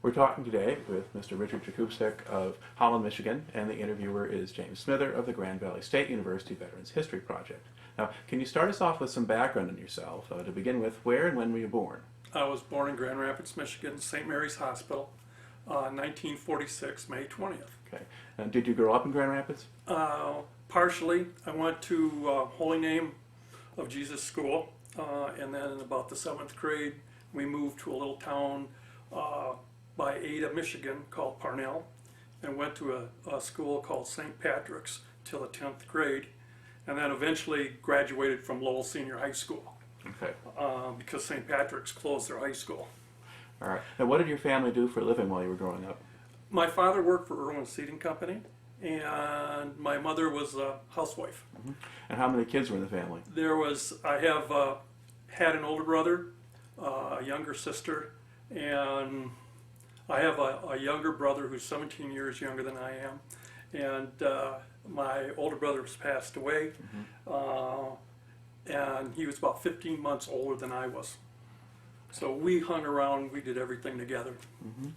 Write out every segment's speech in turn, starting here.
We're talking today with Mr. Richard Jakubczak of Holland, Michigan, and the interviewer is James Smither of the Grand Valley State University Veterans History Project. Now, can you start us off with some background on yourself? To begin with, where and when were you born? I was born in Grand Rapids, Michigan, St. Mary's Hospital, 1946, May 20th. Okay. And did you grow up in Grand Rapids? Partially. I went to Holy Name of Jesus School, and then in about the 7th grade, we moved to a little town by Ada, Michigan, called Parnell, and went to a school called St. Patrick's till the 10th grade, and then eventually graduated from Lowell Senior High School. Okay. Because St. Patrick's closed their high school. All right. Now, what did your family do for a living while you were growing up? My father worked for Irwin Seating Company, and my mother was a housewife. Mm-hmm. And how many kids were in the family? I have had an older brother, a younger sister, and I have a younger brother who's 17 years younger than I am. And my older brother has passed away, and he was about 15 months older than I was. So we hung around, we did everything together. Mm-hmm.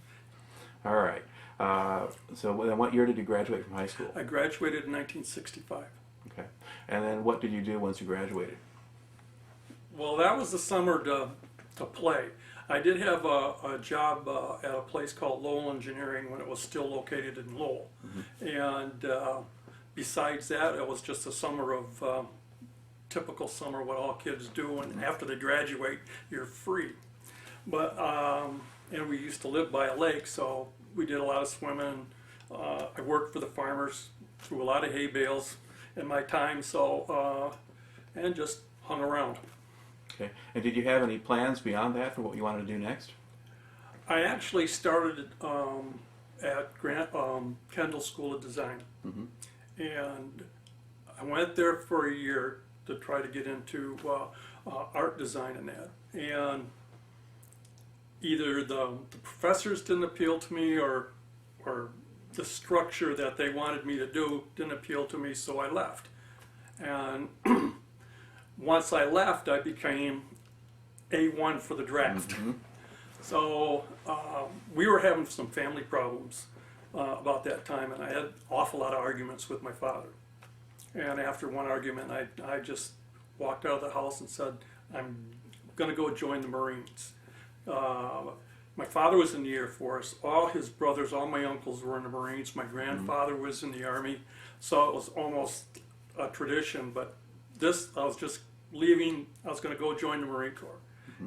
All right. So then what year did you graduate from high school? I graduated in 1965. Okay. And then what did you do once you graduated? Well, that was the summer to play. I did have a job at a place called Lowell Engineering when it was still located in Lowell. And besides that, it was just a summer of typical summer, what all kids do, and after they graduate, you're free. But and we used to live by a lake, so we did a lot of swimming. I worked for the farmers, threw a lot of hay bales in my time, so and just hung around. Okay. And did you have any plans beyond that for what you wanted to do next? I actually started at Kendall School of Design, and I went there for a year to try to get into art design and that. And either the professors didn't appeal to me, or the structure that they wanted me to do didn't appeal to me, so I left. And once I left, I became A1 for the draft. So we were having some family problems about that time, and I had an awful lot of arguments with my father. And after one argument, I just walked out of the house and said, I'm going to go join the Marines. My father was in the Air Force. All his brothers, all my uncles were in the Marines. My grandfather was in the Army. So it was almost a tradition, but I was just leaving. I was going to go join the Marine Corps.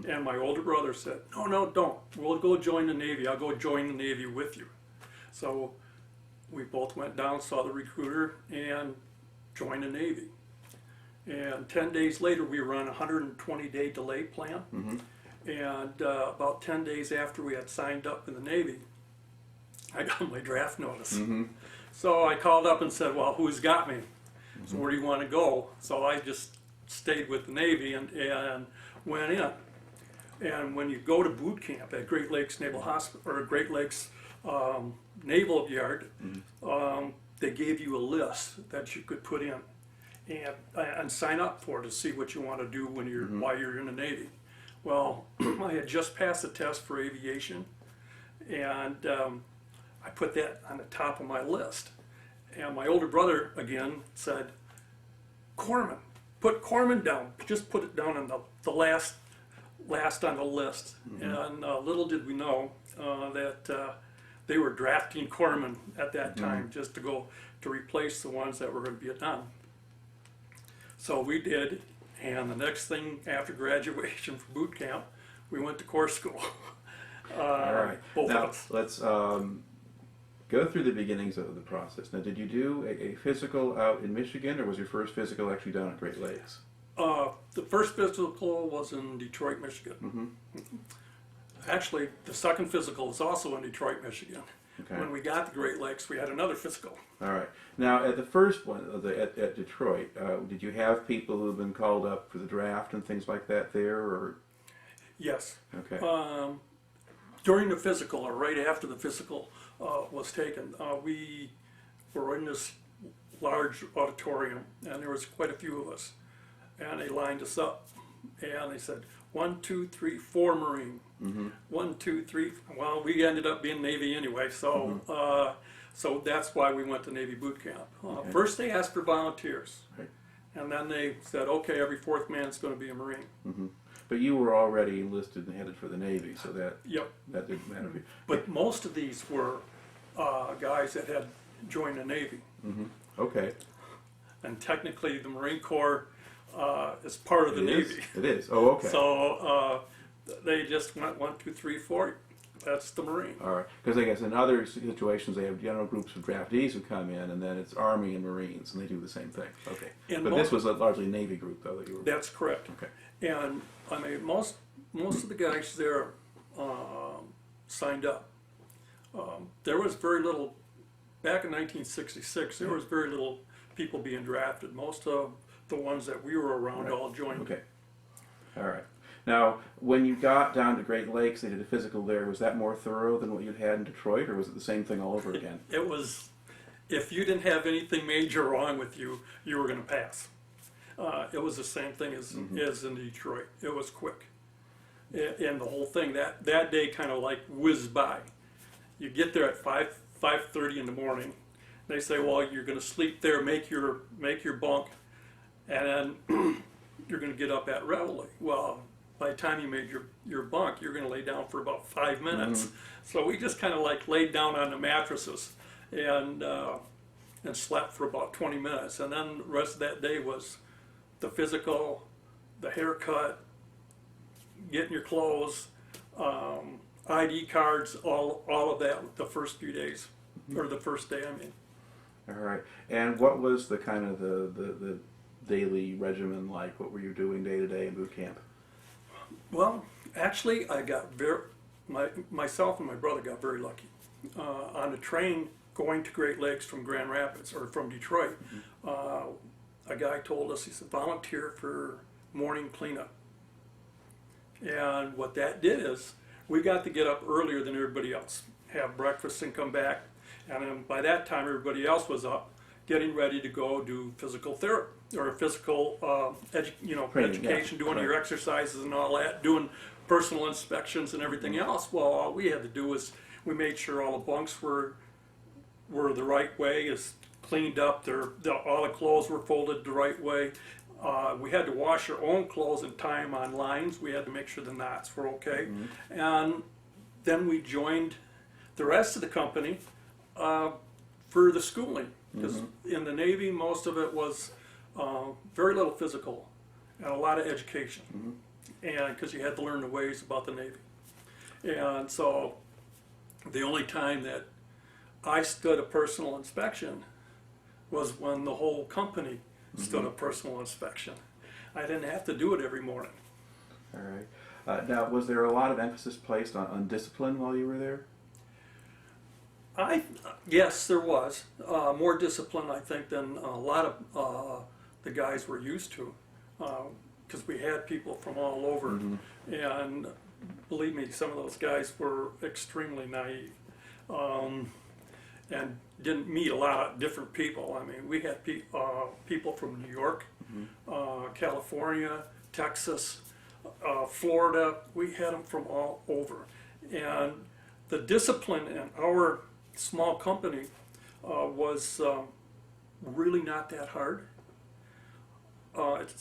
And my older brother said, no, don't. We'll go join the Navy. I'll go join the Navy with you. So we both went down, saw the recruiter, and joined the Navy. And 10 days later, we were on a 120-day delay plan. And about 10 days after we had signed up in the Navy, I got my draft notice. So I called up and said, well, who's got me? So where do you want to go? So I just stayed with the Navy and went in. And when you go to boot camp at Great Lakes Naval Hospital, or Great Lakes Naval Yard, they gave you a list that you could put in and sign up for to see what you want to do when you're while you're in the Navy. Well, I had just passed the test for aviation, and I put that on the top of my list. And my older brother again said, "Corpsman, put corpsman down. Just put it down on the last on the list." And little did we know that they were drafting corpsmen at that time just to go to replace the ones that were in Vietnam. So we did, and the next thing after graduation from boot camp, we went to Corps School. All right. Both now, of us. let's go through the beginnings of the process. Now, did you do a physical out in Michigan, or was your first physical actually done at Great Lakes? The first physical was in Detroit, Michigan. Actually, the second physical was also in Detroit, Michigan. Okay. When we got to Great Lakes, we had another physical. All right. Now, at the first one, at Detroit, did you have people who have been called up for the draft and things like that there, or? Yes. Okay. During the physical, or right after the physical was taken, we were in this large auditorium, and there was quite a few of us. And they lined us up, and they said, 1, 2, 3, 4 Marine. 1, 2, 3. Well, we ended up being Navy anyway, so so that's why we went to Navy boot camp. First, they asked for volunteers, Right. and then they said, okay, every fourth man is going to be a Marine. But you were already enlisted and headed for the Navy, so that Yep. that didn't matter. But most of these were guys that had joined the Navy, Okay. and technically the Marine Corps is part of the Navy. It is. Oh, okay. So they just went 1, 2, 3, 4. That's the Marine. All right. Because I guess in other situations they have general groups of draftees who come in, and then it's Army and Marines, and they do the same thing. Okay. And But this was a largely Navy group, though, that you were. That's correct. Okay. And I mean, most of the guys there signed up. There was very little back in 1966. There was very little people being drafted. Most of the ones that we were around all joined. Okay. All right. Now, when you got down to Great Lakes, they did a physical there. Was that more thorough than what you had in Detroit, or was it the same thing all over again? It was, if you didn't have anything major wrong with you, you were going to pass. It was the same thing as in Detroit. It was quick, and the whole thing that day kind of like whizzed by. You get there at 5:30 in the morning. They say, well, you're going to sleep there, make your bunk, and then you're going to get up at reveille. Well, by the time you made your bunk, you're going to lay down for about 5 minutes. So we just kind of like laid down on the mattresses and slept for about 20 minutes. And then the rest of that day was the physical, the haircut, getting your clothes, ID cards, all of that the first few days, or the first day, I mean. All right. And what was the kind of the daily regimen like? What were you doing day to day in boot camp? Well, actually, I got myself and my brother got very lucky. On the train going to Great Lakes from Grand Rapids, or from Detroit, a guy told us, he said, volunteer for morning cleanup. And what that did is, we got to get up earlier than everybody else, have breakfast and come back. And then by that time, everybody else was up, getting ready to go do physical therapy, or physical education, doing your exercises and all that, doing personal inspections and everything else. Well, all we had to do was we made sure all the bunks were the right way, is cleaned up, all the clothes were folded the right way. We had to wash our own clothes and tie them on lines. We had to make sure the knots were okay. And then we joined the rest of the company for the schooling. Because in the Navy, most of it was very little physical and a lot of education. And because you had to learn the ways about the Navy. And so the only time that I stood a personal inspection was when the whole company stood a personal inspection. I didn't have to do it every morning. All right. Now, was there a lot of emphasis placed on discipline while you were there? Yes, there was more discipline, I think, than a lot of the guys were used to, because we had people from all over, and believe me, some of those guys were extremely naive, and didn't meet a lot of different people. I mean, we had people from New York, California, Texas, Florida. We had them from all over, and the discipline in our small company was really not that hard.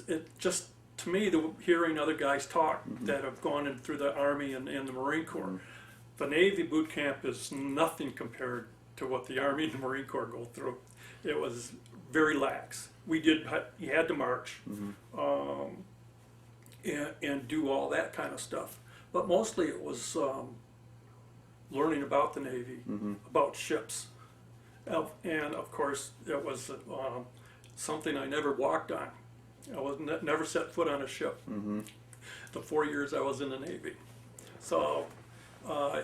It just, to me, hearing other guys talk that have gone in through the Army and the Marine Corps, the Navy boot camp is nothing compared to what the Army and the Marine Corps go through. It was very lax. You had to march and do all that kind of stuff. But mostly it was learning about the Navy, about ships. And of course, it was something I never walked on. I was never set foot on a ship the 4 years I was in the Navy. So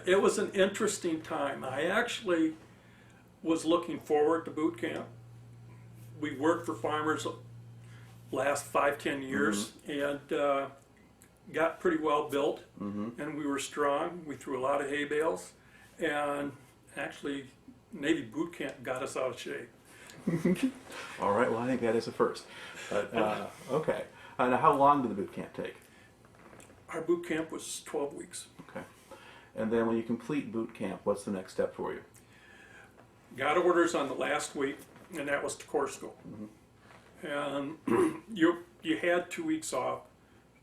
it was an interesting time. I actually was looking forward to boot camp. We worked for farmers last 5-10 years and got pretty well built, and we were strong. We threw a lot of hay bales, and actually Navy boot camp got us out of shape. All right, well, I think that is a first. Okay. Now, how long did the boot camp take? Our boot camp was 12 weeks. Okay. And then when you complete boot camp, what's the next step for you? Got orders on the last week, and that was to Corps School. And you had 2 weeks off,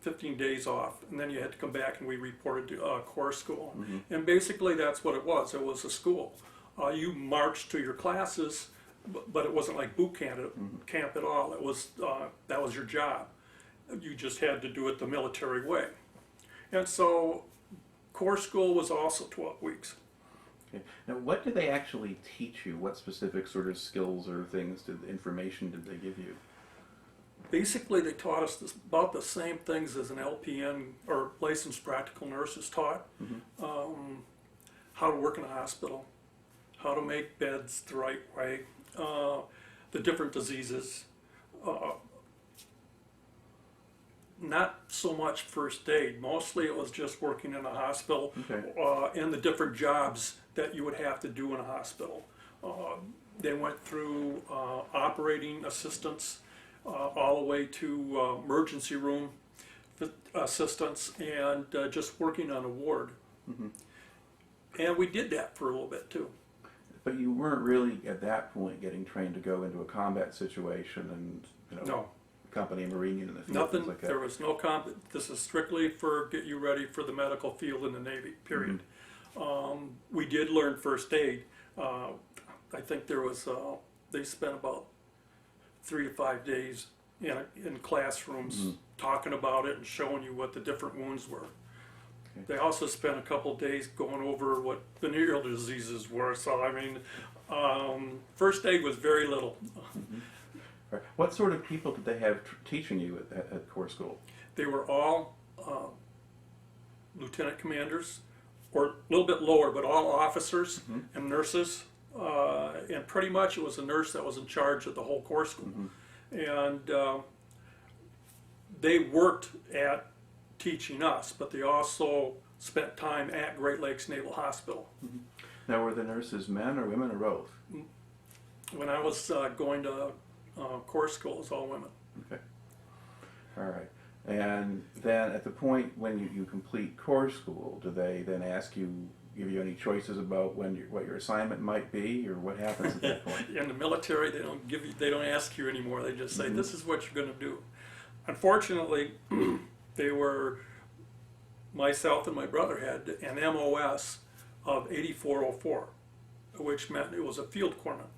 15 days off, and then you had to come back and we reported to Corps School. And basically that's what it was. It was a school. You marched to your classes, but it wasn't like boot camp at all. It was that was your job. You just had to do it the military way. And so Corps School was also 12 weeks. Okay. Now, what did they actually teach you? What specific sort of skills or things, information did they give you? Basically, they taught us about the same things as an LPN or licensed practical nurse is taught. How to work in a hospital, how to make beds the right way, the different diseases. Not so much first aid. Mostly it was just working in a hospital. Okay. And the different jobs that you would have to do in a hospital. They went through operating assistance all the way to emergency room assistance and just working on a ward. And we did that for a little bit too. But you weren't really at that point getting trained to go into a combat situation and No. company Marine unit in the field, Nothing, things like that. there was no this is strictly for get you ready for the medical field in the Navy, period. We did learn first aid. I think there was, they spent about 3 to 5 days in classrooms talking about it and showing you what the different wounds were. Okay. They also spent a couple of days going over what venereal diseases were. So, I mean, first aid was very little. Right. What sort of people did they have teaching you at Corps School? They were all lieutenant commanders, or a little bit lower, but all officers and nurses. And pretty much it was a nurse that was in charge of the whole Corps School. And they worked at teaching us, but they also spent time at Great Lakes Naval Hospital. Now, were the nurses men or women or both? When I was going to Corps School, it was all women. Okay. All right. And then at the point when you complete Corps School, do they then give you any choices about what your assignment might be, or what happens at that point? In the military, they don't ask you anymore. They just say, this is what you're going to do. Unfortunately, myself and my brother had an MOS of 8404, which meant it was a field corpsman.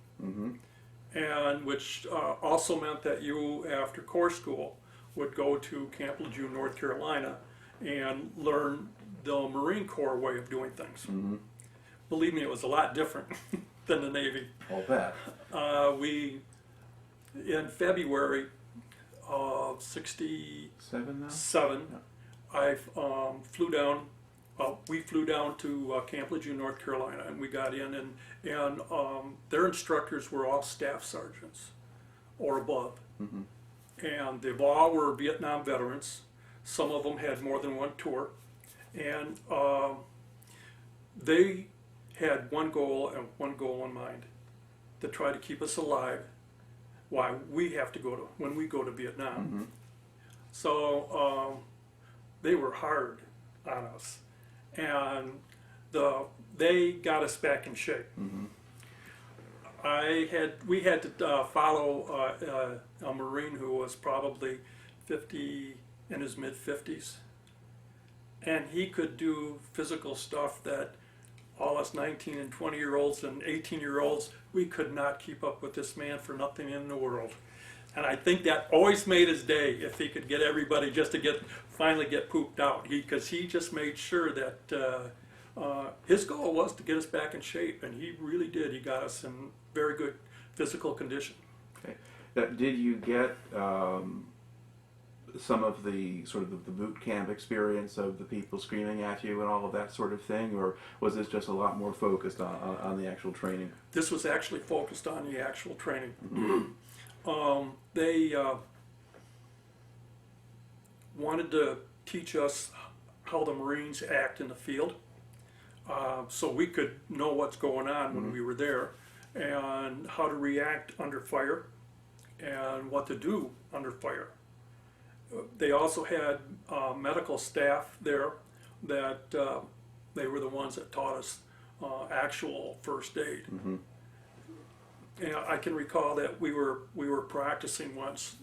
And which also meant that you, after Corps School, would go to Camp LeJeune, North Carolina, and learn the Marine Corps way of doing things. Believe me, it was a lot different than the Navy. I'll bet. In February of '67, I flew down. We flew down to Camp LeJeune, North Carolina, and we got in, and their instructors were all staff sergeants or above. And they all were Vietnam veterans. Some of them had more than one tour. And they had one goal in mind, to try to keep us alive while we have to when we go to Vietnam. So they were hard on us. And they got us back in shape. We had to follow a Marine who was probably 50, in his mid-50s, and he could do physical stuff that all us 19 and 20-year-olds and 18-year-olds, we could not keep up with this man for nothing in the world. And I think that always made his day if he could get everybody just to finally get pooped out. Because he just made sure that his goal was to get us back in shape, and he really did. He got us in very good physical condition. Okay. Now, did you get some of the sort of the boot camp experience of the people screaming at you and all of that sort of thing, or was this just a lot more focused on the actual training? This was actually focused on the actual training. They wanted to teach us how the Marines act in the field, so we could know what's going on when we were there, and how to react under fire, and what to do under fire. they also had medical staff there that they were the ones that taught us actual first aid. And I can recall that we were practicing once,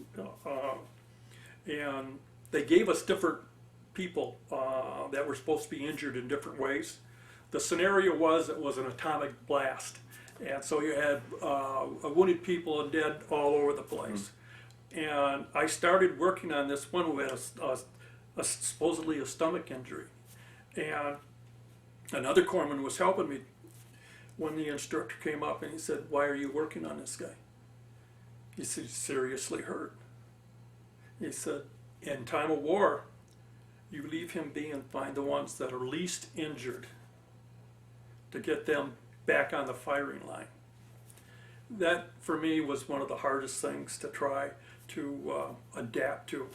and they gave us different people that were supposed to be injured in different ways. The scenario was it was an atomic blast, and so you had wounded people and dead all over the place. And I started working on this one who had supposedly a stomach injury, and another corpsman was helping me when the instructor came up and he said, "Why are you working on this guy?" He said, "He's seriously hurt." He said, "In time of war, you leave him be and find the ones that are least injured to get them back on the firing line." That, for me, was one of the hardest things to try to adapt to.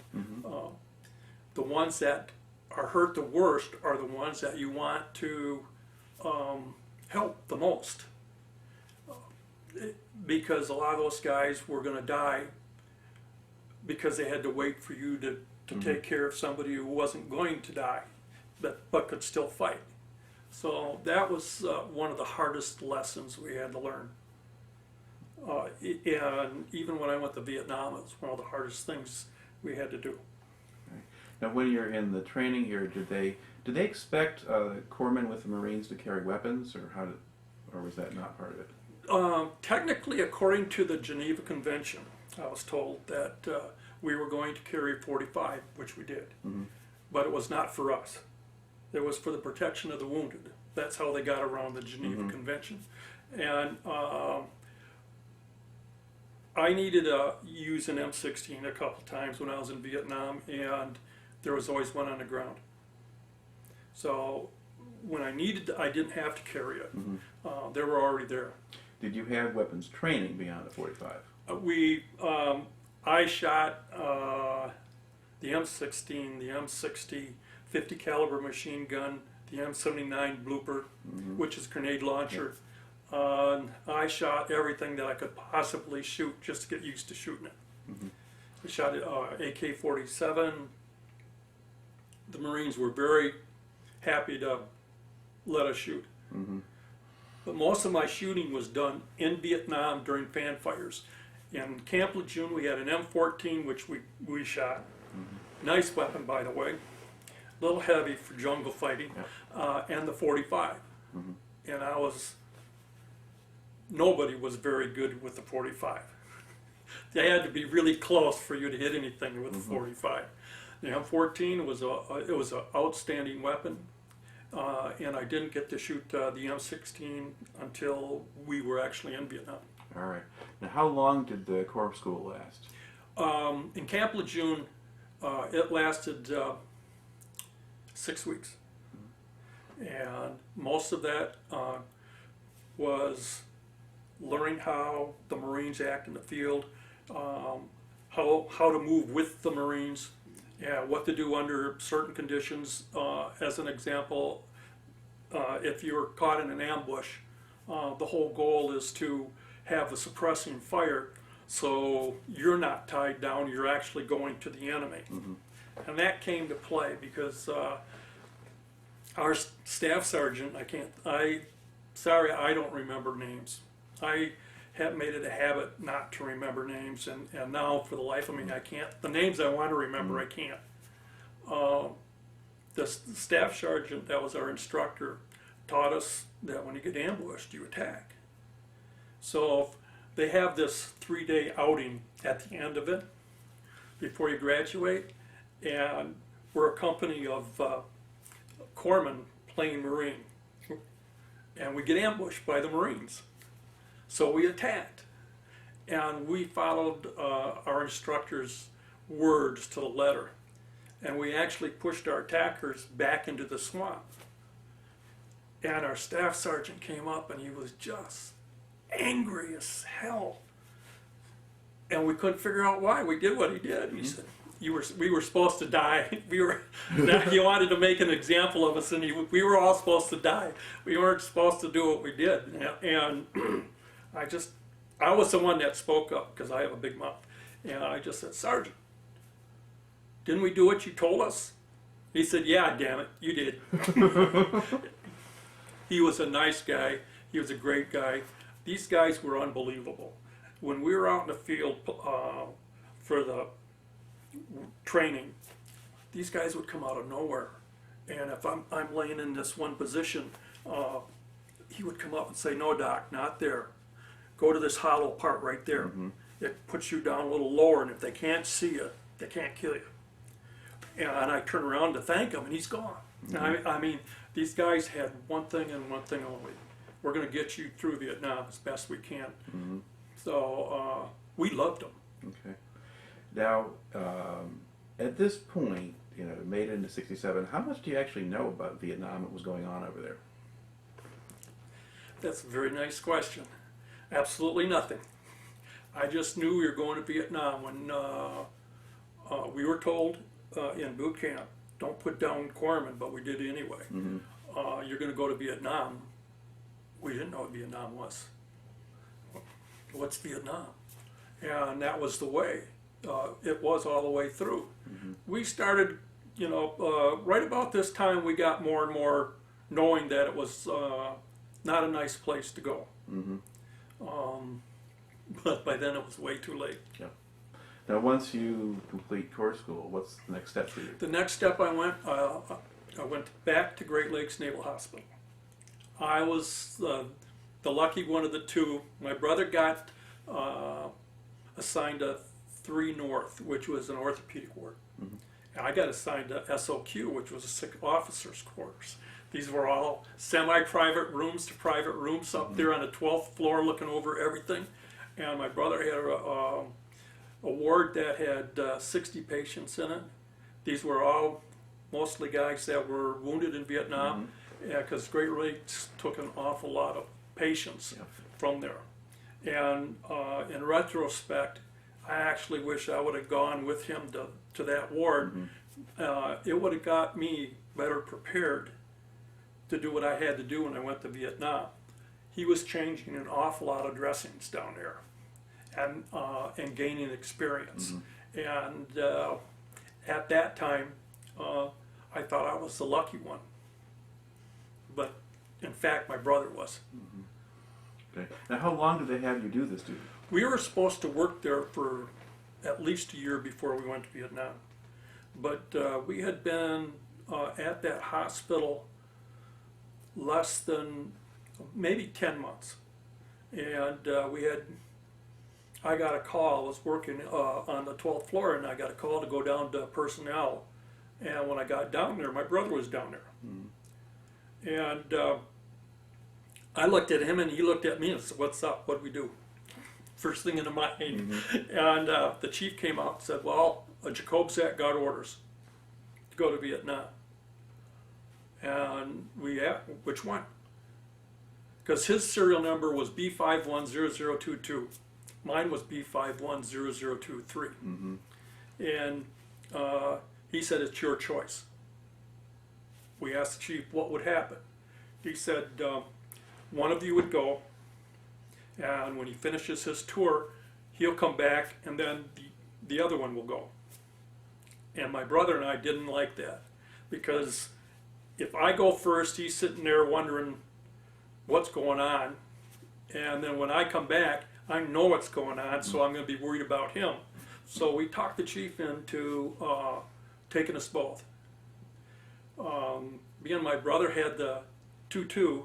The ones that are hurt the worst are the ones that you want to help the most, because a lot of those guys were going to die because they had to wait for you to take care of somebody who wasn't going to die but could still fight. So that was one of the hardest lessons we had to learn. And even when I went to Vietnam, it was one of the hardest things we had to do. Right. Now, when you're in the training here, did they expect corpsmen with the Marines to carry weapons, or was that not part of it? Technically, according to the Geneva Convention, I was told that we were going to carry .45, which we did, but it was not for us. It was for the protection of the wounded. That's how they got around the Geneva Convention. And I needed to use an M16 a couple times when I was in Vietnam, and there was always one on the ground. So when I needed to, I didn't have to carry it. They were already there. Did you have weapons training beyond the .45? I shot the M16, the M60, 50 caliber machine gun, the M79 blooper, which is grenade launcher. I shot everything that I could possibly shoot just to get used to shooting it. I shot AK-47. The Marines were very happy to let us shoot. But most of my shooting was done in Vietnam during fan fires. In Camp LeJeune, we had an M14, which we shot. Nice weapon, by the way. A little heavy for jungle fighting. And the .45. And nobody was very good with the .45. They had to be really close for you to hit anything with the .45. The M14 was an outstanding weapon. And I didn't get to shoot the M16 until we were actually in Vietnam. All right. Now, how long did the Corps School last? In Camp LeJeune, it lasted 6 weeks. And most of that was learning how the Marines act in the field, how to move with the Marines, what to do under certain conditions. As an example, if you're caught in an ambush, the whole goal is to have the suppressing fire so you're not tied down, you're actually going to the enemy. And that came to play because our staff sergeant, I don't remember names. I have made it a habit not to remember names, and now for the life of me I can't. The names I want to remember I can't. The staff sergeant that was our instructor taught us that when you get ambushed, you attack. So they have this 3-day outing at the end of it before you graduate, and we're a company of corpsmen playing Marine, and we get ambushed by the Marines. So we attacked, and we followed our instructor's words to the letter, and we actually pushed our attackers back into the swamp. And our staff sergeant came up, and he was just angry as hell. And we couldn't figure out why. We did what he did. He said, we were supposed to die. He wanted to make an example of us, and we were all supposed to die. We weren't supposed to do what we did. And I was the one that spoke up because I have a big mouth. And I just said, "Sergeant, didn't we do what you told us? He said, yeah, damn it, you did. He was a nice guy. He was a great guy. These guys were unbelievable. When we were out in the field for the training, these guys would come out of nowhere. And if I'm laying in this one position, he would come up and say, no, Doc, not there. Go to this hollow part right there. Mm-hmm. It puts you down a little lower, and if they can't see you, they can't kill you. And I turn around to thank him, and he's gone. Mm-hmm. I mean, these guys had one thing and one thing only. We're going to get you through Vietnam as best we can. Mm-hmm. So we loved them. Okay. Now, at this point, you know, made it into '67, how much do you actually know about Vietnam, what was going on over there? That's a very nice question. Absolutely nothing. I just knew we were going to Vietnam when we were told in boot camp, don't put down corpsmen, but we did anyway. Mm-hmm. You're going to go to Vietnam. We didn't know what Vietnam was. What's Vietnam? And that was the way. It was all the way through. Mm-hmm. We started, you know, right about this time we got more and more knowing that it was not a nice place to go. Mm-hmm. But by then it was way too late. Yeah. Now, once you complete corps school, what's the next step for you? The next step I went back to Great Lakes Naval Hospital. I was the lucky one of the two. My brother got assigned to 3 North, which was an orthopedic ward. Mm-hmm. And I got assigned to SOQ, which was a sick officers' quarters. These were all semi-private rooms to private rooms up there on the 12th floor looking over everything. And my brother had a ward that had 60 patients in it. These were all mostly guys that were wounded in Vietnam, because Great Lakes took an awful lot of patients from there. And in retrospect, I actually wish I would have gone with him to that ward. It would have got me better prepared to do what I had to do when I went to Vietnam. He was changing an awful lot of dressings down there and gaining experience. And at that time, I thought I was the lucky one. But in fact, my brother was. Okay. Now, how long did they have you do this duty? We were supposed to work there for at least a year before we went to Vietnam. But we had been at that hospital less than maybe 10 months. And I got a call. I was working on the 12th floor, and I got a call to go down to personnel. And when I got down there, my brother was down there. And I looked at him, and he looked at me and said, what's up? What do we do? First thing in the mind. And the chief came out and said, well, Jakubczak got orders to go to Vietnam. And we asked, which one? Because his serial number was B510022. Mine was B510023. And he said, it's your choice. We asked the chief what would happen. He said, one of you would go, and when he finishes his tour, he'll come back, and then the other one will go. And my brother and I didn't like that, because if I go first, he's sitting there wondering what's going on, and then when I come back, I know what's going on, so I'm going to be worried about him. So we talked the chief into taking us both. Me and my brother had the 2-2.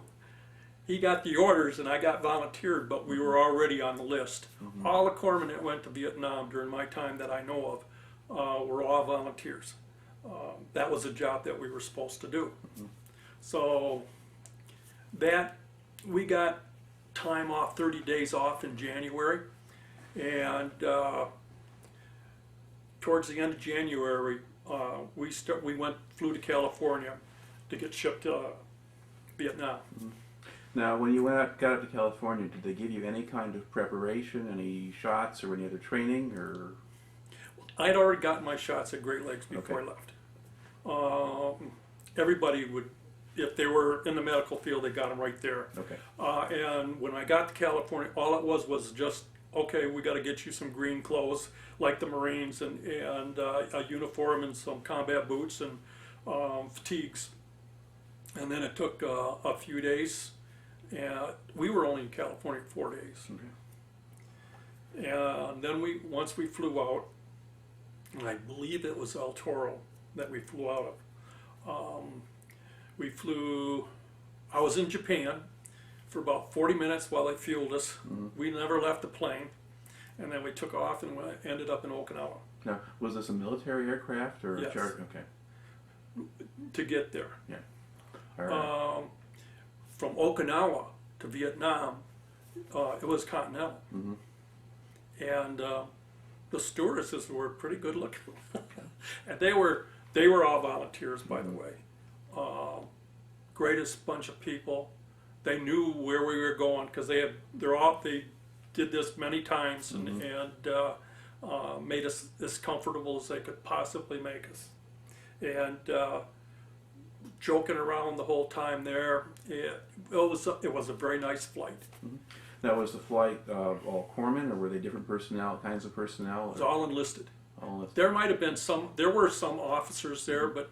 He got the orders and I got volunteered, but we were already on the list. All the corpsmen that went to Vietnam during my time that I know of were all volunteers. That was a job that we were supposed to do. So that we got time off, 30 days off in January, and towards the end of January we flew to California to get shipped to Vietnam. Now, when you got up to California, did they give you any kind of preparation, any shots or any other training, or? I'd already gotten my shots at Great Lakes before I left. Everybody would, if they were in the medical field, they got them right there. And when I got to California, all it was just okay, we got to get you some green clothes like the Marines, and a uniform and some combat boots and fatigues. And then it took a few days, and we were only in California 4 days. Okay. And then once we flew out, and I believe it was El Toro that we flew out of. I was in Japan for about 40 minutes while they fueled us. We never left the plane. And then we took off and ended up in Okinawa. Now, was this a military aircraft or Yes. a charter? Okay. To get there. Yeah. All right. From Okinawa to Vietnam, it was continental. And the stewardesses were pretty good looking. And they were all volunteers, by the way. Greatest bunch of people. They knew where we were going because they did this many times and made us as comfortable as they could possibly make us. And joking around the whole time there, it was a very nice flight. Now, was the flight all corpsmen, or were they different kinds of personnel? It was all enlisted. All enlisted. There might have been there were some officers there, but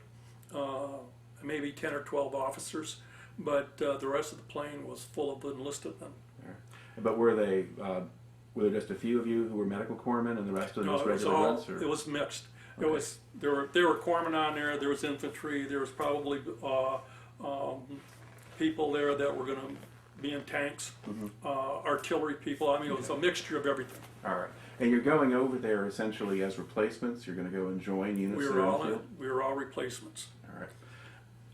maybe 10 or 12 officers, but the rest of the plane was full of enlisted men. Right. But were there just a few of you who were medical corpsmen, and the rest of them just regular ones? It was mixed. Okay. There were corpsmen on there. There was infantry. There was probably people there that were going to be in tanks, artillery people. I mean, it was a mixture of everything. All right. And you're going over there essentially as replacements? You're going to go and join units We there were in the all field? we were all replacements. All right.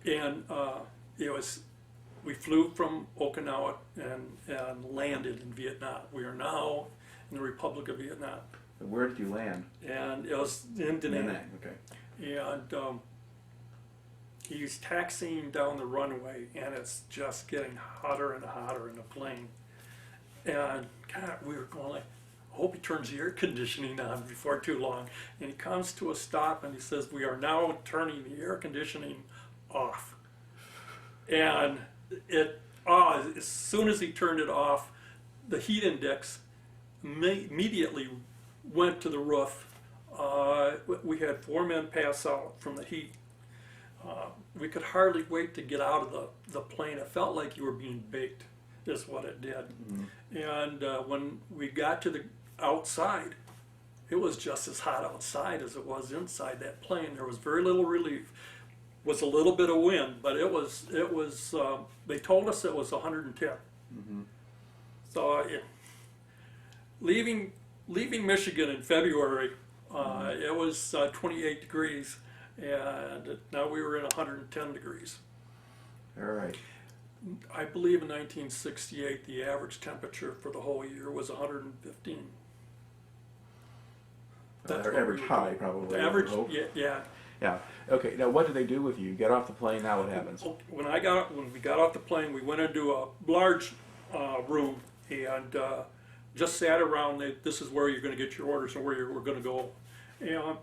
And we flew from Okinawa and landed in Vietnam. We are now in the Republic of Vietnam. And where did you land? And it was in Da Nang. Okay. And he's taxiing down the runway, and it's just getting hotter and hotter in the plane. And God, we were going like, I hope he turns the air conditioning on before too long. And he comes to a stop, and he says, we are now turning the air conditioning off. And as soon as he turned it off, the heat index immediately went to the roof. We had 4 men pass out from the heat. We could hardly wait to get out of the plane. It felt like you were being baked, is what it did. And when we got to the outside, it was just as hot outside as it was inside that plane. There was very little relief. Was a little bit of wind, but it was. They told us it was 110. So leaving Michigan in February, it was 28 degrees, and now we were in 110 degrees. All right. I believe in 1968 the average temperature for the whole year was 115. That's what average we were high, doing. probably. The average, I hope. yeah. Yeah. Okay. Now, what did they do with you? You get off the plane. Now, what happens? When we got off the plane, we went into a large room and just sat around. This is where you're going to get your orders and where we're going to go. And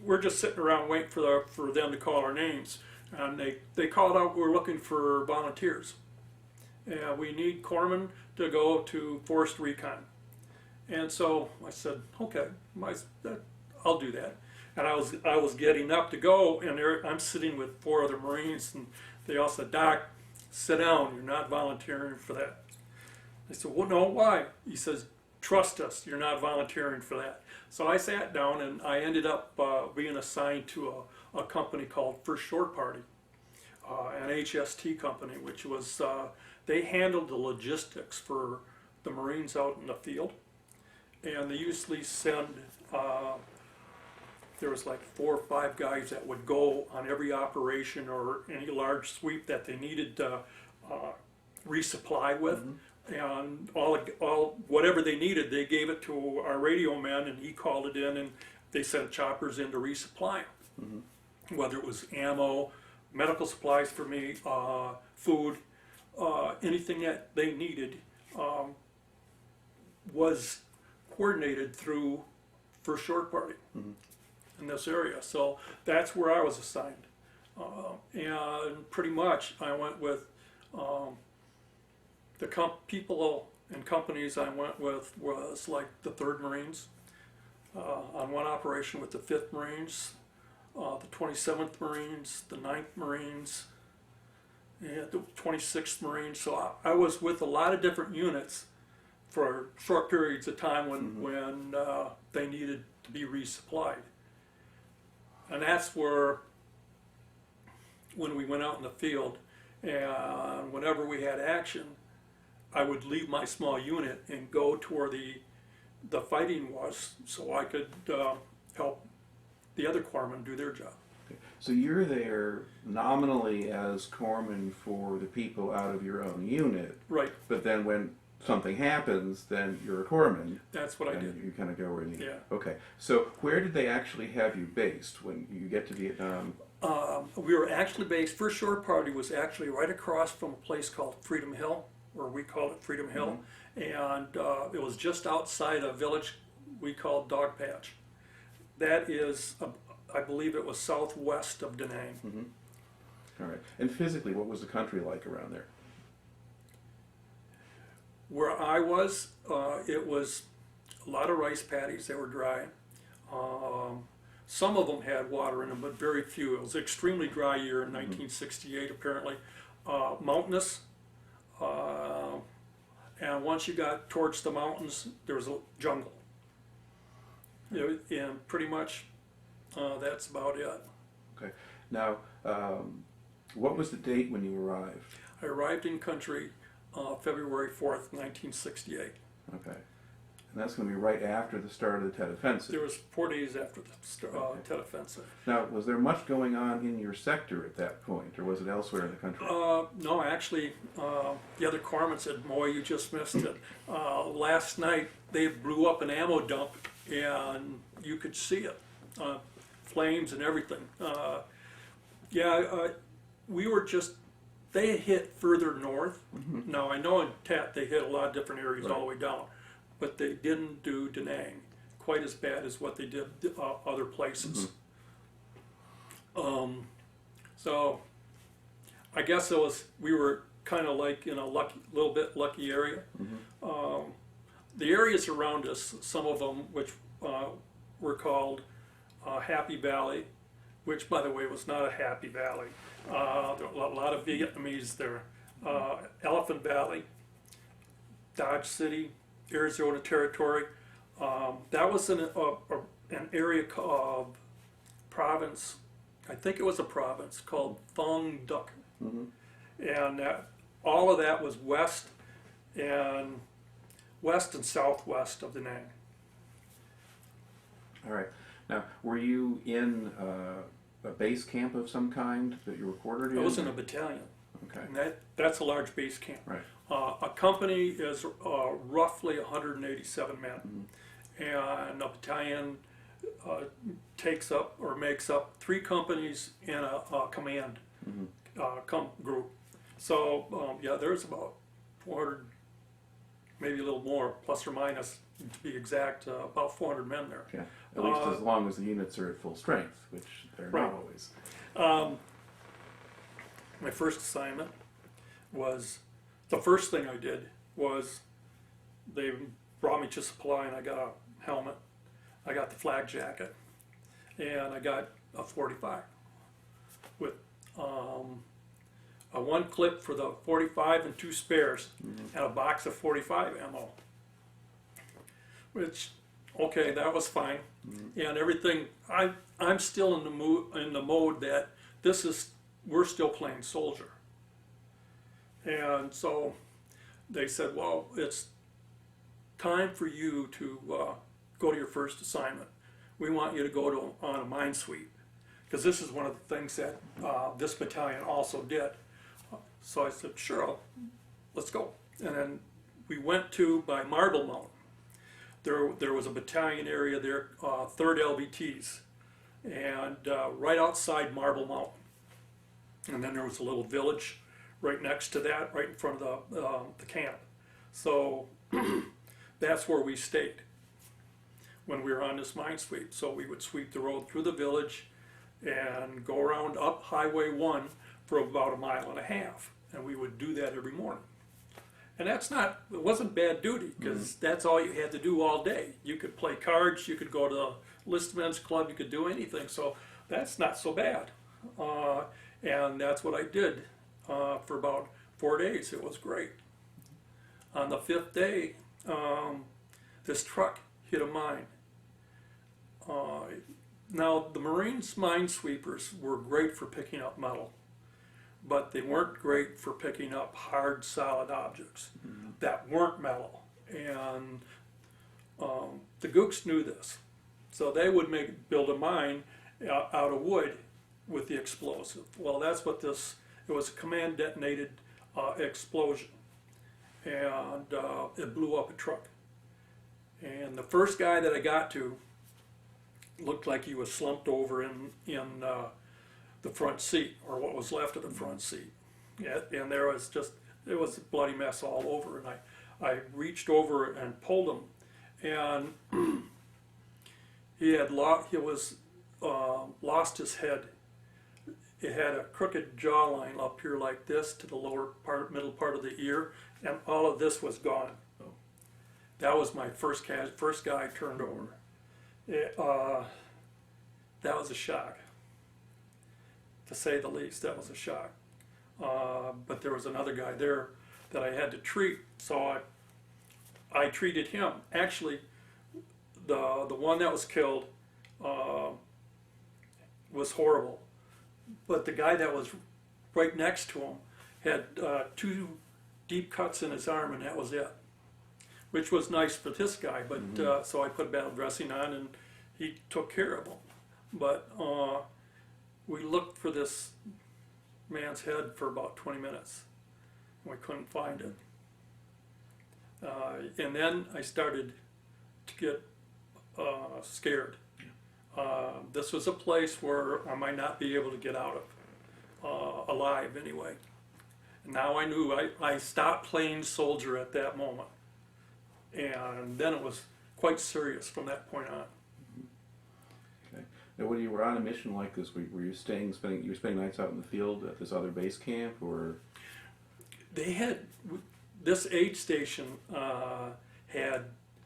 we're just sitting around waiting for them to call our names. And they called out, we're looking for volunteers. And we need corpsmen to go to forest recon. And so I said, okay, I'll do that. And I was getting up to go, and I'm sitting with 4 other Marines, and they all said, Doc, sit down, you're not volunteering for that. I said, well, no, why? He says, trust us, you're not volunteering for that. So I sat down, and I ended up being assigned to a company called First Shore Party, an HST company, which was, they handled the logistics for the Marines out in the field. And they usually send, there was like 4 or 5 guys that would go on every operation or any large sweep that they needed to resupply with. And all whatever they needed, they gave it to our radio man, and he called it in, and they sent choppers in to resupply. Whether it was ammo, medical supplies for me, food, anything that they needed was coordinated through First Shore Party in this area. So that's where I was assigned. And pretty much I went with the people And companies I went with was like the 3rd Marines, on one operation with the 5th Marines, the 27th Marines, the 9th Marines, and the 26th Marines. So I was with a lot of different units for short periods of time when they needed to be resupplied. And that's where, when we went out in the field, and whenever we had action, I would leave my small unit and go to where the fighting was, so I could help the other corpsmen do their job. So you're there nominally as corpsman for the people out of your own unit, Right. but then when something happens, then you're a corpsman. That's what I And did. you kind of go where you need. Yeah. Okay. So where did they actually have you based when you get to Vietnam? We were actually based, first shore party was actually right across from a place called Freedom Hill, or we called it Freedom Hill, and it was just outside a village we called Dog Patch. That is, I believe it was southwest of Da Nang. All right. And physically, what was the country like around there? Where I was, it was a lot of rice paddies. They were dry. Some of them had water in them, but very few. It was an extremely dry year in 1968, apparently. Mountainous. And once you got towards the mountains, there was a jungle. And pretty much that's about it. Okay. Now, what was the date when you arrived? I arrived in country February 4th, 1968. Okay. And that's going to be right after the start of the Tet Offensive. There was 4 days after the Tet Offensive. Now, was there much going on in your sector at that point, or was it elsewhere in the country? No, actually, the other corpsman said, "Boy, you just missed it. Last night they blew up an ammo dump, and you could see it, flames and everything." We were just. They hit further north. Now I know in Tet they hit a lot of different areas all the way down, but they didn't do Da Nang quite as bad as what they did other places. So I guess we were kind of like in a little bit lucky area. The areas around us, some of them which were called Happy Valley, which by the way was not a happy valley. There were a lot of Vietnamese there. Elephant Valley, Dodge City, Arizona Territory. That was an area of province, I think it was a province called Phong Duc. And all of that was west and southwest of Da Nang. All right. Now, were you in a base camp of some kind that you were quartered in? I was in a battalion. Okay. And that's a large base camp. Right. A company is roughly 187 men, and a battalion takes up or makes up 3 companies and a command group. So there's about 400, maybe a little more, plus or minus, to be exact, about 400 men there. Yeah. At least as long as the units are at full strength, which they're Right. not always. My first assignment was, the first thing I did was they brought me to supply and I got a helmet, I got the flak jacket, and I got a 45 with a 1 clip for the 45 and 2 spares and a box of 45 ammo. Which, okay, that was fine. And everything, I'm still in the mode that we're still playing soldier. And so they said, well, it's time for you to go to your first assignment. We want you to go on a mine sweep. Because this is one of the things that this battalion also did. So I said, sure, let's go. And then we went by Marble Mountain. There was a battalion area there, 3rd LBTs, and right outside Marble Mountain. And then there was a little village right next to that, right in front of the camp. So that's where we stayed when we were on this mine sweep. So we would sweep the road through the village and go around up Highway 1 for about 1.5 miles. And we would do that every morning. And that's not, it wasn't bad duty, because that's all you had to do all day. You could play cards, you could go to the enlistmen's club, you could do anything, so that's not so bad. And that's what I did for about 4 days. It was great. On the 5th day, this truck hit a mine. Now, the Marines minesweepers were great for picking up metal, but they weren't great for picking up hard, solid objects that weren't metal. And the Gooks knew this. So they would build a mine out of wood with the explosive. Well, that's what this, it was a command detonated explosion. And it blew up a truck. And the first guy that I got to looked like he was slumped over in the front seat, or what was left of the front seat. Yeah, and there was just, it was a bloody mess all over. And I reached over and pulled him, and he lost his head. It had a crooked jawline up here like this to the lower part, middle part of the ear, and all of this was gone. That was my first guy I turned over. That was a shock, to say the least. That was a shock. But there was another guy there that I had to treat, so I treated him. Actually, the one that was killed was horrible, but the guy that was right next to him had 2 deep cuts in his arm, and that was it, which was nice for this guy. But so I put battle dressing on, and he took care of him. But we looked for this man's head for about 20 minutes, and we couldn't find it. And then I started to get scared. This was a place where I might not be able to get out of alive anyway. And now I knew I stopped playing soldier at that moment, and then it was quite serious from that point on. Okay. Now, when you were on a mission like this, were you spending nights out in the field at this other base camp, or? They had, this aid station had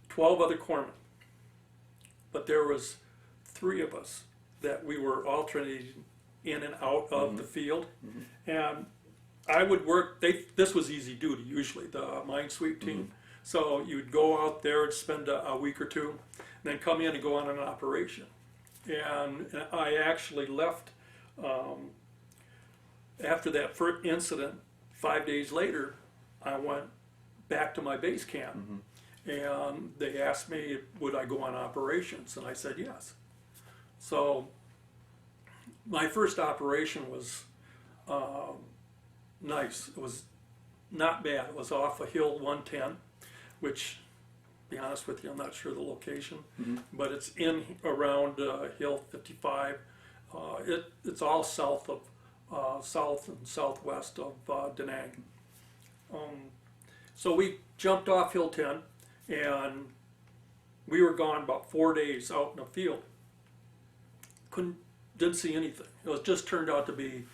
12 other corpsmen, but there was 3 of us that we were alternating in and out of the field. And I would work, this was easy duty usually, the mine sweep team. So you'd go out there and spend a week or 2, and then come in and go on an operation. And I actually left after that first incident. 5 days later, I went back to my base camp, and they asked me would I go on operations, and I said yes. So my first operation was nice. It was not bad. It was off of Hill 110, which, to be honest with you, I'm not sure the location, but it's in around Hill 55. It's all south and southwest of Da Nang. So we jumped off Hill 10, and we were gone about 4 days out in the field. Didn't see anything. It was just turned out to be,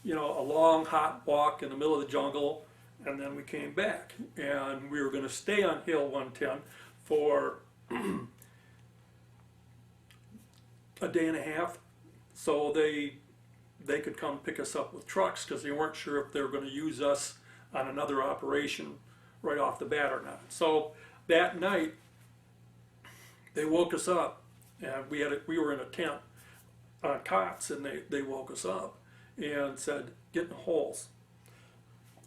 a long hot walk in the middle of the jungle, and then we came back, and we were going to stay on Hill 110 for a day and a half, so they could come pick us up with trucks, because they weren't sure if they were going to use us on another operation right off the bat or not. So that night, they woke us up, and we were in a tent on cots, and they woke us up and said, get in the holes.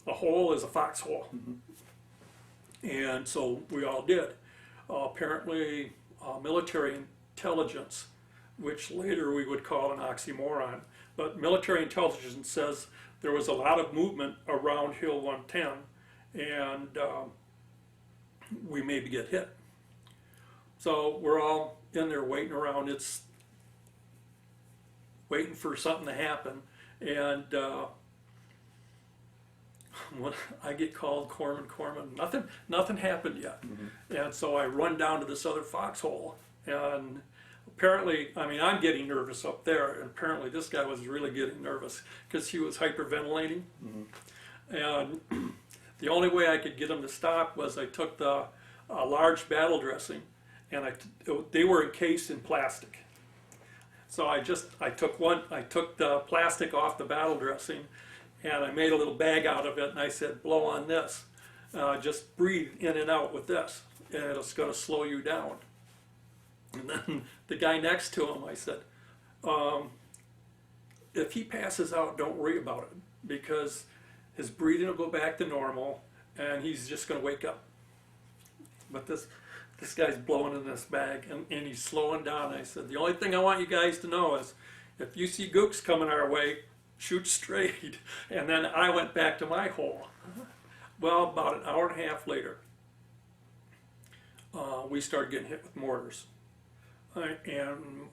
A hole is a foxhole. And so we all did. Apparently, military intelligence, which later we would call an oxymoron, but military intelligence says there was a lot of movement around Hill 110, and we maybe get hit. So we're all in there waiting around. It's waiting for something to happen, and when I get called corpsman, nothing happened yet. And so I run down to this other foxhole, and apparently, I'm getting nervous up there, and apparently this guy was really getting nervous because he was hyperventilating. And The only way I could get them to stop was I took the large battle dressing, and they were encased in plastic. So I took the plastic off the battle dressing, and I made a little bag out of it, and I said, blow on this. Just breathe in and out with this, and it's going to slow you down. And then the guy next to him, I said, if he passes out, don't worry about it, because his breathing will go back to normal, and he's just going to wake up. But this guy's blowing in this bag, and he's slowing down. I said, the only thing I want you guys to know is, if you see gooks coming our way, shoot straight. And then I went back to my hole. Well, about an hour and a half later, we started getting hit with mortars. And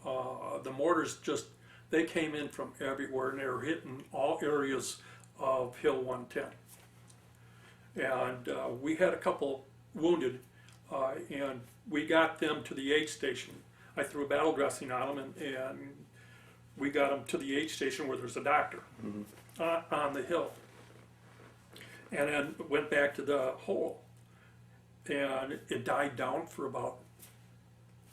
the mortars they came in from everywhere, and they were hitting all areas of Hill 110. And we had a couple wounded, and we got them to the aid station. I threw a battle dressing on them, and we got them to the aid station where there's a doctor on the hill. And then went back to the hole, and it died down for about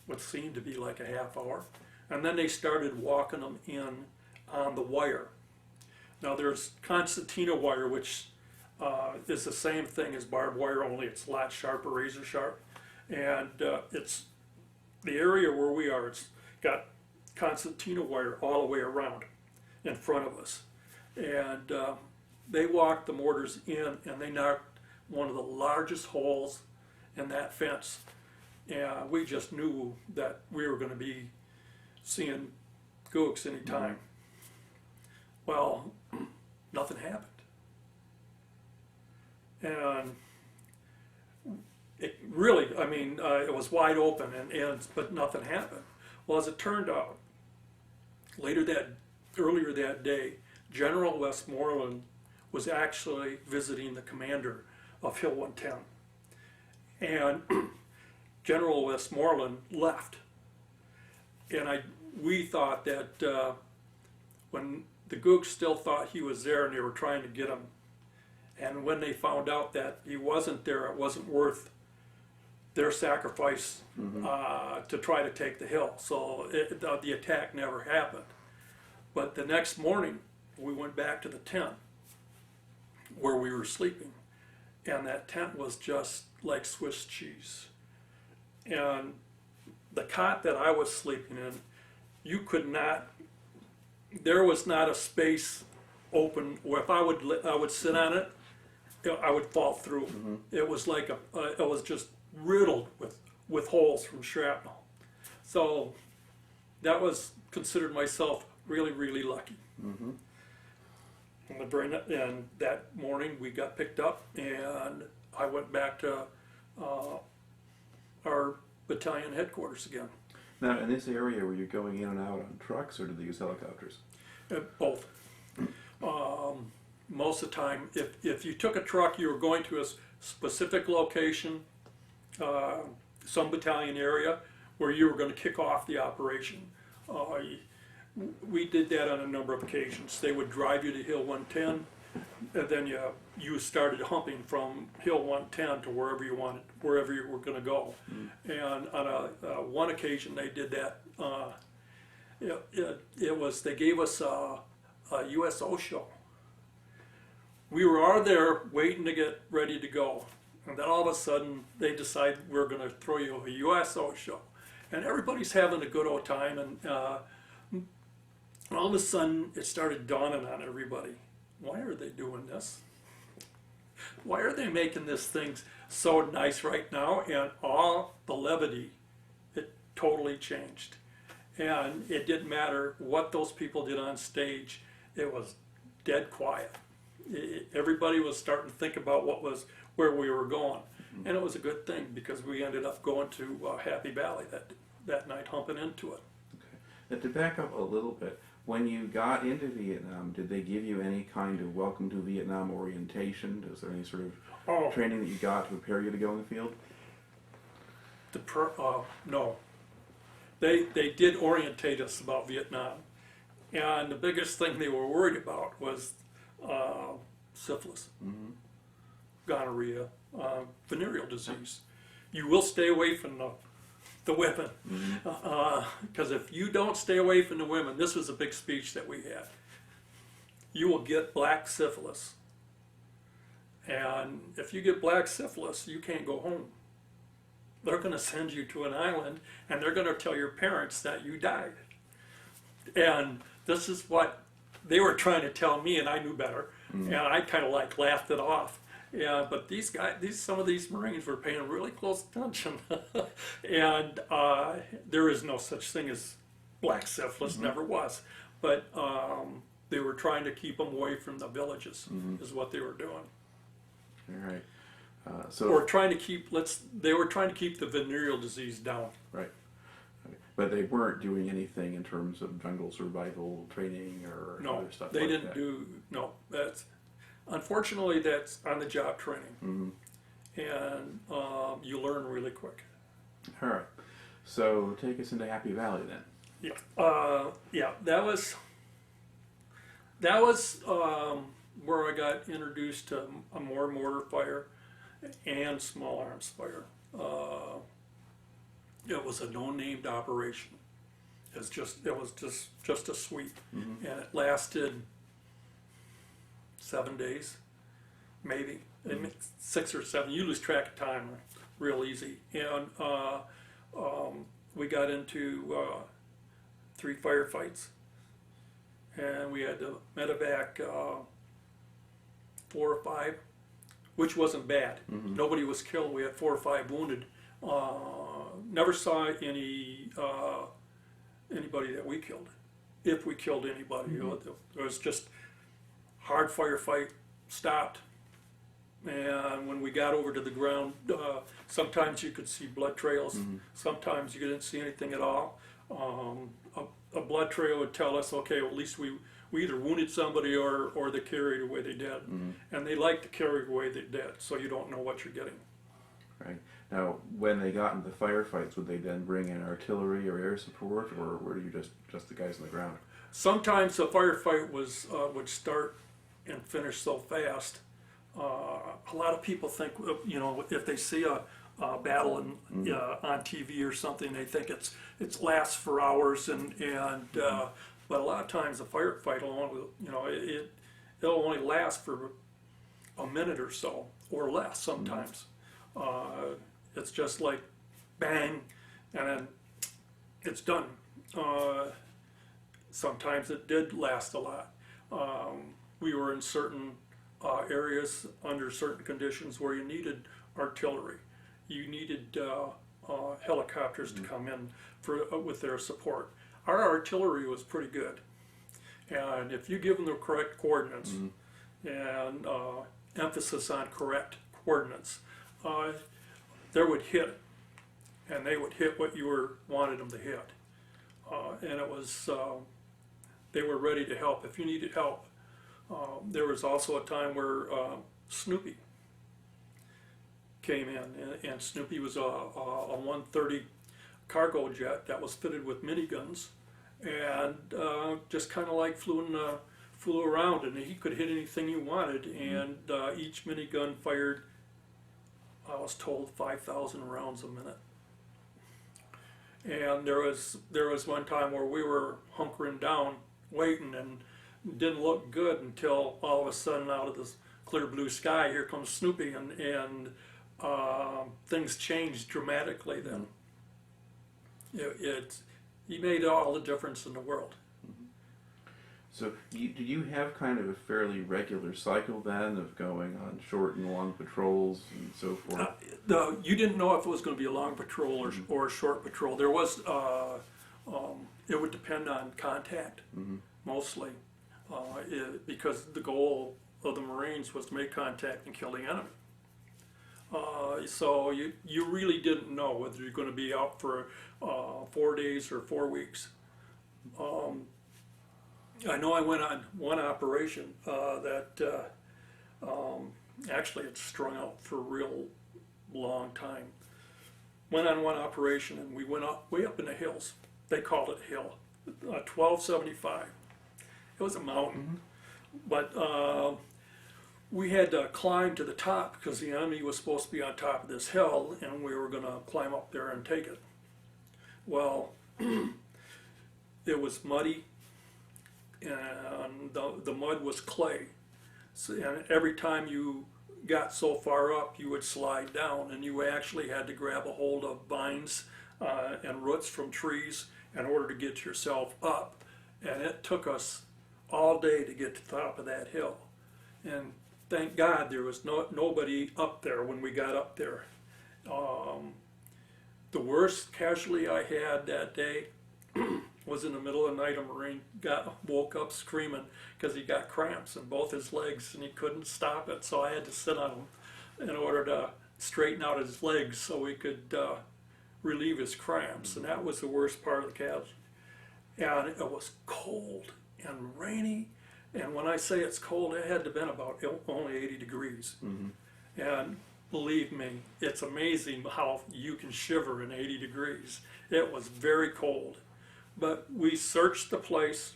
what seemed to be like a half hour. And then they started walking them in on the wire. Now there's concertina wire, which is the same thing as barbed wire, only it's a lot sharper, razor sharp. And it's the area where we are, it's got concertina wire all the way around in front of us. And they walked the mortars in, and they knocked one of the largest holes in that fence. And we just knew that we were going to be seeing gooks any time. Well, nothing happened. And it really, I mean, it was wide open, but nothing happened. Well, as it turned out, earlier that day, General Westmoreland was actually visiting the commander of Hill 110. And General Westmoreland left. And we thought that when the gooks still thought he was there, and they were trying to get him, and when they found out that he wasn't there, it wasn't worth their sacrifice to try to take the hill. So the attack never happened. But the next morning, we went back to the tent where we were sleeping, and that tent was just like Swiss cheese. And the cot that I was sleeping in, there was not a space open where if I would sit on it, I would fall through. It was like it was just riddled with holes from shrapnel. So that was considered myself really, really lucky. And that morning we got picked up, and I went back to our battalion headquarters again. Now, in this area, were you going in and out on trucks, or did they use helicopters? Both. Most of the time, if you took a truck, you were going to a specific location, some battalion area, where you were going to kick off the operation. We did that on a number of occasions. They would drive you to Hill 110, and then you started humping from Hill 110 to wherever you were going to go. And on one occasion they did that. They gave us a USO show. We were all there waiting to get ready to go, and then all of a sudden they decide we're going to throw you a USO show, and everybody's having a good old time, and all of a sudden it started dawning on everybody, why are they doing this? Why are they making this thing so nice right now? And all the levity, it totally changed. And it didn't matter what those people did on stage, it was dead quiet. Everybody was starting to think about where we were going. And it was a good thing, because we ended up going to Happy Valley that night, humping into it. Okay. Now, to back up a little bit, when you got into Vietnam, did they give you any kind of welcome to Vietnam orientation? Was there any sort of training that you got to prepare you to go in the field? No. They did orientate us about Vietnam. And the biggest thing they were worried about was syphilis. gonorrhea, venereal disease. You will stay away from the women, because if you don't stay away from the women, this was a big speech that we had, you will get black syphilis. And if you get black syphilis, you can't go home. They're going to send you to an island, and they're going to tell your parents that you died. And this is what they were trying to tell me, and I knew better. And I kind of like laughed it off. Yeah, but these guys, some of these Marines were paying really close attention. And there is no such thing as black syphilis, never was. But they were trying to keep them away from the villages, is what they were doing. All right. Or trying to keep, they were trying to keep the venereal disease down. Right. Okay. But they weren't doing anything in terms of jungle survival training or other stuff like that? No, they didn't do, no. Unfortunately, that's on-the-job training. And you learn really quick. All right. So take us into Happy Valley then. Yeah, that was where I got introduced to a more mortar fire and small arms fire. It was a no-named operation. It was just a sweep, and it lasted 7 days, maybe 6 or 7. You lose track of time real easy. And we got into 3 firefights, and we had to medevac 4 or 5, which wasn't bad. Nobody was killed. We had 4 or 5 wounded. Never saw anybody that we killed. If we killed anybody, it was just hard firefight, stopped. And when we got over to the ground, sometimes you could see blood trails. Sometimes you didn't see anything at all. A blood trail would tell us, okay, well, at least we either wounded somebody or they carried away their dead. And they like to carry away their dead, so you don't know what you're getting. Right. Now, when they got into firefights, would they then bring in artillery or air support, or were you just the guys on the ground? Sometimes a firefight would start and finish so fast. A lot of people think, if they see a battle on TV or something, they think it lasts for hours, but a lot of times a firefight will it'll only last for a minute or so or less sometimes. It's just like bang, and then it's done. Sometimes it did last a lot. We were in certain areas under certain conditions where you needed artillery. You needed helicopters to come in with their support. Our artillery was pretty good, and if you give them the correct coordinates and emphasis on correct coordinates, they would hit, and they would hit what you wanted them to hit. And it was they were ready to help if you needed help. There was also a time where Snoopy came in, and Snoopy was a 130 cargo jet that was fitted with miniguns, and just kind of like flew around, and he could hit anything you wanted, and each minigun fired, I was told, 5,000 rounds a minute. And there was one time where we were hunkering down, waiting, and it didn't look good until all of a sudden, out of this clear blue sky, here comes Snoopy, and things changed dramatically then. He made all the difference in the world. So did you have kind of a fairly regular cycle then of going on short and long patrols and so forth? You didn't know if it was going to be a long patrol or a short patrol. There was, it would depend on contact, mostly, because the goal of the Marines was to make contact and kill the enemy. So you really didn't know whether you're going to be out for 4 days or 4 weeks. I know I went on one operation that actually it strung out for a real long time. Went on one operation and we went way up in the hills. They called it hill, 1275. It was a mountain, but we had to climb to the top because the enemy was supposed to be on top of this hill, and we were going to climb up there and take it. Well, it was muddy, and the mud was clay. So, and every time you got so far up, you would slide down, and you actually had to grab a hold of vines and roots from trees in order to get yourself up. And it took us all day to get to the top of that hill. And thank God there was nobody up there when we got up there. The worst casualty I had that day was in the middle of the night. A Marine woke up screaming because he got cramps in both his legs and he couldn't stop it. So I had to sit on him in order to straighten out his legs so he could relieve his cramps. And that was the worst part of the casualty. And it was cold and rainy. And when I say it's cold, it had to have been about only 80 degrees. Mm-hmm. And believe me, it's amazing how you can shiver in 80 degrees. It was very cold. But we searched the place,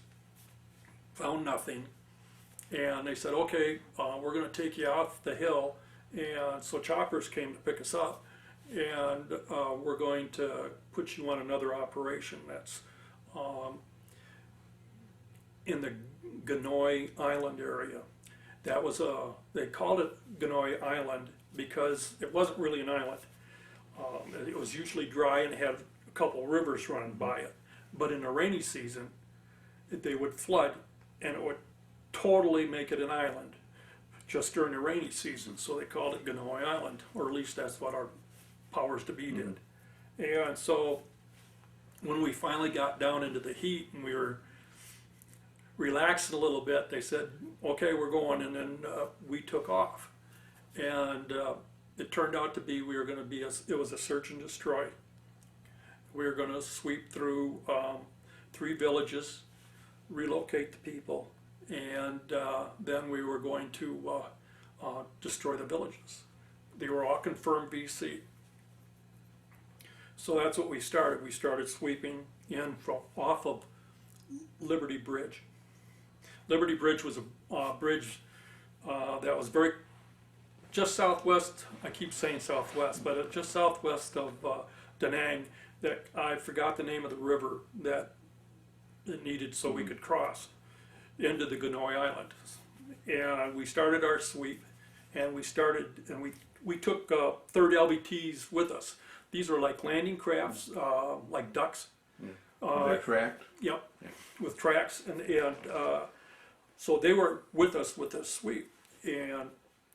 found nothing, and they said, okay, we're going to take you off the hill. And so choppers came to pick us up, and we're going to put you on another operation that's in the Ganoy Island area. That was they called it Ganoy Island because it wasn't really an island. It was usually dry and had a couple rivers running by it. But in the rainy season, they would flood and it would totally make it an island just during the rainy season. So they called it Ganoy Island, or at least that's what our powers to be did. And so when we finally got down into the heat and we were relaxed a little bit, they said, okay, we're going, and then we took off. And it turned out to be we were going to be, it was a search and destroy. We were going to sweep through 3 villages, relocate the people, and then we were going to destroy the villages. They were all confirmed VC. So that's what we started. We started sweeping in from off of Liberty Bridge. Liberty Bridge was a bridge that was just southwest, I keep saying southwest, but just southwest of Da Nang, that I forgot the name of the river that it needed so we could cross into the Ganoy Island. And we started our sweep, and we took 3rd LBTs with us. These are like landing crafts, like ducks. They're tracked? Yep, yeah. With tracks, and so they were with us with this sweep, and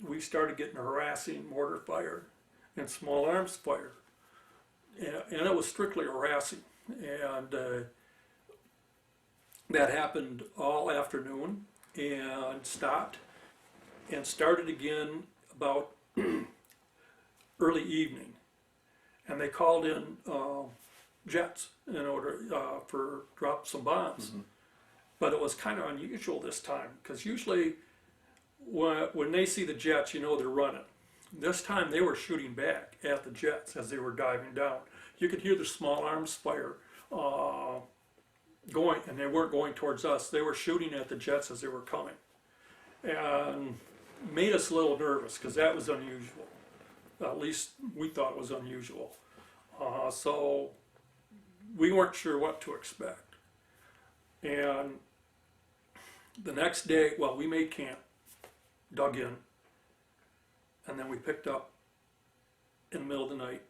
we started getting harassing mortar fire and small arms fire, and it was strictly harassing, and that happened all afternoon and stopped and started again about early evening, and they called in jets in order for drop some bombs. Mm-hmm. But it was kind of unusual this time, because usually when they see the jets, you know they're running. This time they were shooting back at the jets as they were diving down. You could hear the small arms fire going, and they weren't going towards us. They were shooting at the jets as they were coming. And made us a little nervous, because that was unusual. At least we thought it was unusual. So we weren't sure what to expect. And the next day, well, we made camp, dug in, and then we picked up in the middle of the night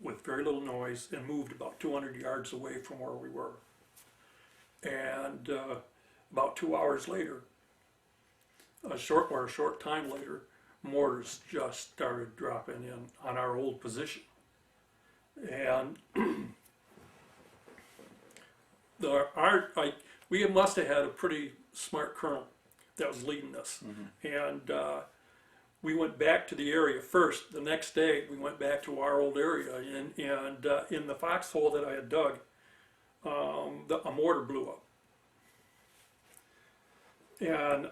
with very little noise and moved about 200 yards away from where we were. And about 2 hours later, a short time later, mortars just started dropping in on our old position. And we must have had a pretty smart colonel that was leading us. Mm-hmm. And we went back to the area first. The next day, we went back to our old area, and in the foxhole that I had dug, a mortar blew up. And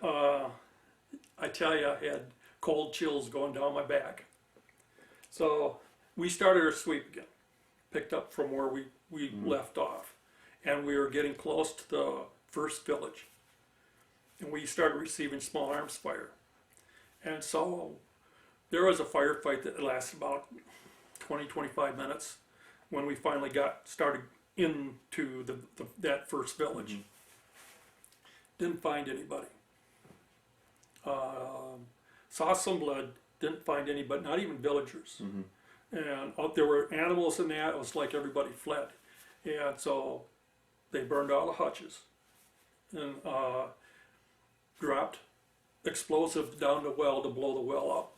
I tell you, I had cold chills going down my back. So we started our sweep again, picked up from where we mm-hmm. left off. And we were getting close to the first village. And we started receiving small arms fire. And so there was a firefight that lasted about 20-25 minutes when we finally got started into that first village. Didn't find anybody. Saw some blood, didn't find anybody, not even villagers. And there were animals in that. It was like everybody fled. And so they burned all the hutches and dropped explosive down the well to blow the well up,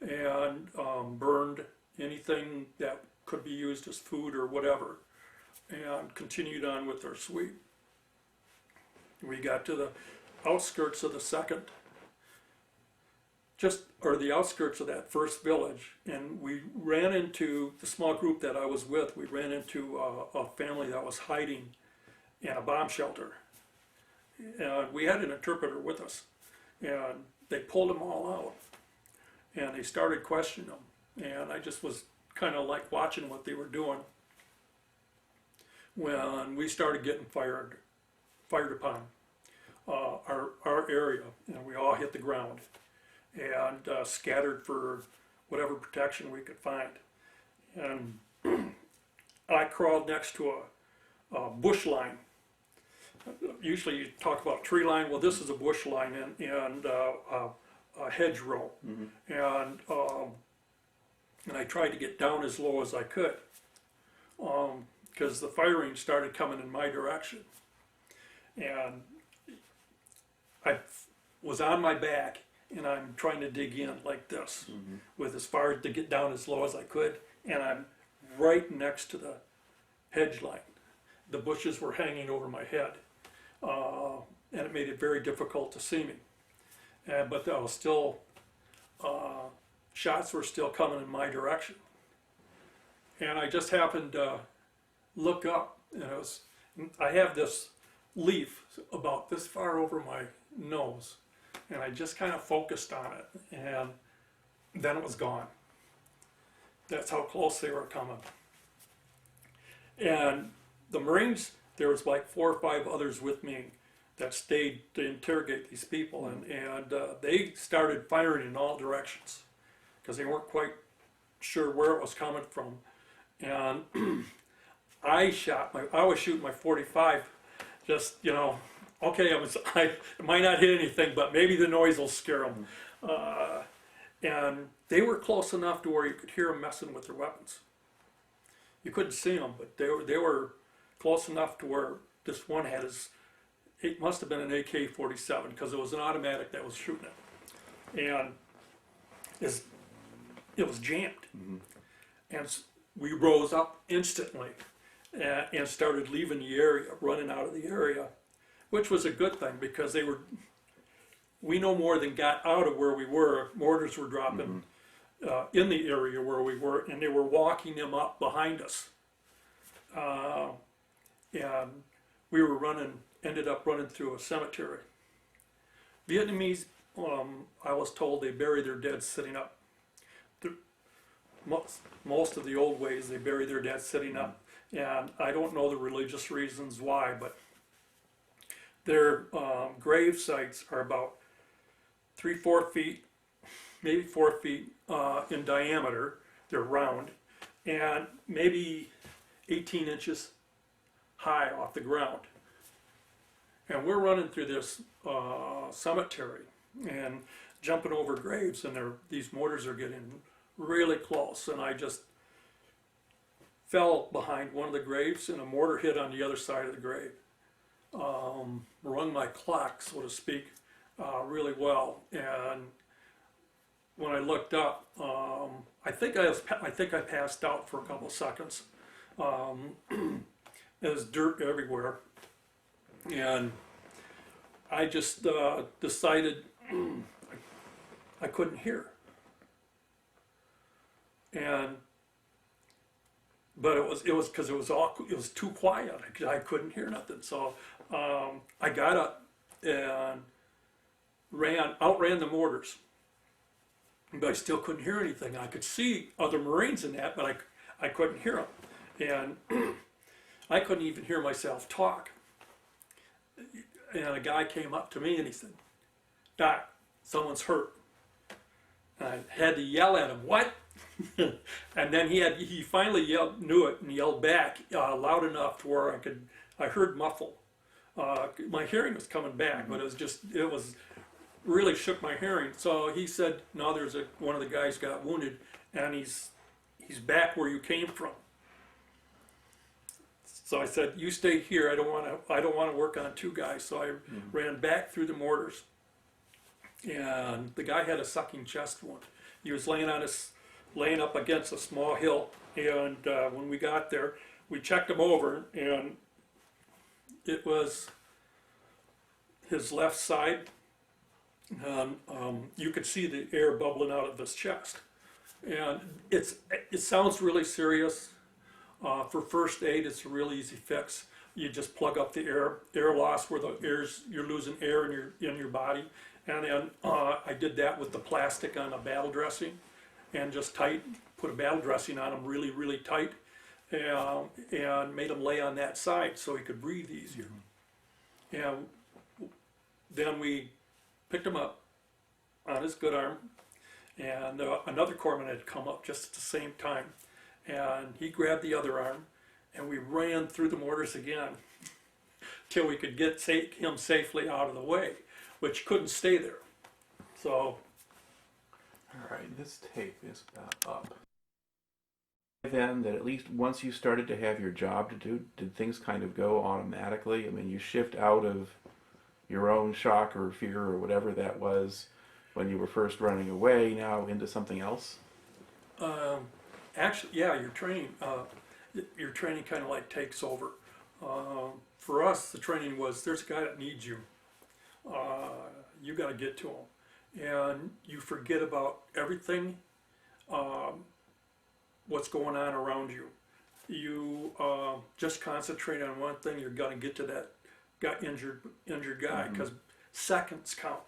and burned anything that could be used as food or whatever, and continued on with their sweep. We got to the outskirts of the the outskirts of that first village, and we ran into the small group that I was with. We ran into a family that was hiding in a bomb shelter, and we had an interpreter with us, and they pulled them all out, and they started questioning them, and I just was kind of like watching what they were doing when we started getting fired upon our area, and we all hit the ground and scattered for whatever protection we could find. And I crawled next to a bush line. Usually you talk about tree line. Well, this is a bush line and a hedgerow. And I tried to get down as low as I could because the firing started coming in my direction. And I was on my back, and I'm trying to dig in like this, with as far to get down as low as I could, and I'm right next to the hedge line. The bushes were hanging over my head, and it made it very difficult to see me. But that was still, shots were still coming in my direction. And I just happened to look up, and I have this leaf about this far over my nose, and I just kind of focused on it, and then it was gone. That's how close they were coming. And the Marines, there was like 4 or 5 others with me that stayed to interrogate these people, and they started firing in all directions because they weren't quite sure where it was coming from. And I was shooting my .45, just, okay, I might not hit anything, but maybe the noise will scare them. And they were close enough to where you could hear them messing with their weapons. You couldn't see them, but they were close enough to where this one had it must have been an AK-47 because it was an automatic that was shooting it. And it was jammed. And we rose up instantly and started leaving the area, running out of the area, which was a good thing because we no more than got out of where we were. Mortars were dropping in the area where we were, and they were walking them up behind us. And we were ended up running through a cemetery. Vietnamese, I was told they bury their dead sitting up. Most of the old ways, they bury their dead sitting up. And I don't know the religious reasons why, but their grave sites are about 3-4 feet, maybe 4 feet in diameter. They're round, and maybe 18 inches high off the ground. And we're running through this cemetery and jumping over graves, and these mortars are getting really close, and I just fell behind one of the graves, and a mortar hit on the other side of the grave. Rung my clock, so to speak, really well. And when I looked up, I think I passed out for a couple of seconds. There's dirt everywhere, and I just decided I couldn't hear. But it was because it was too quiet. I couldn't hear nothing. So I got up and outran the mortars, but I still couldn't hear anything. I could see other Marines in that, but I couldn't hear them, and I couldn't even hear myself talk. And a guy came up to me and he said, "Doc, someone's hurt." had to yell at him, "What?" And then he finally knew it and yelled back loud enough to where I heard muffle. My hearing was coming back, but it was really shook my hearing. So he said, "No, one of the guys got wounded, and he's back where you came from." So I said, "You stay here. I don't want to work on two guys." So I ran back through the mortars, and the guy had a sucking chest wound. He was laying up against a small hill, and when we got there, we checked him over, and it was his left side. You could see the air bubbling out of his chest, and it sounds really serious. For first aid, it's a real easy fix. You just plug up the air loss where you're losing air in your body, and then I did that with the plastic on a battle dressing, and just put a battle dressing on him really, really tight, and made him lay on that side so he could breathe easier. And then we picked him up on his good arm, and another corpsman had come up just at the same time. And he grabbed the other arm, and we ran through the mortars again till we could get him safely out of the way, which couldn't stay there. So, all right, this tape is up. Then that at least once you started to have your job to do, did things kind of go automatically? I mean, you shift out of your own shock or fear or whatever that was when you were first running away now into something else? Actually, yeah, your training kind of like takes over. For us, the training was, there's a guy that needs you. You got to get to him, and you forget about everything, what's going on around you. You just concentrate on one thing. You're going to get to that injured guy, because seconds count.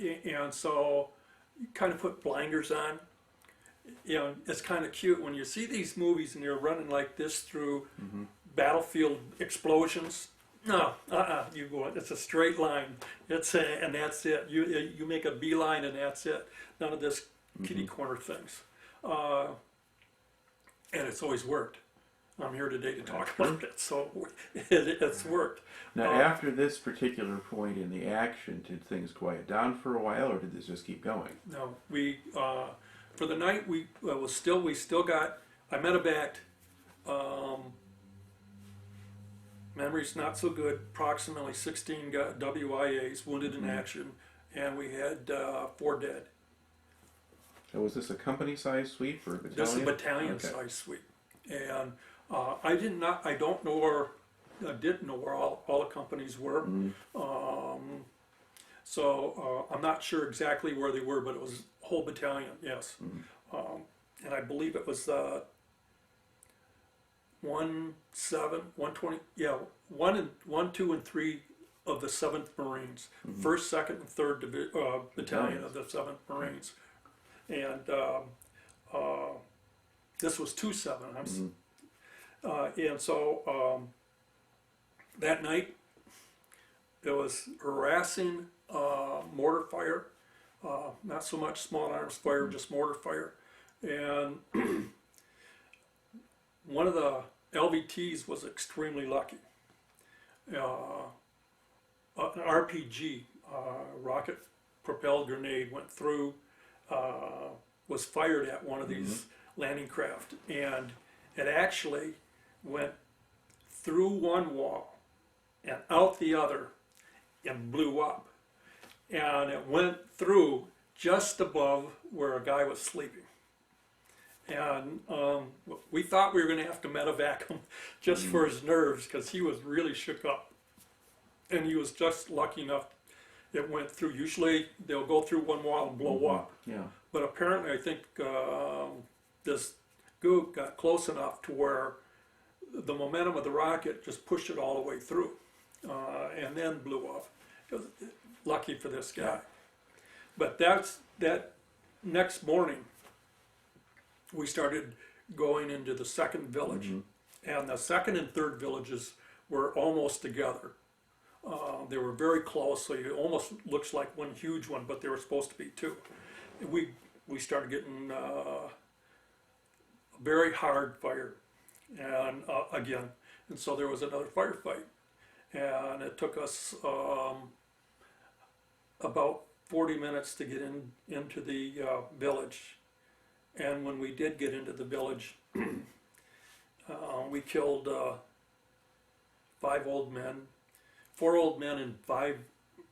And so you kind of put blinders on. You know, it's kind of cute when you see these movies and you're running like this through battlefield explosions. No, you go. It's a straight line. And that's it. You make a beeline and that's it. None of this kitty corner things. And it's always worked. I'm here today to talk about it, so it's worked. Now, after this particular point in the action, did things quiet down for a while, or did this just keep going? No, for the night we still got. I medevaced. Memory's not so good. Approximately 16 WIAs wounded in action, and we had 4 dead. So was this a company-sized sweep or a battalion? This is a battalion-sized sweep, and I didn't know where all the companies were. So I'm not sure exactly where they were, but it was a whole battalion, yes. And I believe it was 1, 2, and 3 of the 7th Marines, 1st, 2nd, and 3rd Battalion of the 7th Marines. And this was 2-7. And so that night, it was harassing mortar fire, not so much small arms fire, just mortar fire. And one of the LVTs was extremely lucky. An RPG, rocket propelled grenade, went through, was fired at one of these landing craft, and it actually went through one wall and out the other and blew up. And it went through just above where a guy was sleeping. And we thought we were going to have to medevac him just for his nerves, because he was really shook up. And he was just lucky enough it went through. Usually they'll go through one wall and blow up. Yeah. But apparently I think this gook got close enough to where the momentum of the rocket just pushed it all the way through, and then blew up. It was lucky for this guy. But that next morning, we started going into the 2nd village, and the 2nd and 3rd villages were almost together. They were very close, so it almost looks like one huge one, but there were supposed to be 2. we started getting a very hard fire, and again, and so there was another firefight, and it took us about 40 minutes to get into the village, and when we did get into the village, we killed 5 old men, 4 old men, and 5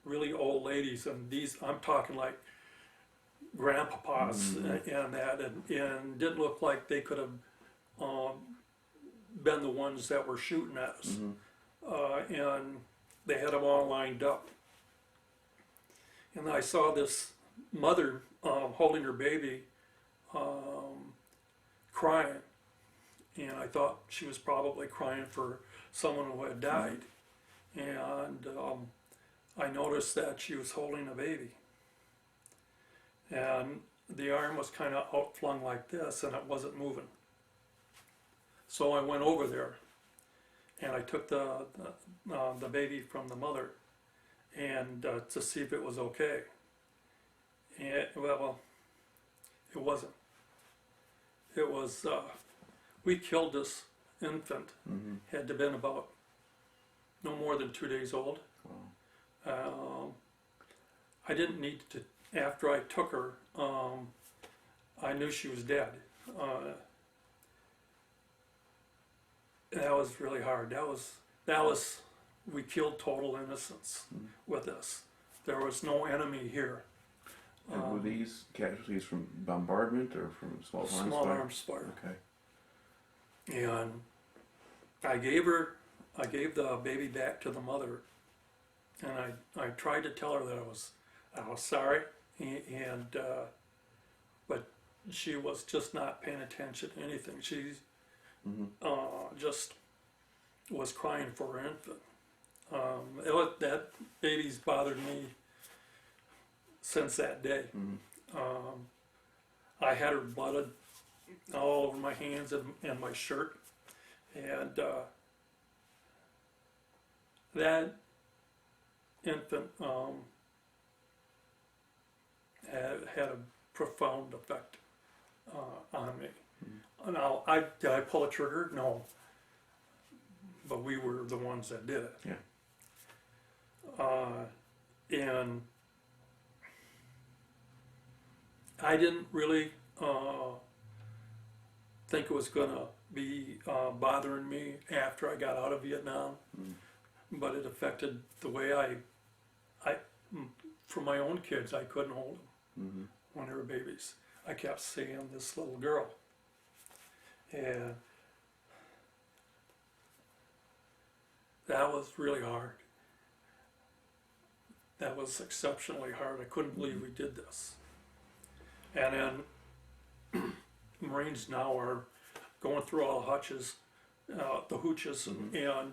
really old ladies, and these I'm talking like grandpapas and that, and didn't look like they could have been the ones that were shooting at us. And they had them all lined up. And I saw this mother holding her baby, crying. And I thought she was probably crying for someone who had died. And I noticed that she was holding a baby. And the arm was kind of outflung like this, and it wasn't moving. So I went over there, and I took the baby from the mother, and to see if it was okay. And well, it wasn't. It was. We killed this infant. Had to been about no more than 2 days old. Wow. I didn't need to. After I took her, I knew she was dead. That was really hard. That was we killed total innocence with this. There was no enemy here. And were these casualties from bombardment or from small arms fire? Small arms fire. Okay. And I gave the baby back to the mother, and I tried to tell her that I was sorry, and but she was just not paying attention to anything. She just was crying for her infant. That baby's bothered me since that day. I had her blooded all over my hands and my shirt, and that infant had a profound effect on me. Now, did I pull a trigger? No. But we were the ones that did it. Yeah. And I didn't really think it was going to be bothering me after I got out of Vietnam. But it affected the way for my own kids, I couldn't hold them when they were babies. I kept seeing this little girl. And that was really hard. That was exceptionally hard. I couldn't believe we did this. And then Marines now are going through all the hutches, the hooches, and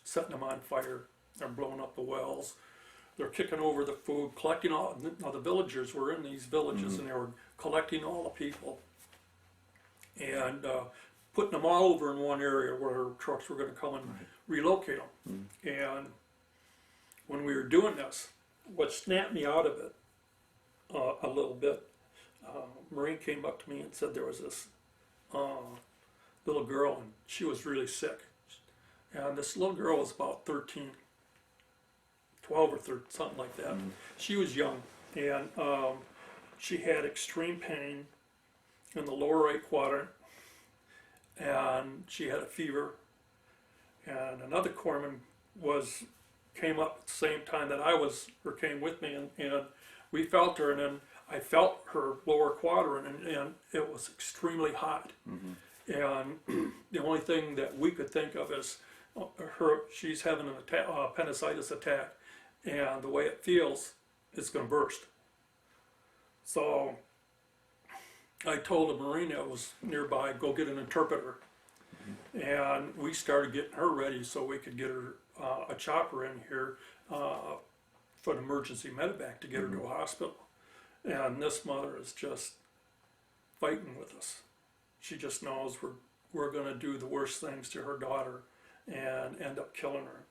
setting them on fire. They're blowing up the wells. They're kicking over the food, collecting all. Now the villagers were in these villages, and they were collecting all the people and putting them all over in one area where trucks were going to come and relocate them. And when we were doing this, what snapped me out of it a little bit, Marine came up to me and said there was this little girl, and she was really sick. And this little girl was about 13, 12 or 13, something like that. She was young, and she had extreme pain in the lower right quadrant, and she had a fever. And another corpsman came up at the same time that I was, or came with me, and we felt her, and then I felt her lower quadrant, and it was extremely hot. And the only thing that we could think of is she's having an appendicitis attack, and the way it feels, it's going to burst. So I told a Marine that was nearby, go get an interpreter. And we started getting her ready so we could get her a chopper in here for an emergency medevac to get her to a hospital. And this mother is just fighting with us. She just knows we're going to do the worst things to her daughter and end up killing her.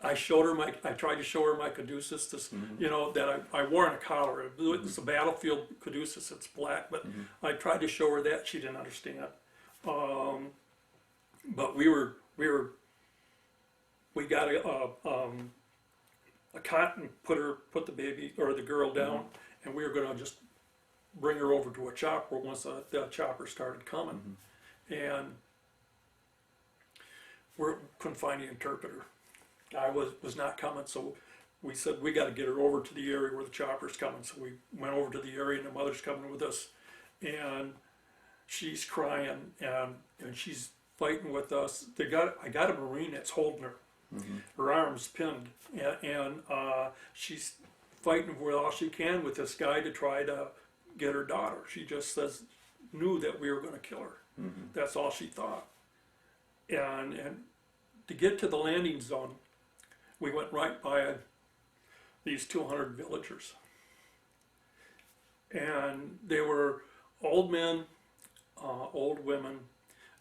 I tried to show her my caduceus, you know, that I wore in a collar. It's a battlefield caduceus, it's black, but I tried to show her that. She didn't understand. But we got a cot and put the baby or the girl down, and we were gonna just bring her over to a chopper once the chopper started coming, and we couldn't find the interpreter. Guy was not coming, so we said we got to get her over to the area where the chopper's coming. So we went over to the area, and the mother's coming with us, and she's crying and she's fighting with us. I got a Marine that's holding her, her arms pinned, and she's fighting with all she can with this guy to try to get her daughter. She just knew that we were going to kill her. That's all she thought. And to get to the landing zone, we went right by these 200 villagers. And they were old men, old women,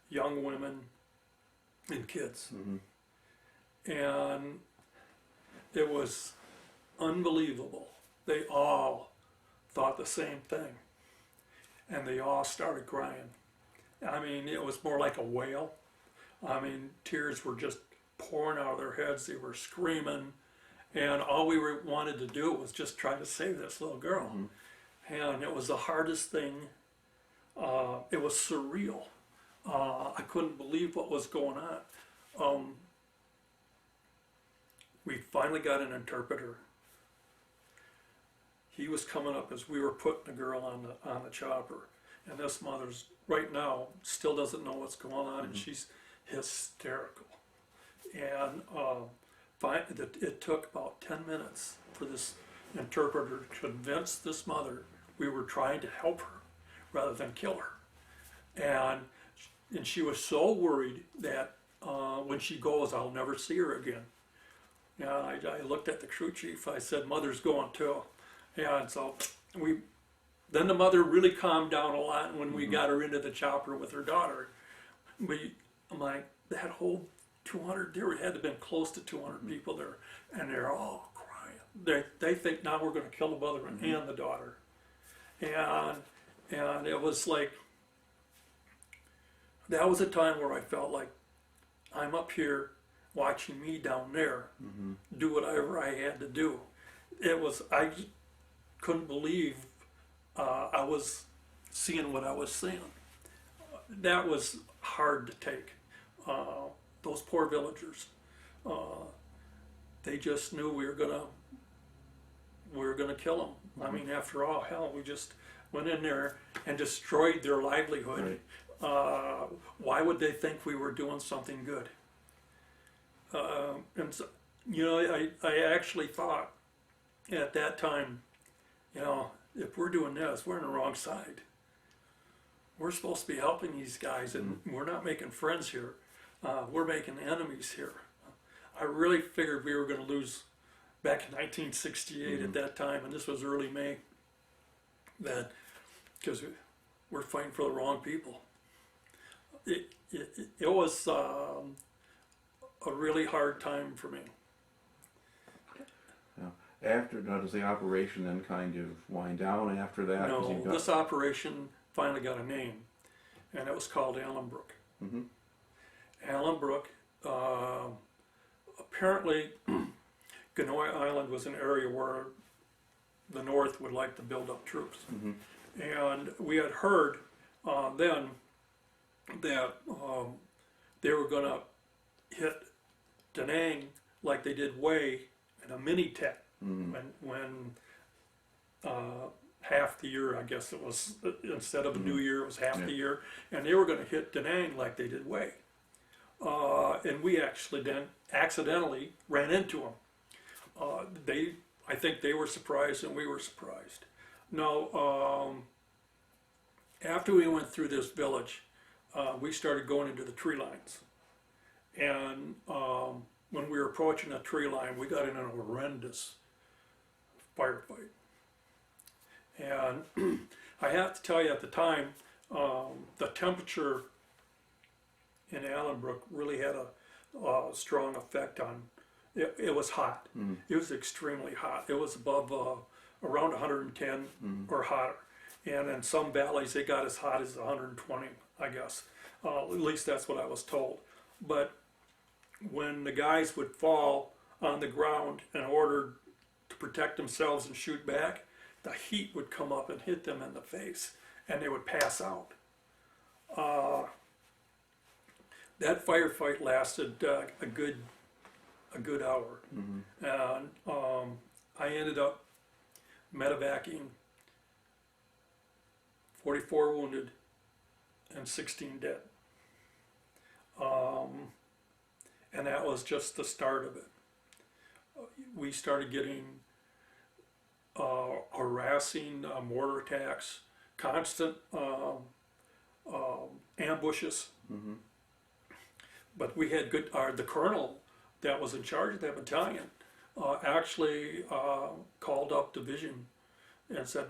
young women, and kids. And it was unbelievable. They all thought the same thing. And they all started crying. I mean, it was more like a wail. I mean, tears were just pouring out of their heads. They were screaming, and all we wanted to do was just try to save this little girl. And it was the hardest thing. It was surreal. I couldn't believe what was going on. We finally got an interpreter. He was coming up as we were putting the girl on the chopper, and this mother's right now still doesn't know what's going on, and she's hysterical. And it took about 10 minutes for this interpreter to convince this mother we were trying to help her rather than kill her. And she was so worried that when she goes, I'll never see her again. And I looked at the crew chief. I said, "Mother's going too." And so then the mother really calmed down a lot when we got her into the chopper with her daughter. I'm like, that whole 200, there had to have been close to 200 people there, and they're all crying. They think now we're going to kill the mother and the daughter. And it was like, that was a time where I felt like I'm up here watching me down there do whatever I had to do. I couldn't believe I was seeing what I was seeing. That was hard to take. Those poor villagers, they just knew we were gonna kill them. I mean, after all, hell, we just went in there and destroyed their livelihood. Why would they think we were doing something good? And so, you know, I actually thought at that time, you know, if we're doing this, we're on the wrong side. We're supposed to be helping these guys, and we're not making friends here. We're making enemies here. I really figured we were going to lose back in 1968 at that time, and this was early May, because we're fighting for the wrong people. It was a really hard time for me. Now, does the operation then kind of wind down after that? No, this operation finally got a name, and it was called Brook. Brook. Apparently, Genoa Island was an area where the North would like to build up troops. And we had heard then that they were going to hit Da Nang like they did Hue in a mini tech when half the year, I guess it was, instead of a new year, it was half the year, and they were going to hit Da Nang like they did Hue. And we actually then accidentally ran into them. I think they were surprised and we were surprised. Now, after we went through this village, we started going into the tree lines. And when we were approaching a tree line, we got in an horrendous firefight. And I have to tell you, at the time, the temperature in Brook really had strong effect on. It was hot. It was extremely hot. It was above around 110 or hotter. And in some valleys, it got as hot as 120, I guess. At least that's what I was told. But when the guys would fall on the ground in order to protect themselves and shoot back, the heat would come up and hit them in the face, and they would pass out. That firefight lasted a good hour, and I ended up medevacing 44 wounded and 16 dead. And that was just the start of it. We started getting harassing mortar attacks, constant ambushes. But we had good, the colonel that was in charge of that battalion actually called up division and said,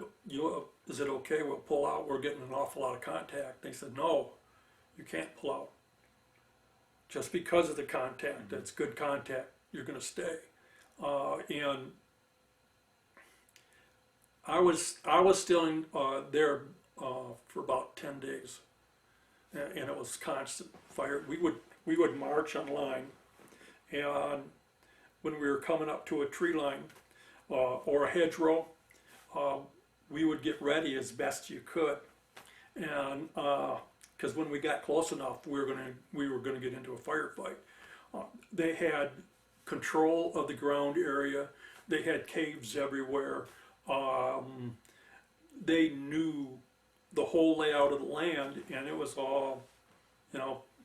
is it okay, we'll pull out, we're getting an awful lot of contact. They said, no, you can't pull out. Just because of the contact, that's good contact, you're going to stay. And I was still in, there for about 10 days, and it was constant fire. We would march on line, and when we were coming up to a tree line or a hedgerow, we would get ready as best you could, and because when we got close enough, we were gonna get into a firefight. They had control of the ground area. They had caves everywhere. They knew the whole layout of the land, and it was all,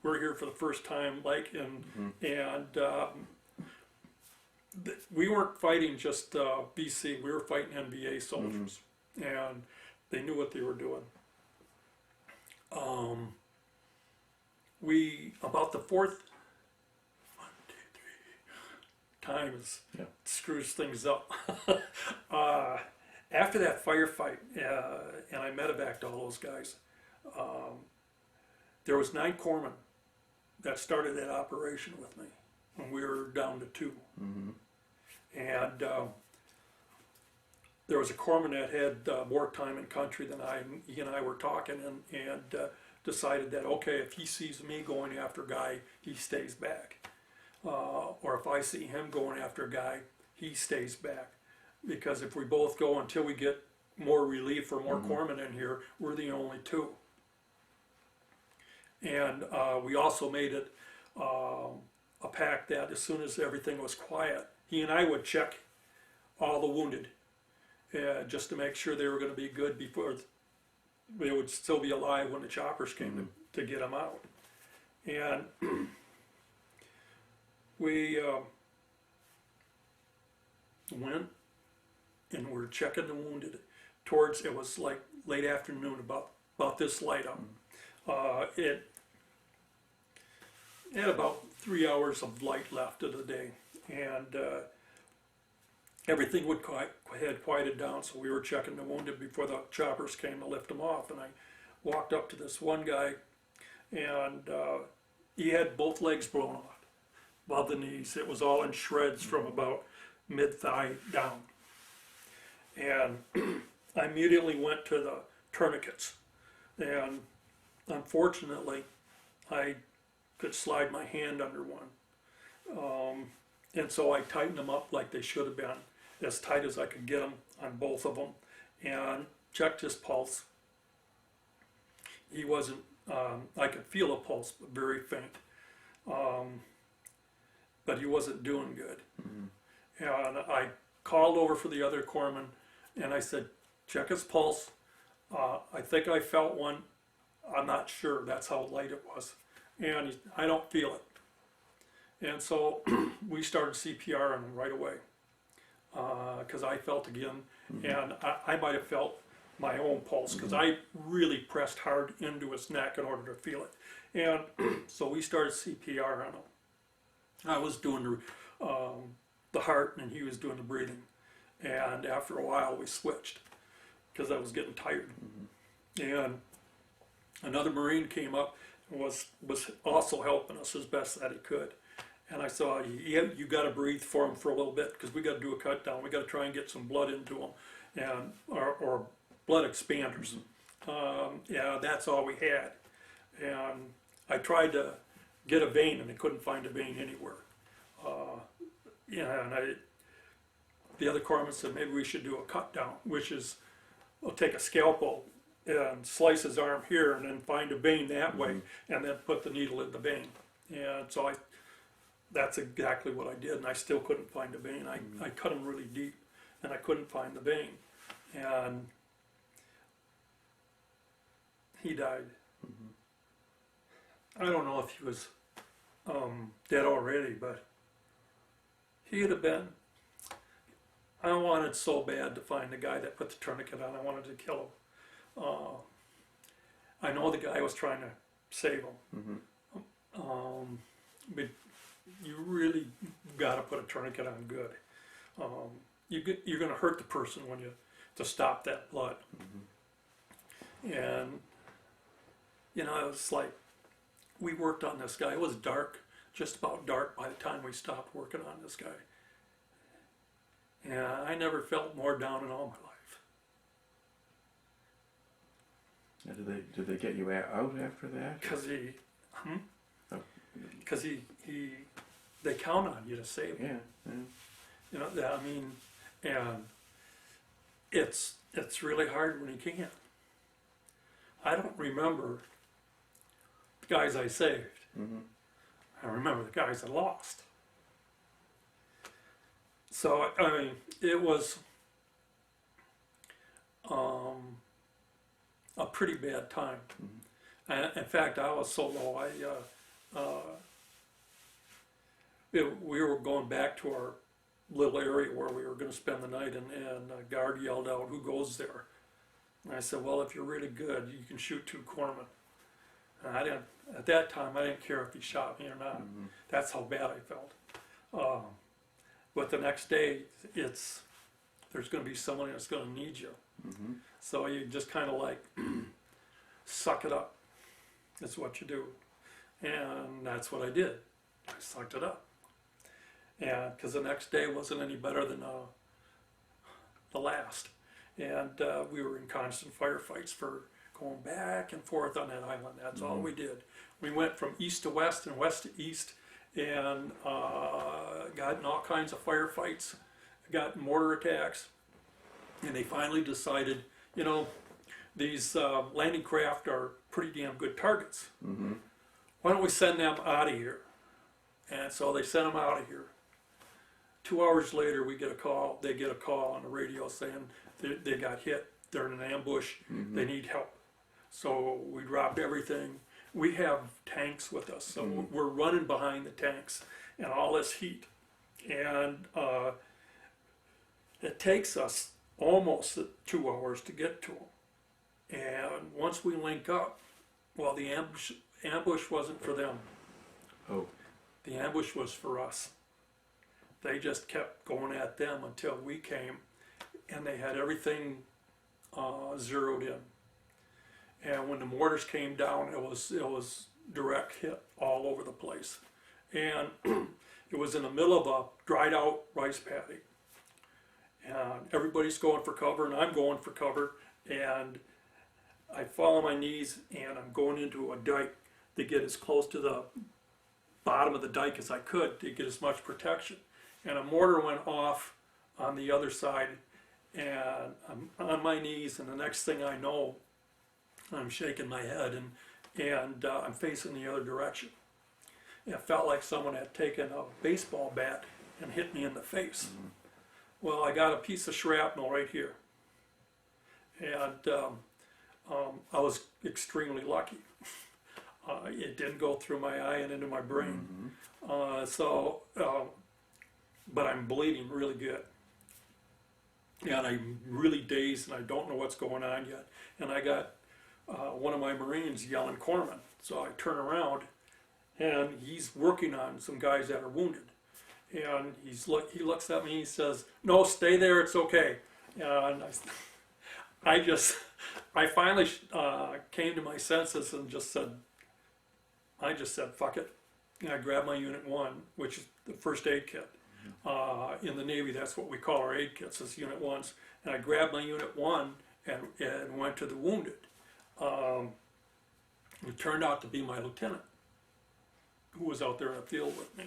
we're here for the first time, we weren't fighting just BC, we were fighting NBA soldiers, and they knew what they were doing. About the fourth, 1, 2, 3 times, screws things up. After that firefight, and I medevaced all those guys, there was 9 corpsmen that started that operation with me, and we were down to 2. And there was a corpsman that had more time in country than I. He and I were talking, and decided that, okay, if he sees me going after a guy, he stays back. Or if I see him going after a guy, he stays back. Because if we both go until we get more relief or more corpsmen in here, we're the only 2. And we also made it a pact that as soon as everything was quiet, he and I would check all the wounded just to make sure they were going to be good before they would still be alive when the choppers came to get them out. And we went and we're checking the wounded towards, it was like late afternoon, about this light up. It had about 3 hours of light left of the day, and everything had quieted down, so we were checking the wounded before the choppers came to lift them off. And I walked up to this one guy, and he had both legs blown off above the knees. It was all in shreds from about mid-thigh down. And I immediately went to the tourniquets, and unfortunately I could slide my hand under one, and so I tightened them up like they should have been, as tight as I could get them on both of them, and checked his pulse. He wasn't, I could feel a pulse, but very faint, but he wasn't doing good. And I called over for the other corpsman, and I said, check his pulse. I think I felt one. I'm not sure. That's how light it was. And I don't feel it. And so we started CPR on him right away, because I felt again, and I might have felt my own pulse, because I really pressed hard into his neck in order to feel it. And so we started CPR on him. I was doing the heart, and he was doing the breathing. And after a while, we switched, because I was getting tired. And another Marine came up and was also helping us as best that he could. And I saw, you got to breathe for him for a little bit because we got to do a cut down. We got to try and get some blood into him, and or blood expanders. Yeah, that's all we had. And I tried to get a vein, and I couldn't find a vein anywhere. Yeah, and the other corpsman said maybe we should do a cut down, which is we'll take a scalpel and slice his arm here, and then find a vein that way, and then put the needle in the vein. And so that's exactly what I did, and I still couldn't find a vein. I cut him really deep, and I couldn't find the vein, and he died. I don't know if he was dead already, but he'd have been. I wanted so bad to find the guy that put the tourniquet on. I wanted to kill him. I know the guy was trying to save him. But you really got to put a tourniquet on good. You're going to hurt the person when to stop that blood. And you know, it was like we worked on this guy. It was dark, just about dark by the time we stopped working on this guy. And I never felt more down in all my life. Now, did they get you out after that? Because they count on you to save him. Yeah. You know, I mean, and it's really hard when you can't. I don't remember the guys I saved. I remember the guys I lost. So, I mean, it was a pretty bad time. And in fact, I was so low, we were going back to our little area where we were going to spend the night, and a guard yelled out, "Who goes there?" And I said, "Well, if you're really good, you can shoot 2 corpsmen." And I didn't, at that time, I didn't care if he shot me or not. That's how bad I felt. But the next day, there's going to be someone that's going to need you. So you just kind of like suck it up. That's what you do. And that's what I did. I sucked it up. And because the next day wasn't any better than the last. And we were in constant firefights for going back and forth on that island. That's all we did. We went from east to west and west to east, and got in all kinds of firefights, got mortar attacks, and they finally decided, you know, these landing craft are pretty damn good targets. Why don't we send them out of here? And so they sent them out of here. 2 hours later, we get a call. They get a call on the radio saying they got hit. They're in an ambush. They need help. So we drop everything. We have tanks with us, so we're running behind the tanks and all this heat. And it takes us almost 2 hours to get to them. And once we link up, well, the ambush wasn't for them. Oh. The ambush was for us. They just kept going at them until we came, and they had everything zeroed in. And when the mortars came down, it was direct hit all over the place. And it was in the middle of a dried out rice paddy. And everybody's going for cover, and I'm going for cover. And I fall on my knees, and I'm going into a dike to get as close to the bottom of the dike as I could to get as much protection. And a mortar went off on the other side, and I'm on my knees, and the next thing I know, I'm shaking my head, and I'm facing the other direction. It felt like someone had taken a baseball bat and hit me in the face. Well, I got a piece of shrapnel right here, and I was extremely lucky. It didn't go through my eye and into my brain. But I'm bleeding really good. And I'm really dazed, and I don't know what's going on yet. And I got one of my Marines yelling corpsman. So I turn around, and he's working on some guys that are wounded. And he looks at me, he says, "No, stay there, it's okay." And I finally came to my senses and I just said, "Fuck it." and I grabbed my Unit 1, which is the first aid kit. In the Navy, that's what we call our aid kits, is Unit 1s. And I grabbed my Unit 1 and went to the wounded. It turned out to be my lieutenant, who was out there in the field with me.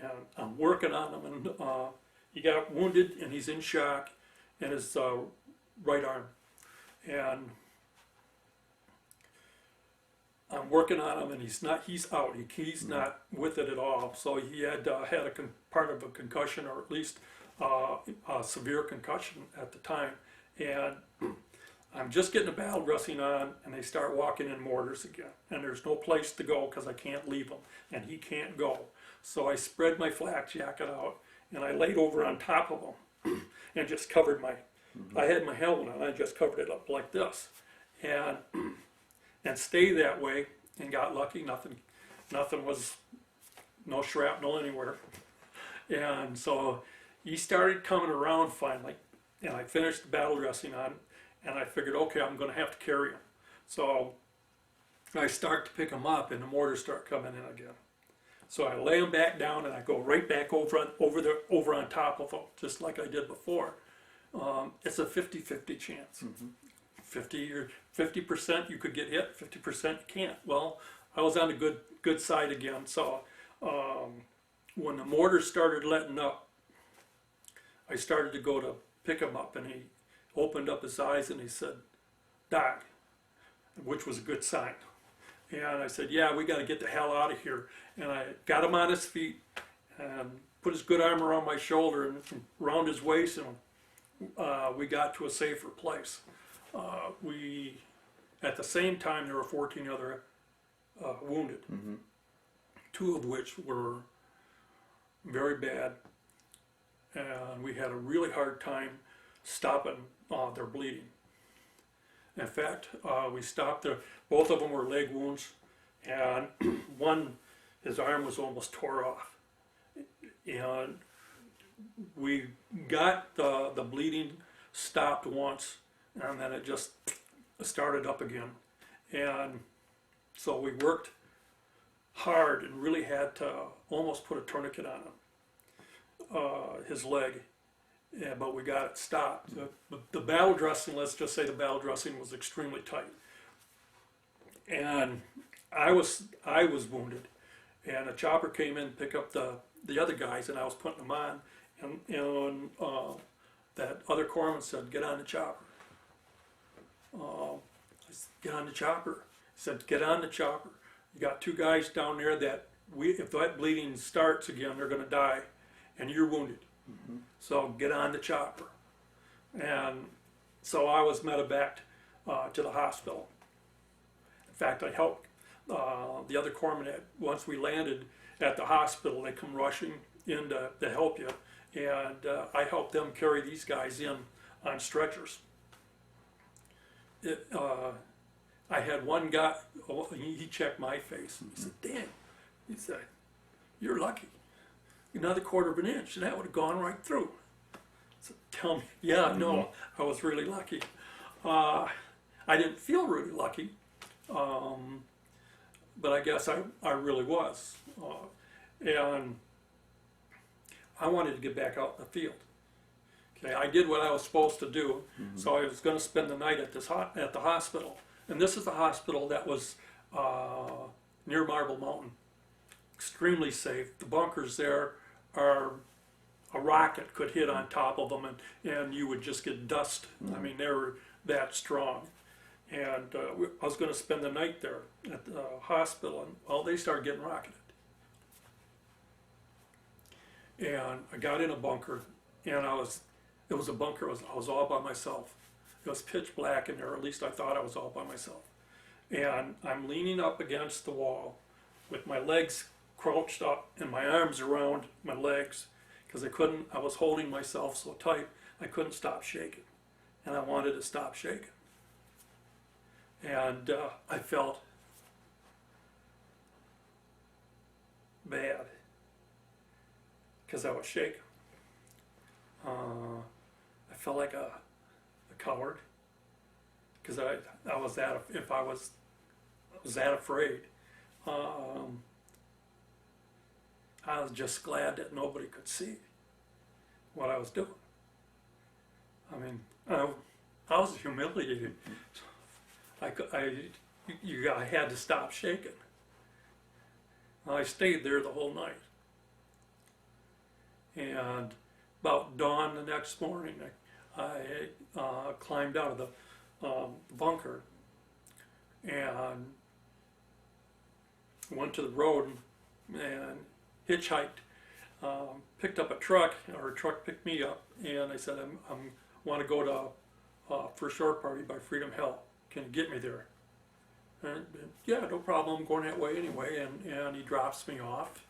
And I'm working on him, and he got wounded, and he's in shock in his right arm. And I'm working on him, and he's out. He's not with it at all. So he had had part of a concussion, or at least a severe concussion at the time. And I'm just getting the battle dressing on, and they start walking in mortars again. And there's no place to go because I can't leave him, and he can't go. So I spread my flak jacket out, and I laid over on top of him and just covered I had my helmet on, I just covered it up like this. And stayed that way, and got lucky. Nothing was, no shrapnel anywhere. And so he started coming around finally, and I finished the battle dressing on, and I figured, okay, I'm going to have to carry him. So I start to pick him up, and the mortars start coming in again. So I lay him back down, and I go right back over on top of him, just like I did before. It's a 50-50 chance. 50% you could get hit, 50% you can't. Well, I was on the good side again. So when the mortars started letting up, I started to go to pick him up, and he opened up his eyes and he said, "Doc," which was a good sign. And I said, "Yeah, we got to get the hell out of here." And I got him on his feet and put his good arm around my shoulder and around his waist, and we got to a safer place. At the same time, there were 14 other wounded, 2 of which were very bad, and we had a really hard time stopping their bleeding. In fact, we stopped both of them were leg wounds, and one, his arm was almost tore off. And we got the bleeding stopped once, and then it just started up again. And so we worked hard and really had to almost put a tourniquet on him, his leg. Yeah, but we got it stopped. The battle dressing, let's just say the battle dressing was extremely tight. And I was wounded, and a chopper came in to pick up the other guys, and I was putting them on, and that other corpsman said, "Get on the chopper." I said, "Get on the chopper." He said, "Get on the chopper. You got 2 guys down there that if that bleeding starts again, they're going to die, and you're wounded. So get on the chopper." And so I was medevaced to the hospital. In fact, I helped the other corpsmen. Once we landed at the hospital, they come rushing in to help you, and I helped them carry these guys in on stretchers. I had one guy, he checked my face, and he said, "Damn," he said, "you're lucky. Another 1/4 of an inch, and that would have gone right through." So tell me, yeah, no, I was really lucky. I didn't feel really lucky, but I guess I really was. And I wanted to get back out in the field. Okay, I did what I was supposed to do, so I was going to spend the night at the hospital. And this is the hospital that was near Marble Mountain. Extremely safe. The bunkers there are, a rocket could hit on top of them, and you would just get dust. I mean, they were that strong. And I was going to spend the night there at the hospital, and well, they started getting rocketed. And I got in a bunker, and it was a bunker, I was all by myself. It was pitch black in there, or at least I thought I was all by myself. And I'm leaning up against the wall with my legs crouched up and my arms around my legs, because I was holding myself so tight I couldn't stop shaking, and I wanted to stop shaking. And I felt bad because I was shaking. I felt like a coward because I was that afraid. I was just glad that nobody could see what I was doing. I mean, I was humiliated. I had to stop shaking. I stayed there the whole night. And about dawn the next morning, I climbed out of the bunker and went to the road and hitchhiked, picked up a truck, or a truck picked me up, and I said, I want to go to First Shore Party by Freedom Hill. Can you get me there? And yeah, no problem. I'm going that way anyway. And he drops me off,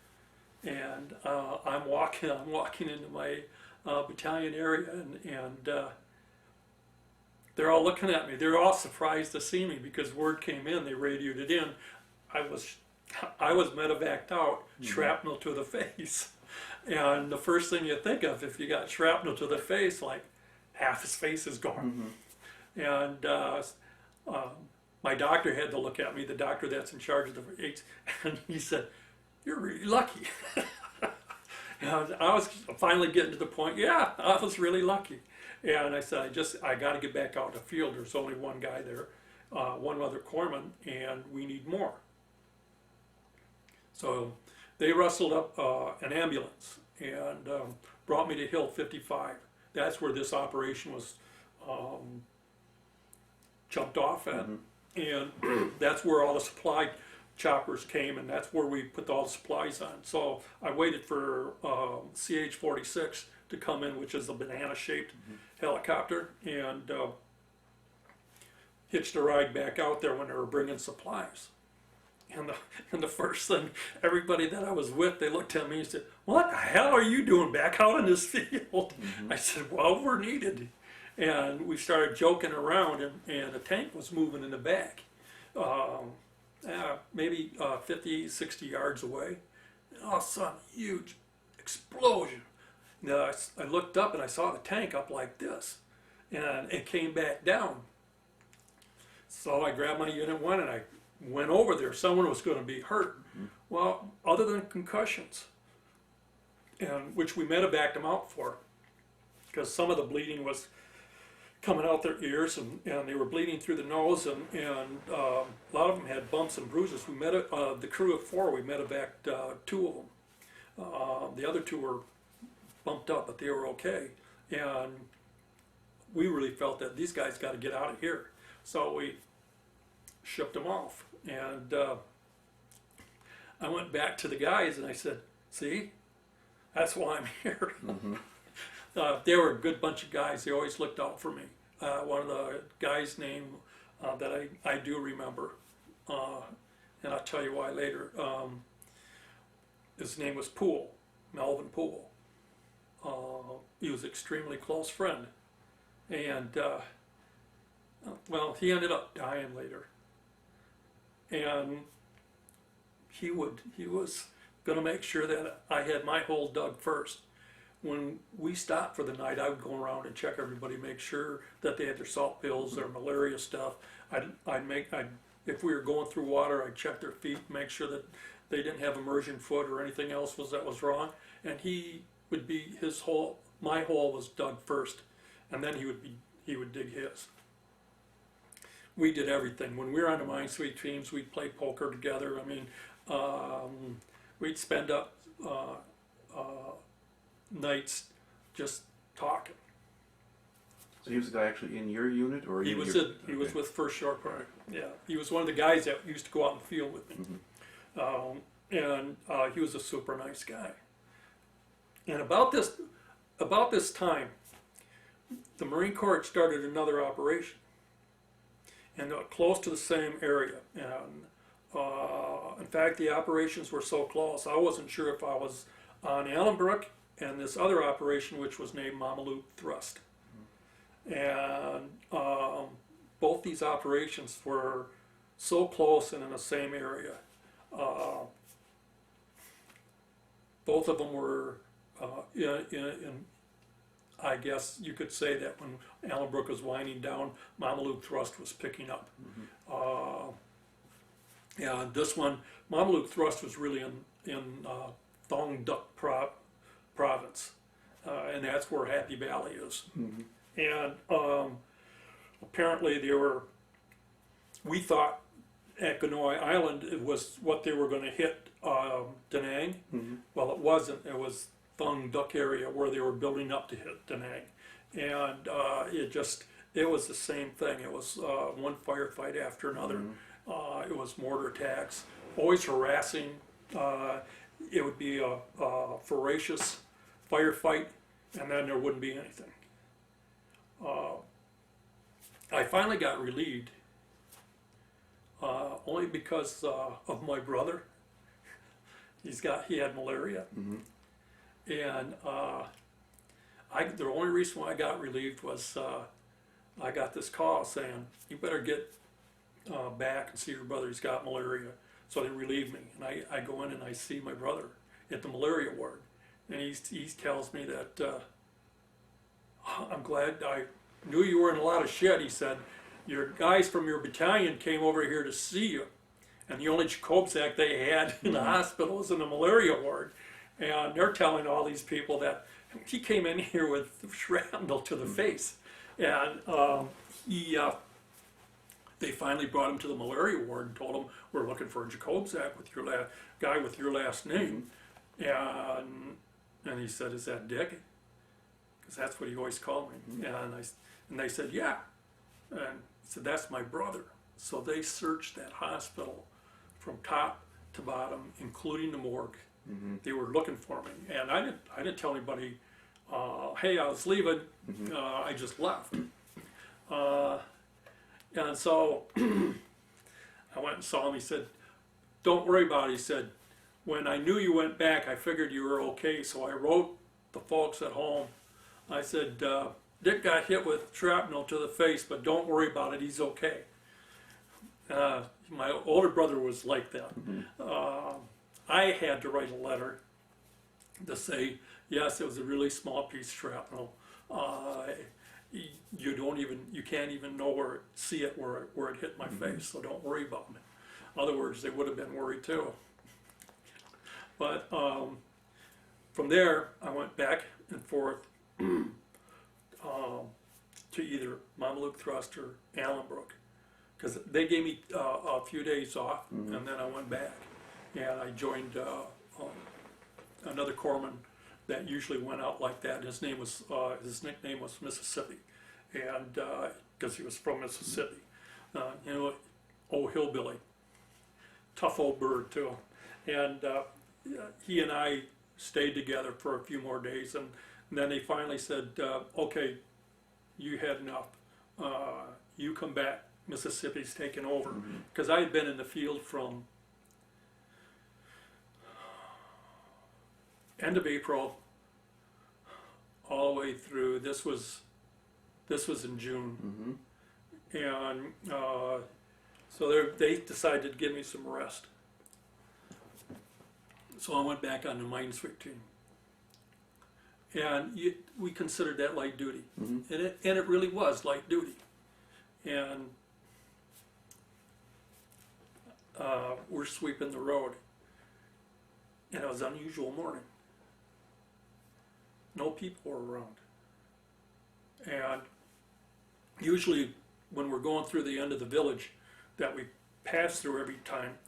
and I'm walking into my battalion area, and they're all looking at me. They're all surprised to see me because word came in. They radioed it in. I was medevaced out, shrapnel to the face. And the first thing you think of if you got shrapnel to the face, like half his face is gone. And my doctor had to look at me, the doctor that's in charge of the AIDS, and he said, "You're really lucky." And I was finally getting to the point, yeah, I was really lucky. And I said, I got to get back out in the field. There's only one guy there, one other corpsman, and we need more. So they rustled up an ambulance and brought me to Hill 55. That's where this operation was jumped off at. And that's where all the supply choppers came, and that's where we put all the supplies on. So I waited for CH-46 to come in, which is a banana-shaped helicopter, and hitched a ride back out there when they were bringing supplies. And the first thing, everybody that I was with, they looked at me and said, "What the hell are you doing back out in this field?" I said, "Well, we're needed." And we started joking around, and the tank was moving in the back, maybe 50, 60 yards away. And all of a sudden, huge explosion. Now, I looked up and I saw the tank up like this, and it came back down. So I grabbed my Unit 1 and I went over there. Someone was going to be hurt. Well, other than concussions, and which we medevaced them out for, because some of the bleeding was coming out their ears, and they were bleeding through the nose, and a lot of them had bumps and bruises. We the crew of 4, we medevaced 2 of them. The other 2 were bumped up, but they were okay. And we really felt that these guys got to get out of here. So we shipped them off. And I went back to the guys and I said, "See, that's why I'm here." They were a good bunch of guys. They always looked out for me. One of the guys' name that I do remember, and I'll tell you why later, his name was Poole, Melvin Poole. He was an extremely close friend. And, well, he ended up dying later. And he was going to make sure that I had my hole dug first. When we stopped for the night, I would go around and check everybody, make sure that they had their salt pills, their malaria stuff. If we were going through water, I'd check their feet, make sure that they didn't have immersion foot or anything else that was wrong. And he would be my hole was dug first, and then he would dig his. We did everything. When we were on the mine sweep teams, we'd play poker together. I mean, we'd spend up nights just talking. So he was the guy actually in your unit, or he was with First Shore Party. Yeah, he was one of the guys that used to go out in the field with me, and he was a super nice guy. And about this time, the Marine Corps had started another operation, and close to the same area. And in fact, the operations were so close, I wasn't sure if I was on Brook and this other operation, which was named Mameluke Thrust. And both these operations were so close and in the same area. Both of them were in I guess you could say that when Brook was winding down, Mameluke Thrust was picking up. And this one, Mameluke Thrust was really in Thong Duc province, and that's where Happy Valley is. And apparently we thought at Ganoi Island it was what they were going to hit Da Nang. Well, it wasn't. It was Thong Duc area where they were building up to hit Da Nang. And it was the same thing. It was one firefight after another. It was mortar attacks, always harassing. It would be a voracious firefight, and then there wouldn't be anything. I finally got relieved, only because of my brother. He had malaria, and the only reason why I got relieved was I got this call saying, "You better get back and see your brother. He's got malaria." So they relieved me, and I go in and I see my brother at the malaria ward, and he tells me that I'm glad I knew you were in a lot of shit. He said, "Your guys from your battalion came over here to see you, and the only Jakubczak they had in the hospital was in the malaria ward, and they're telling all these people that he came in here with shrapnel to the face, and they finally brought him to the malaria ward and told him, we're looking for a Jakubczak with your guy with your last name." And he said, "Is that Dick?" Because that's what he always called me. And they said, "Yeah." And he said, "That's my brother." So they searched that hospital from top to bottom, including the morgue. They were looking for me, and I didn't tell anybody, "Hey, I was leaving." I just left. And so I went and saw him. He said, "Don't worry about it." He said, "When I knew you went back, I figured you were okay, so I wrote the folks at home. I said, Dick got hit with shrapnel to the face, but don't worry about it, he's okay." My older brother was like that. I had to write a letter to say, yes, it was a really small piece of shrapnel. You can't even see it where it hit my face, so don't worry about it. In other words, they would have been worried too. But from there, I went back and forth to either Mameluke Thrust or Brook, because they gave me a few days off, and then I went back, and I joined another corpsman that usually went out like that. His nickname was Mississippi, and because he was from Mississippi, old hillbilly, tough old bird too, and he and I stayed together for a few more days, and then they finally said, "Okay, you had enough. You come back. Mississippi's taken over." Because I had been in the field from end of April all the way through. This was in June, and so they decided to give me some rest. So I went back on the mine sweep team, and we considered that light duty, and it really was light duty, and we're sweeping the road, and it was an unusual morning. No people were around, and usually when we're going through the end of the village that we passed through every time,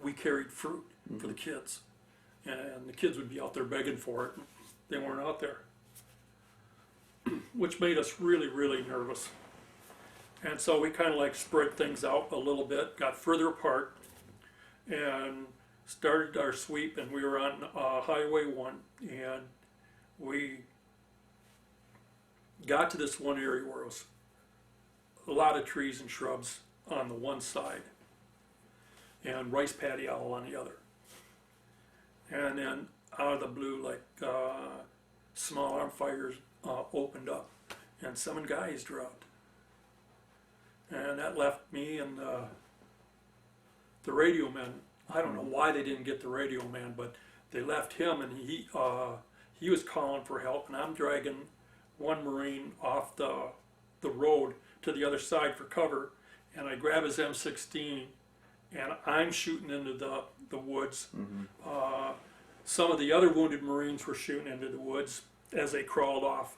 we carried fruit for the kids, and the kids would be out there begging for it. They weren't out there, which made us really, really nervous. And so we kind of like spread things out a little bit, got further apart, and started our sweep, and we were on Highway 1, and we got to this one area where it was a lot of trees and shrubs on the one side, and rice paddy owl on the other. And then out of the blue, like small arm fires opened up, and 7 guys dropped. And that left me and the radio man. I don't know why they didn't get the radio man, but they left him, and he was calling for help, and I'm dragging one Marine off the road to the other side for cover, and I grab his M16, and I'm shooting into the woods. some of the other wounded Marines were shooting into the woods as they crawled off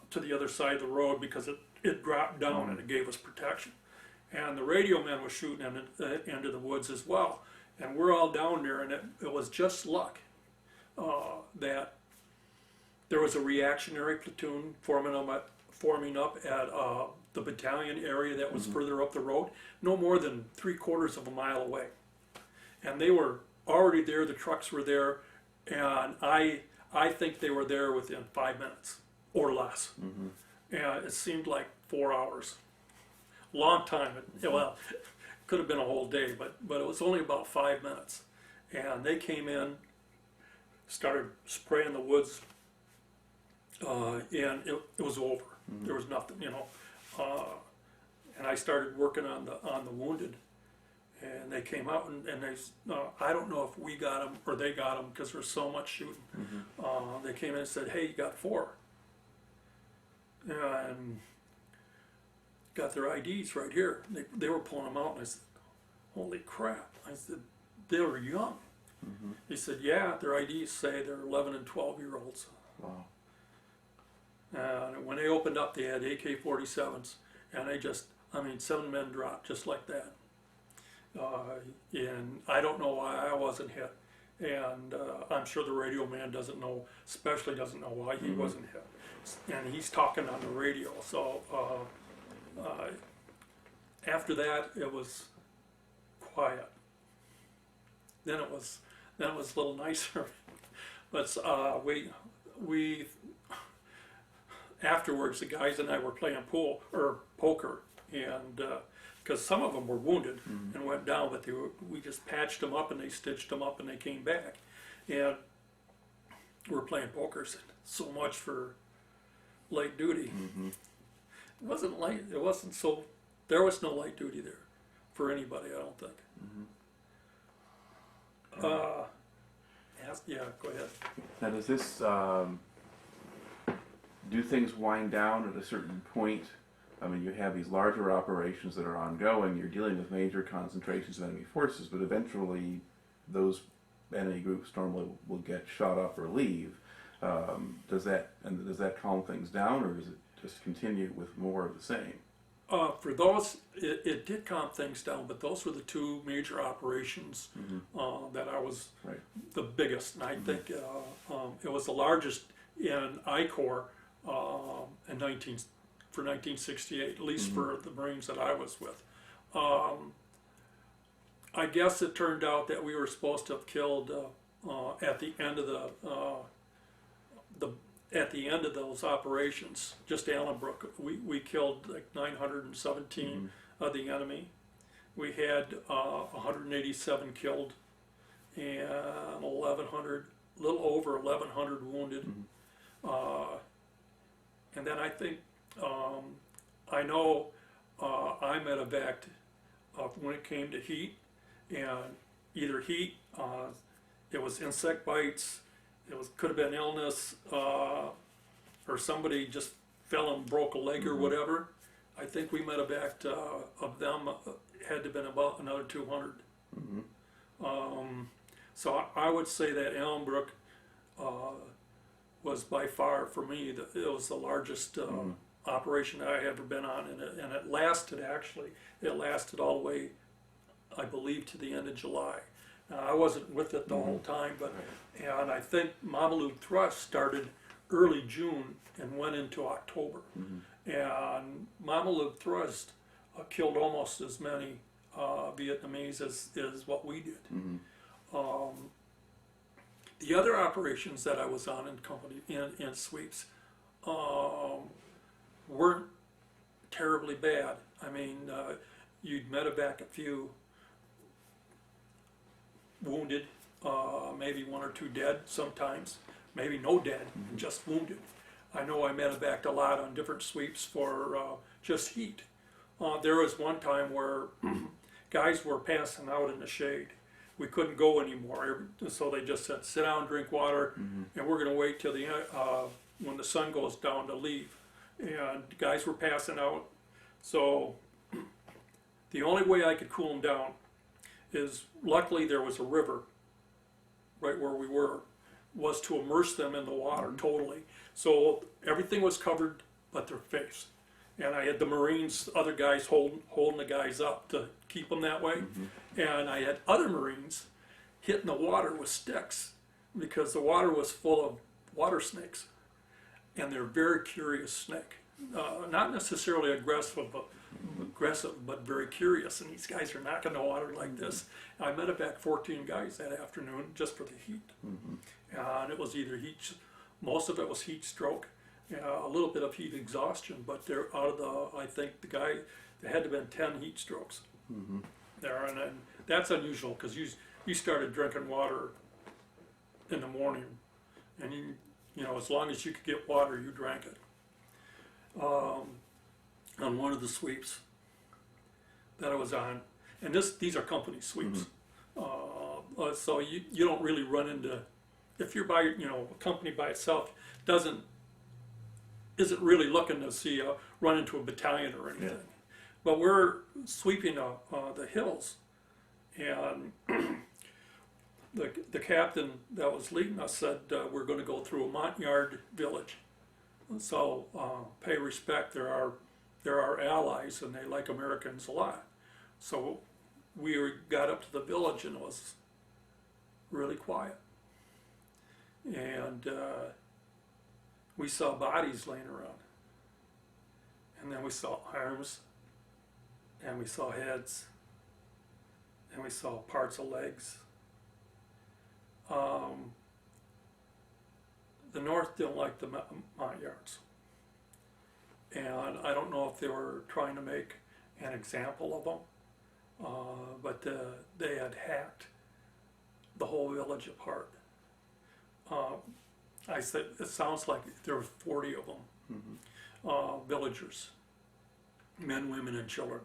to the other side of the road because it dropped down and it gave us protection. And the radio man was shooting into the woods as well. And we're all down there, and it was just luck that there was a reactionary platoon forming up at the battalion area that was further up the road, no more than 3/4 of a mile away. And they were already there, the trucks were there, and I think they were there within 5 minutes or less. And it seemed like 4 hours. Long time. Well, it could have been a whole day, but it was only about 5 minutes. And they came in, started spraying the woods, and it was over. There was nothing, and I started working on the wounded, and they came out and they, I don't know if we got them or they got them because there's so much shooting. They came in and said, "Hey, you got 4," and got their IDs right here. They were pulling them out, and I said, "Holy crap!" I said, "They were young." He said, "Yeah, their IDs say they're 11 and 12-year-olds." Wow. And when they opened up, they had AK-47s, and 7 men dropped just like that. And I don't know why I wasn't hit, and I'm sure the radio man especially doesn't know why he wasn't hit. And he's talking on the radio, so after that it was quiet. Then it was a little nicer, but we afterwards, the guys and I were playing poker, and because some of them were wounded and went down, but we just patched them up and they stitched them up and they came back, and we're playing poker. So much for light duty. It wasn't light. It wasn't so. There was no light duty there for anybody, I don't think. Yeah, go ahead. Now, does this do things wind down at a certain point? I mean, you have these larger operations that are ongoing. You're dealing with major concentrations of enemy forces, but eventually, those enemy groups normally will get shot up or leave. Does that calm things down, or does it just continue with more of the same? For those, it did calm things down, but those were the 2 major operations that I was the biggest, and I think it was the largest in I Corps in 1968, at least for the Marines that I was with. I guess it turned out that we were supposed to have killed at the end of those operations, just Allen Brook, we killed like 917 of the enemy. We had 187 killed and 1,100, a little over 1,100 wounded. And then I think, I know I medevaced when it came to heat, and either heat, it was insect bites, could have been illness, or somebody just fell and broke a leg or whatever. I think we medevaced of them had to have been about another 200. So I would say that Allen Brook was by far, for me, it was the largest operation that I had ever been on, and it lasted all the way, I believe, to the end of July. I wasn't with it the whole time, and I think Mameluke thrust started early June and went into October. And Mameluke thrust killed almost as many Vietnamese as what we did. The other operations that I was on in company in sweeps weren't terribly bad. I mean, you'd medevac a few wounded, maybe 1 or 2 dead sometimes, maybe no dead, just wounded. I know I medevaced a lot on different sweeps for just heat. There was one time where guys were passing out in the shade. We couldn't go anymore, so they just said, "Sit down, drink water, and we're going to wait till the when the sun goes down to leave." And guys were passing out, so the only way I could cool them down is, luckily there was a river right where we were, was to immerse them in the water totally. So everything was covered but their face. And I had the Marines, other guys holding the guys up to keep them that way. And I had other Marines hitting the water with sticks because the water was full of water snakes. And they're a very curious snake. Not necessarily aggressive, but very curious. And these guys are knocking the water like this. And I met back 14 guys that afternoon just for the heat. And it was either heat, most of it was heat stroke, a little bit of heat exhaustion, but they're out of the, I think the guy, there had to have been 10 heat strokes there. And that's unusual because you started drinking water in the morning, and you know, as long as you could get water, you drank it. On one of the sweeps that I was on, and these are company sweeps, so you don't really run into, if you're by, you know, a company by itself isn't really looking to see run into a battalion or anything. But we're sweeping the hills, and the captain that was leading us said we're going to go through a Montagnard village. So pay respect. They're our allies, and they like Americans a lot. So we got up to the village, and it was really quiet. And we saw bodies laying around. And then we saw arms, and we saw heads, and we saw parts of legs. The North didn't like the Montagnards. And I don't know if they were trying to make an example of them, but they had hacked the whole village apart. I said, it sounds like there were 40 of them, villagers, men, women, and children.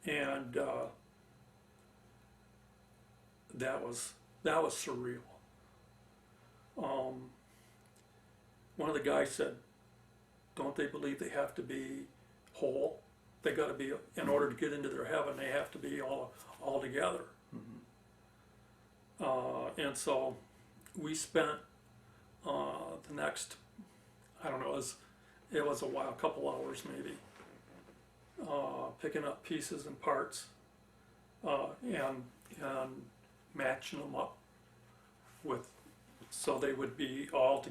And that was surreal. One of the guys said, don't they believe they have to be whole? They got to be, in order to get into their heaven, they have to be all together. And so we spent the next, I don't know, it was a while, a couple hours maybe, picking up pieces and parts and matching them up with, so they would be all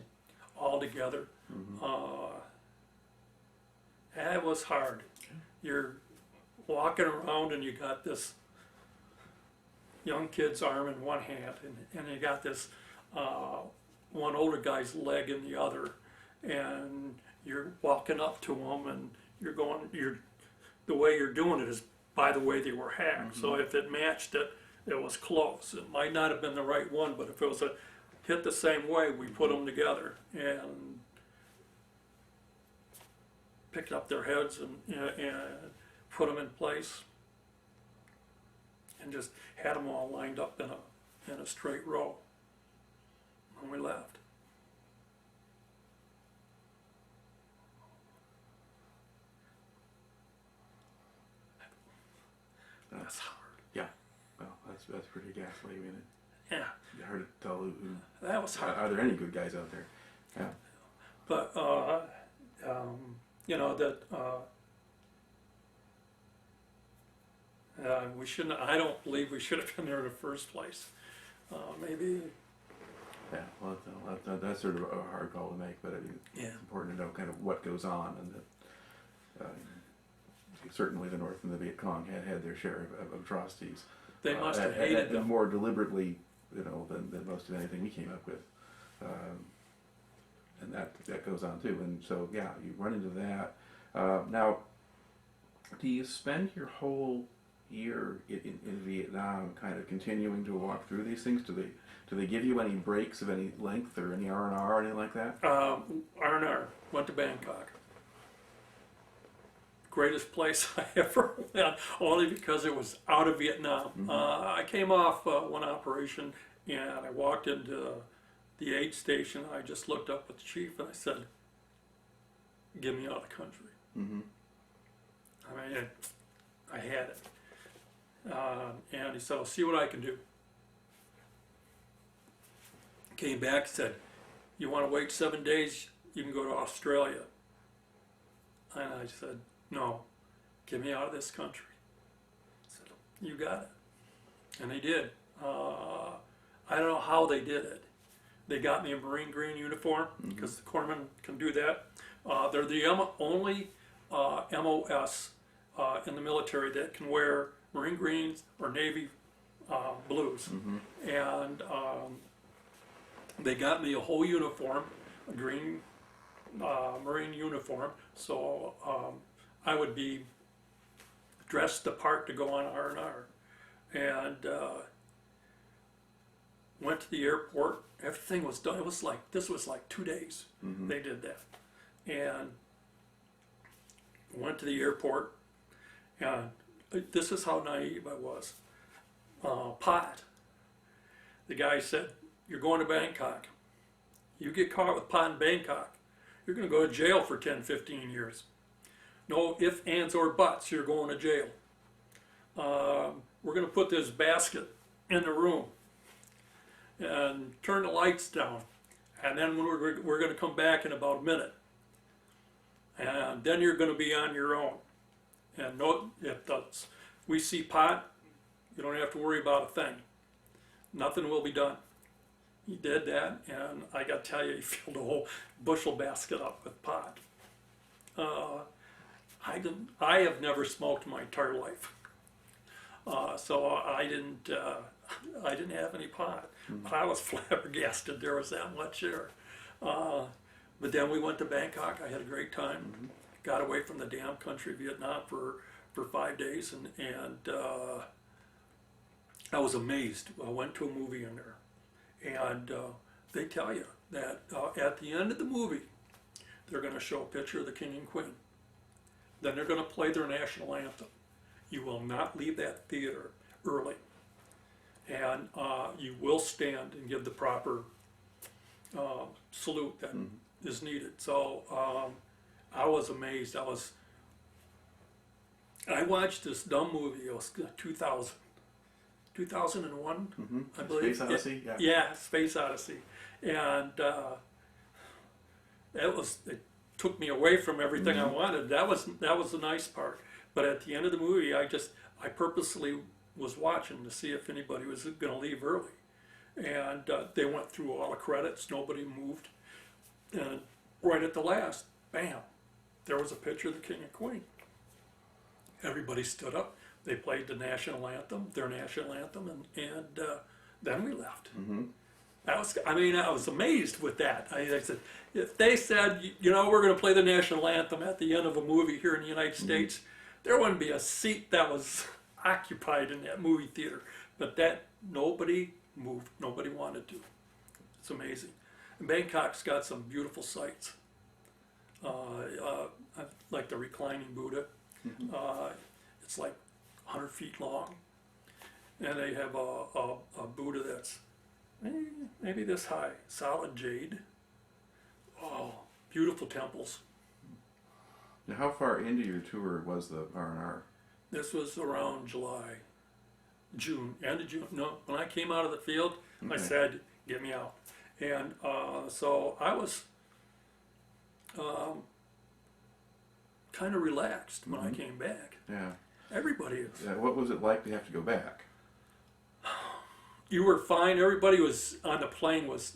together. And it was hard. You're walking around and you got this young kid's arm in one hand, and you got this one older guy's leg in the other, and you're walking up to them, and the way you're doing it is by the way they were hacked. So if it matched it, it was close. It might not have been the right one, but if it was hit the same way, we put them together and picked up their heads and put them in place, and just had them all lined up in a straight row. And we left. That's hard. Yeah. Well, that's pretty ghastly. I mean, Yeah. it's hard to tell who. That was hard. Are there any good guys out there? Yeah. But you know that we shouldn't. I don't believe we should have been there in the first place. Maybe. Yeah. Well, that's sort of a hard call to make, but I mean, it's important to know kind of what goes on, and that certainly the North and the Viet Cong had their share of atrocities. They must have hated them more deliberately, you know, than most of anything we came up with. And that goes on too. And so, yeah, you run into that. Now, do you spend your whole year in Vietnam kind of continuing to walk through these things? Do they give you any breaks of any length or any R&R or anything like that? R&R, went to Bangkok. Greatest place I ever went, only because it was out of Vietnam. I came off one operation, and I walked into the aid station. I just looked up at the chief and I said, "Get me out of the country." I mean, I had it. And he said, "I'll see what I can do." Came back and said, you want to wait 7 days? You can go to Australia. And I said, no, get me out of this country. I said, you got it. And they did. I don't know how they did it. They got me a marine green uniform, because the corpsmen can do that. They're the only MOS in the military that can wear marine greens or navy blues. And they got me a whole uniform, a green marine uniform, so I would be dressed the part to go on R&R. And went to the airport. Everything was done. It was like, this was like 2 days. They did that. And went to the airport, and this is how naive I was. Pot. The guy said, you're going to Bangkok. You get caught with pot in Bangkok, you're going to go to jail for 10, 15 years. No ifs, ands, or buts, you're going to jail. We're going to put this basket in the room and turn the lights down. And then we're going to come back in about a minute. And then you're going to be on your own. And no, if we see pot, you don't have to worry about a thing. Nothing will be done. He did that, and I got to tell you, he filled a whole bushel basket up with pot. I have never smoked my entire life, so I didn't have any pot. But I was flabbergasted there was that much there. But then we went to Bangkok. I had a great time. Got away from the damn country of Vietnam for 5 days, and I was amazed. I went to a movie in there, and they tell you that at the end of the movie, they're going to show a picture of the King and Queen. Then they're going to play their national anthem. You will not leave that theater early, and you will stand and give the proper salute that is needed. So I was amazed. I watched this dumb movie. It was 2001, I believe. Space Odyssey. Yeah, Space Odyssey, and it took me away from everything I wanted. That was the nice part. But at the end of the movie, I purposely was watching to see if anybody was going to leave early, and they went through all the credits. Nobody moved, and right at the last, bam, there was a picture of the King and Queen. Everybody stood up. They played the national anthem, their national anthem, and then we left. I was amazed with that. I said, if they said, we're going to play the national anthem at the end of a movie here in the United States, there wouldn't be a seat that was occupied in that movie theater. But that, nobody moved, nobody wanted to. It's amazing. And Bangkok's got some beautiful sights. Like the reclining Buddha. It's like 100 feet long. And they have a Buddha that's maybe this high, solid jade. Oh, beautiful temples. Now, how far into your tour was the R&R? This was around June, end of June. No, when I came out of the field, I said, get me out. And so I was kind of relaxed when I came back. Yeah. Everybody is. Yeah. What was it like to have to go back? You were fine. Everybody was on the plane was,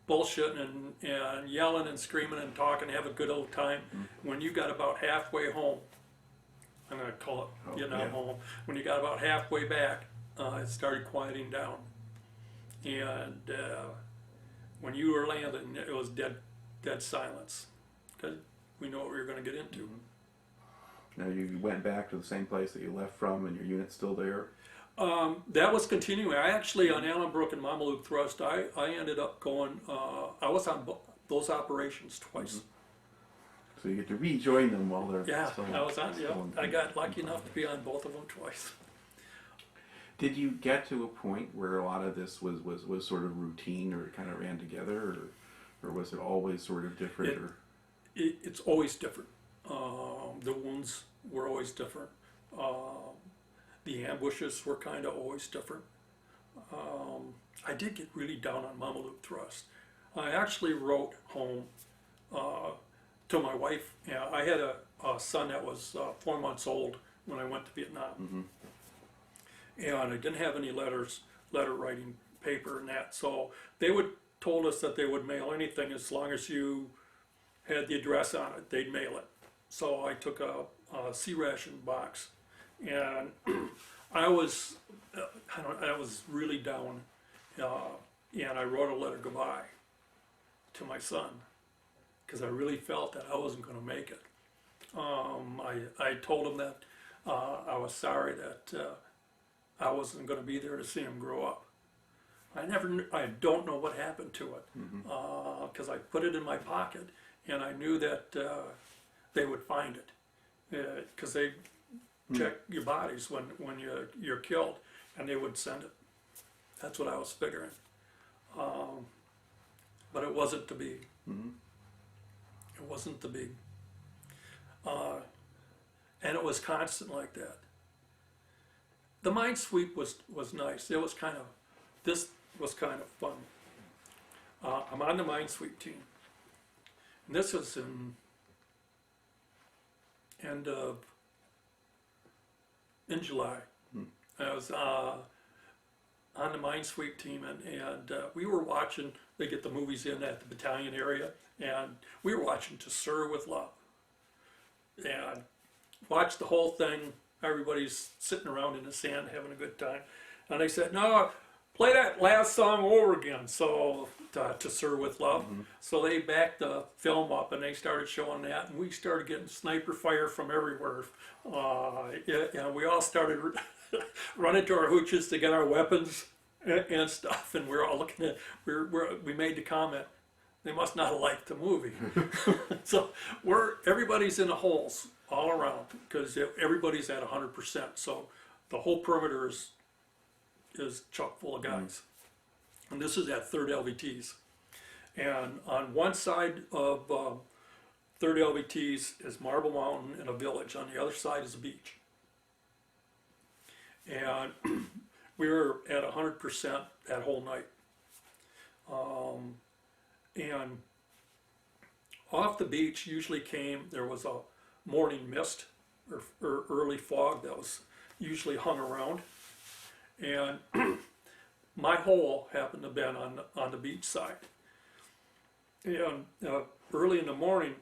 bullshitting and yelling and screaming and talking, have a good old time. When you got about halfway home, I'm going to call it home. When you got about halfway back, it started quieting down. And when you were landing, it was dead silence, because we know what we were going to get into. Now, you went back to the same place that you left from, and your unit's still there? That was continuing. I actually, on Brook and Mameluke Thrust, I ended up going, I was on those operations twice. So you get to rejoin them while they're still I was on, I got lucky enough to be on both of them twice. Did you get to a point where a lot of this was sort of routine, or it kind of ran together, or was it always sort of different? It's always different. The wounds were always different. The ambushes were kind of always different. I did get really down on Mameluke thrust. I actually wrote home to my wife. Yeah, I had a son that was 4 months old when I went to Vietnam, and I didn't have any letter writing paper and that. So they told us that they would mail anything as long as you had the address on it. They'd mail it. So I took a sea ration box, and I was really down, and I wrote a letter goodbye to my son because I really felt that I wasn't going to make it. I told him that I was sorry that I wasn't going to be there to see him grow up. I don't know what happened to it because I put it in my pocket, and I knew that they would find it because they check your bodies when you're killed, and they would send it. That's what I was figuring. But it wasn't to be. It wasn't to be. And it was constant like that. The mine sweep was nice. This was kind of fun. I'm on the mine sweep team. And this was in July. I was on the mine sweep team, and we were watching. They get the movies in at the battalion area, and we were watching To Sir with Love, and watched the whole thing. Everybody's sitting around in the sand having a good time, and they said, "No, play that last song over again." So To Sir with Love. So they backed the film up, and they started showing that, and we started getting sniper fire from everywhere. We all started running to our hooches to get our weapons and stuff, and we're all looking at. We made the comment, they must not have liked the movie. So everybody's in the holes all around because everybody's at 100%. So the whole perimeter is chock full of guys. And this is at 3rd LVTs. And on one side of 3rd LVTs is Marble Mountain and a village. On the other side is a beach. And we were at 100% that whole night. And off the beach usually there was a morning mist or early fog that was usually hung around. And my hole happened to have been on the beach side. And early in the morning,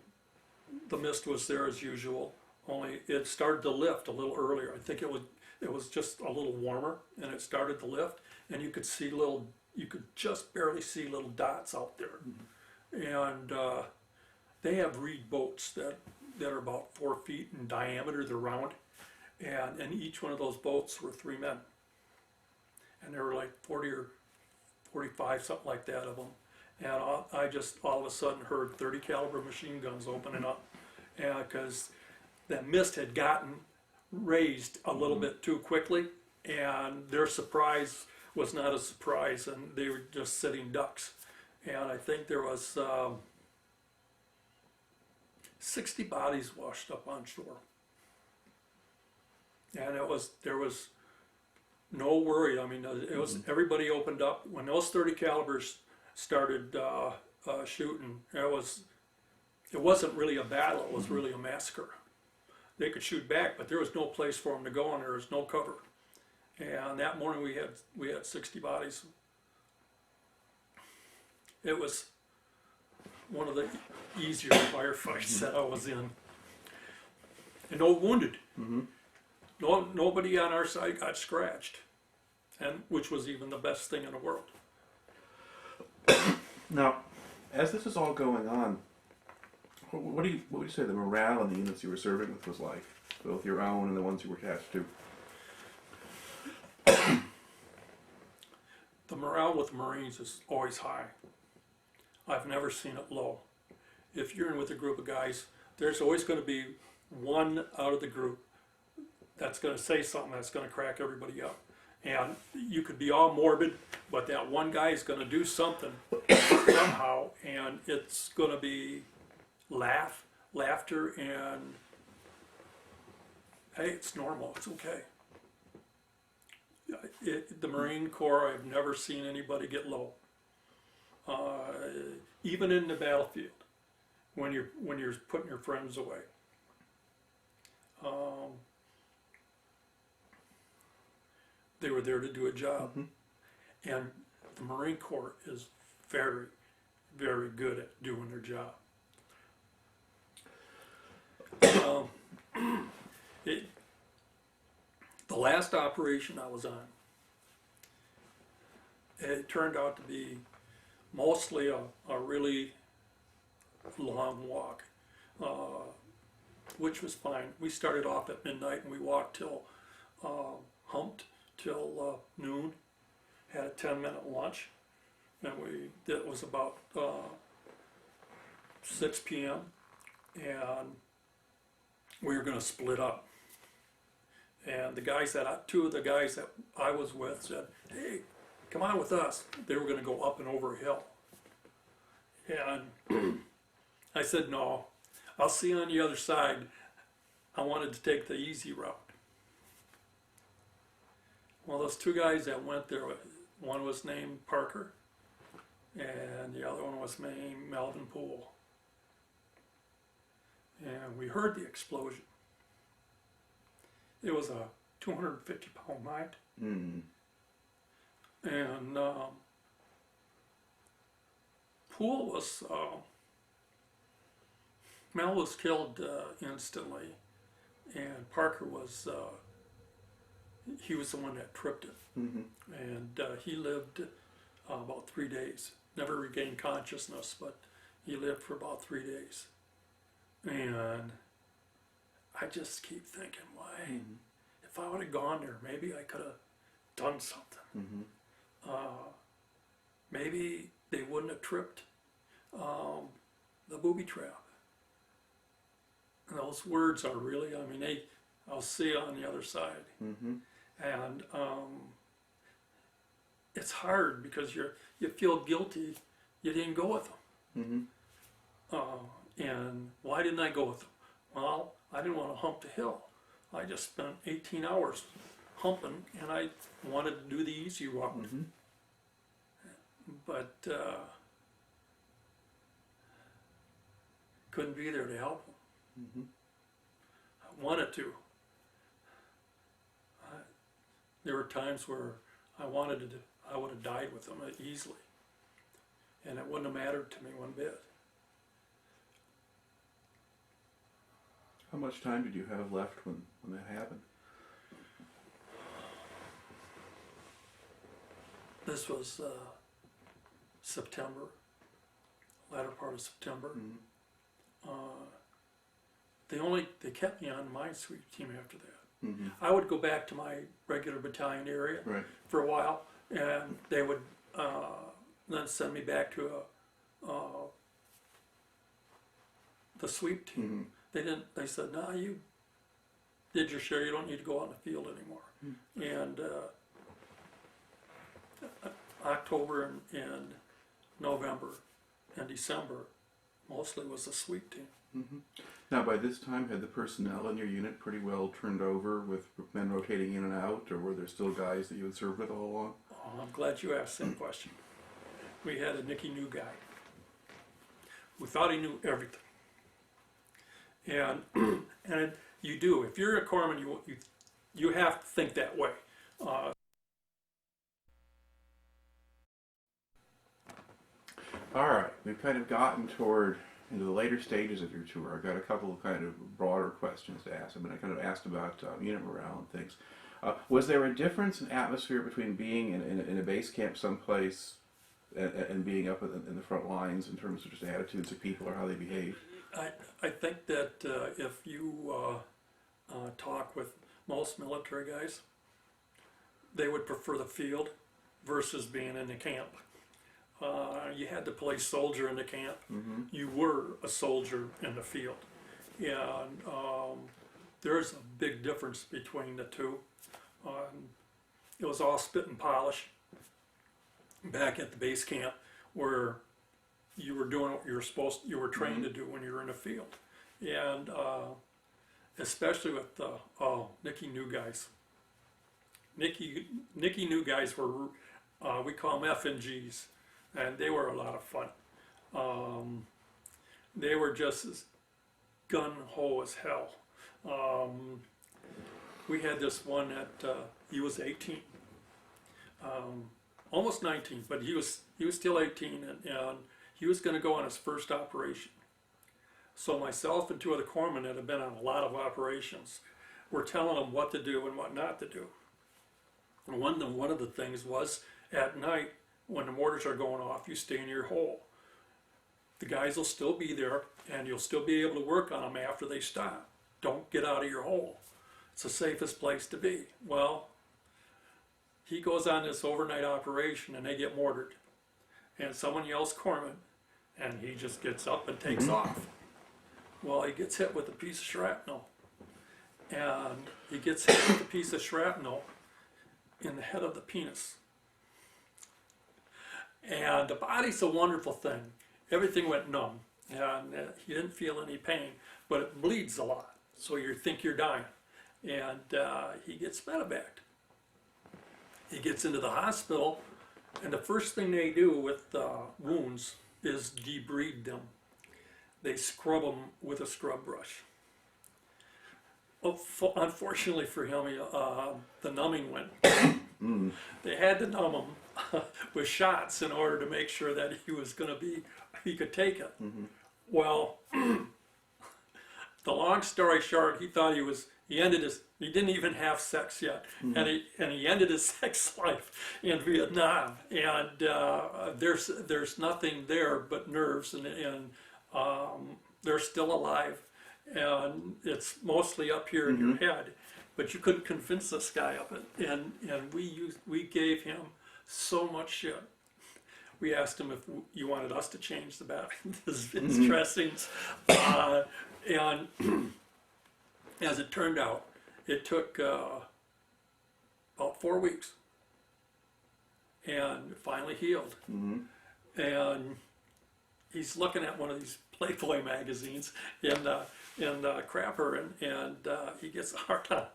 the mist was there as usual, only it started to lift a little earlier. I think it was just a little warmer, and it started to lift, and you could just barely see little dots out there. And they have reed boats that are about 4 feet in diameter. They're round, and in each one of those boats were 3 men. And there were like 40 or 45, something like that of them. And I just all of a sudden heard 30 caliber machine guns opening up, because that mist had gotten raised a little bit too quickly, and their surprise was not a surprise, and they were just sitting ducks. And I think there was 60 bodies washed up on shore. And there was no worry. I mean, it was everybody opened up when those 30 calibers started shooting. It wasn't really a battle. It was really a massacre. They could shoot back, but there was no place for them to go, and there was no cover. And that morning we had 60 bodies. It was one of the easier firefights that I was in, and no wounded. Nobody on our side got scratched, and which was even the best thing in the world. Now, as this is all going on, what would you say the morale in the units you were serving with was like, both your own and the ones you were attached to? The morale with the Marines is always high. I've never seen it low. If you're in with a group of guys, there's always going to be one out of the group that's going to say something that's going to crack everybody up. And you could be all morbid, but that one guy is going to do something somehow, and it's going to be laughter, and hey, it's normal, it's okay. the Marine Corps, I've never seen anybody get low. Even in the battlefield, when you're putting your friends away. They were there to do a job, and the Marine Corps is very, very good at doing their job. The last operation I was on, it turned out to be mostly a really long walk, which was fine. We started off at midnight and we walked till, humped till noon, had a 10-minute lunch, and that was about 6 p.m. and we were going to split up. And two of the guys that I was with said, "Hey, come on with us." They were going to go up and over a hill. And I said, "No, I'll see you on the other side." I wanted to take the easy route. Well, those two guys that went there, one was named Parker, and the other one was named Melvin Poole. And we heard the explosion. It was a 250-pound mine. And Poole was, Mel was killed instantly, and Parker was, he was the one that tripped it. And he lived about 3 days. Never regained consciousness, but he lived for about 3 days. And I just keep thinking, why? If I would have gone there, maybe I could have done something. Maybe they wouldn't have tripped the booby trap. And those words are really, I mean, I'll see you on the other side. And it's hard because you feel guilty you didn't go with them. And why didn't I go with them? Well, I didn't want to hump the hill. I just spent 18 hours humping, and I wanted to do the easy route. But couldn't be there to help them. I wanted to. There were times where I would have died with them easily, and it wouldn't have mattered to me one bit. How much time did you have left when that happened? This was September, latter part of September. They kept me on my sweep team after that. I would go back to my regular battalion area for a while, and they would then send me back to the sweep team. They said, "No, you did your share. You don't need to go out in the field anymore." And October and November and December mostly was the sweep team. Now, by this time, had the personnel in your unit pretty well turned over with men rotating in and out, or were there still guys that you had served with all along? Oh, I'm glad you asked that question. We had a Nicky New guy who thought he knew everything. And you do. If you're a corpsman, you have to think that way. All right, we've kind of gotten into the later stages of your tour. I've got a couple of kind of broader questions to ask. I mean, I kind of asked about unit morale and things. Was there a difference in atmosphere between being in a base camp someplace and being up in the front lines in terms of just attitudes of people or how they behaved? I think that if you talk with most military guys, they would prefer the field versus being in the camp. You had to play soldier in the camp. You were a soldier in the field. And there's a big difference between the two. It was all spit and polish back at the base camp, where you were doing what you were trained to do when you were in the field. And especially with the Nicky New guys, Nicky new guys were, we call them FNGs, and they were a lot of fun. They were just as gun-ho as hell. We had this one that he was 18, almost 19, but he was still 18, and he was going to go on his first operation. So myself and two other corpsmen that had been on a lot of operations were telling him what to do and what not to do. And one of the things was, at night, when the mortars are going off, you stay in your hole. The guys will still be there, and you'll still be able to work on them after they stop. Don't get out of your hole. It's the safest place to be. Well, he goes on this overnight operation, and they get mortared. And someone yells corpsman, and he just gets up and takes off. Well, he gets hit with a piece of shrapnel. And he gets hit with a piece of shrapnel in the head of the penis. And the body's a wonderful thing. Everything went numb, and he didn't feel any pain, but it bleeds a lot, so you think you're dying. And he gets medevaced. He gets into the hospital, and the first thing they do with wounds is debride them. They scrub them with a scrub brush. Unfortunately for him, the numbing went. They had to numb him with shots in order to make sure that he could take it. Well, the long story short, he didn't even have sex yet, and he ended his sex life in Vietnam. And there's nothing there but nerves, and they're still alive. And it's mostly up here in your head, but you couldn't convince this guy of it. And we gave him so much shit. We asked him if you wanted us to change his dressings, and as it turned out, it took about 4 weeks, and finally healed. And he's looking at one of these Playboy magazines in Crapper, and he gets a hard on.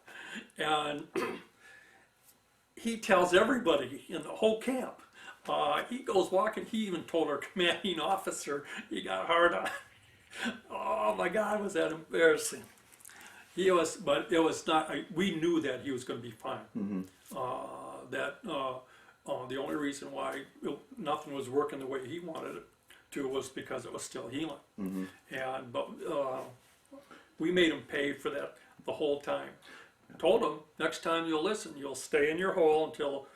And he tells everybody in the whole camp. He goes walking, he even told our commanding officer he got hard on. Oh my God, was that embarrassing. But it was not, we knew that he was going to be fine. The only reason why nothing was working the way he wanted it to was because it was still healing. But we made him pay for that the whole time. Told him, next time you'll listen, you'll stay in your hole until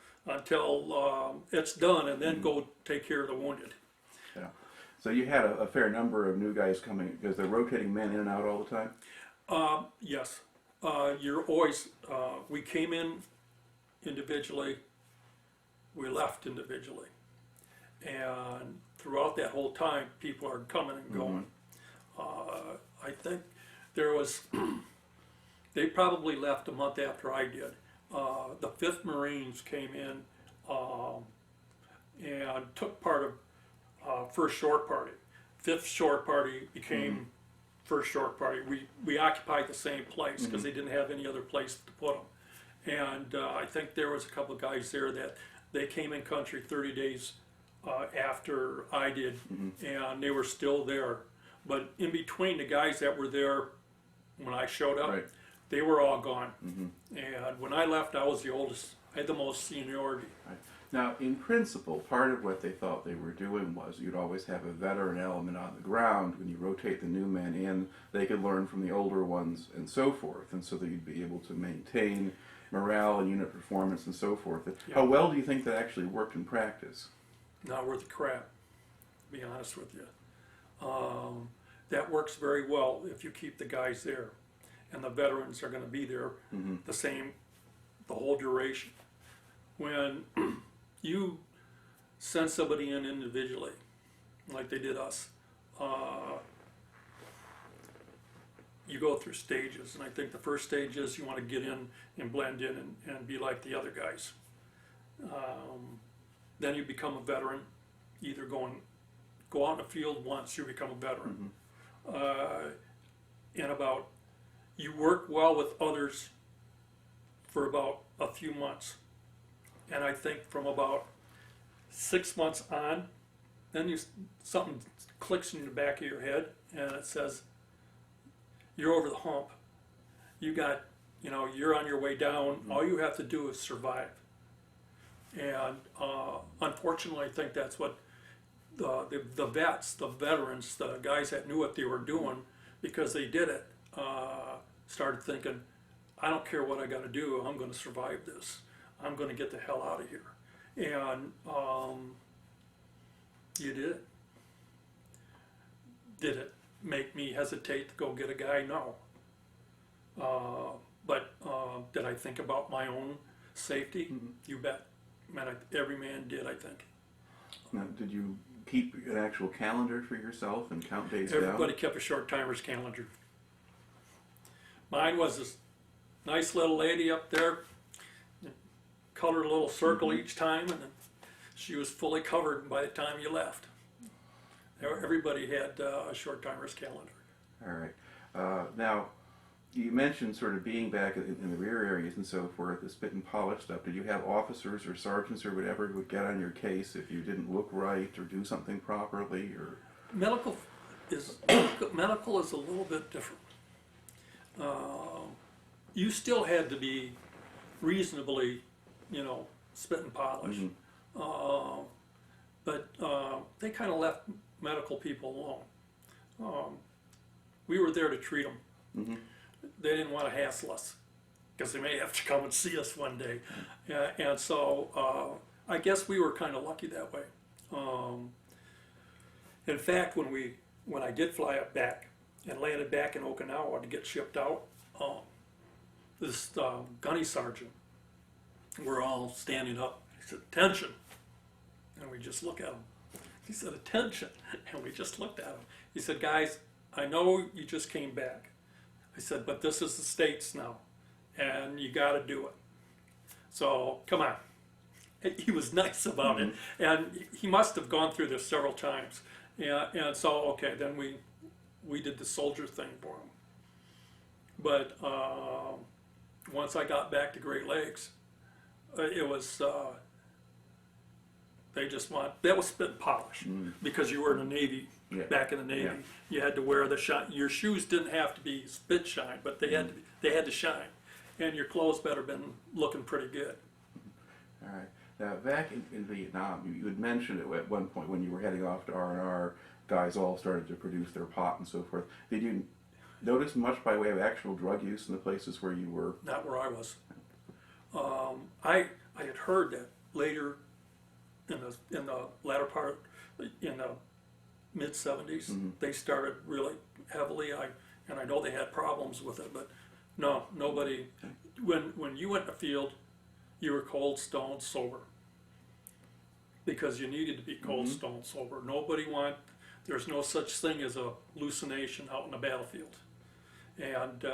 it's done, and then go take care of the wounded. Yeah. So you had a fair number of new guys coming, because they're rotating men in and out all the time? Yes. You're always, we came in individually, we left individually. And throughout that whole time, people are coming and going. I think there was, they probably left a month after I did. The 5th Marines came in and took part of First Short Party. 5th Short Party became First Short Party. We occupied the same place because they didn't have any other place to put them. And I think there was a couple of guys there that they came in country 30 days after I did, and they were still there. But in between, the guys that were there when I showed up, they were all gone. And when I left, I was the oldest. I had the most seniority. Right. Now, in principle, part of what they thought they were doing was you'd always have a veteran element on the ground. When you rotate the new men in, they could learn from the older ones and so forth, and so that you'd be able to maintain morale and unit performance and so forth. How well do you think that actually worked in practice? Not worth the crap, to be honest with you. That works very well if you keep the guys there, and the veterans are going to be there the whole duration. When you send somebody in individually, like they did us, you go through stages, and I think the first stage is you want to get in and blend in and be like the other guys. Then you become a veteran, either go out in the field once, you become a veteran. You work well with others for about a few months. And I think from about 6 months on, then something clicks in the back of your head and it says, you're over the hump. You're on your way down. All you have to do is survive. And unfortunately, I think that's what the vets, the veterans, the guys that knew what they were doing because they did it, started thinking, I don't care what I got to do, I'm going to survive this. I'm going to get the hell out of here. And you did it. Did it make me hesitate to go get a guy? No. But did I think about my own safety? You bet. Every man did, I think. Now, did you keep an actual calendar for yourself and count days down? Everybody kept a short timer's calendar. Mine was this nice little lady up there, colored a little circle each time, and then she was fully covered by the time you left. Everybody had a short timer's calendar. All right. Now, you mentioned sort of being back in the rear areas and so forth, the spit and polish stuff. Did you have officers or sergeants or whatever who would get on your case if you didn't look right or do something properly? Or Medical is a little bit different. You still had to be reasonably, spit and polish. But they kind of left medical people alone. We were there to treat them. They didn't want to hassle us because they may have to come and see us one day. And so I guess we were kind of lucky that way. In fact, when I did fly up back and landed back in Okinawa to get shipped out, this gunny sergeant, we're all standing up. He said, "Attention." And we just look at him. He said, "Attention." And we just looked at him. He said, "Guys, I know you just came back." I said, "But this is the States now, and you got to do it. So come on." He was nice about it, and he must have gone through this several times. And so, okay, then we did the soldier thing for him. But once I got back to Great Lakes, it was that was spit and polish because you were in the Navy. Back in the Navy, you had to wear the shine. Your shoes didn't have to be spit shine, but they had to shine, and your clothes better been looking pretty good. All right. Now, back in Vietnam, you had mentioned it at one point when you were heading off to R&R, guys all started to produce their pot and so forth. Did you notice much by way of actual drug use in the places where you were? Not where I was. I had heard that later in the latter part, in the mid-70s, they started really heavily. And I know they had problems with it, but no, nobody. When you went in the field, you were cold, stone, sober. Because you needed to be cold, stone, sober. There's no such thing as a hallucination out in the battlefield. And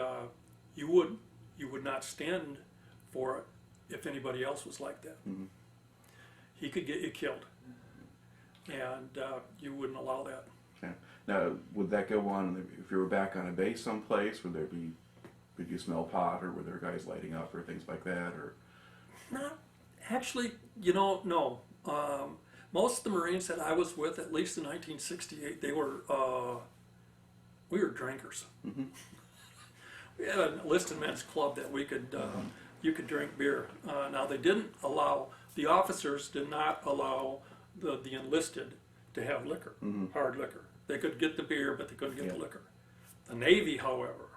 you would not stand for it if anybody else was like that. He could get you killed. And you wouldn't allow that. Okay. Now, would that go on if you were back on a base someplace? Would you smell pot, or were there guys lighting up, or things like that, or? No, actually, no. Most of the Marines that I was with, at least in 1968, we were drinkers. We had an enlisted men's club that we could you could drink beer. Now the officers did not allow the enlisted to have liquor, hard liquor. They could get the beer, but they couldn't get the liquor. The Navy, however,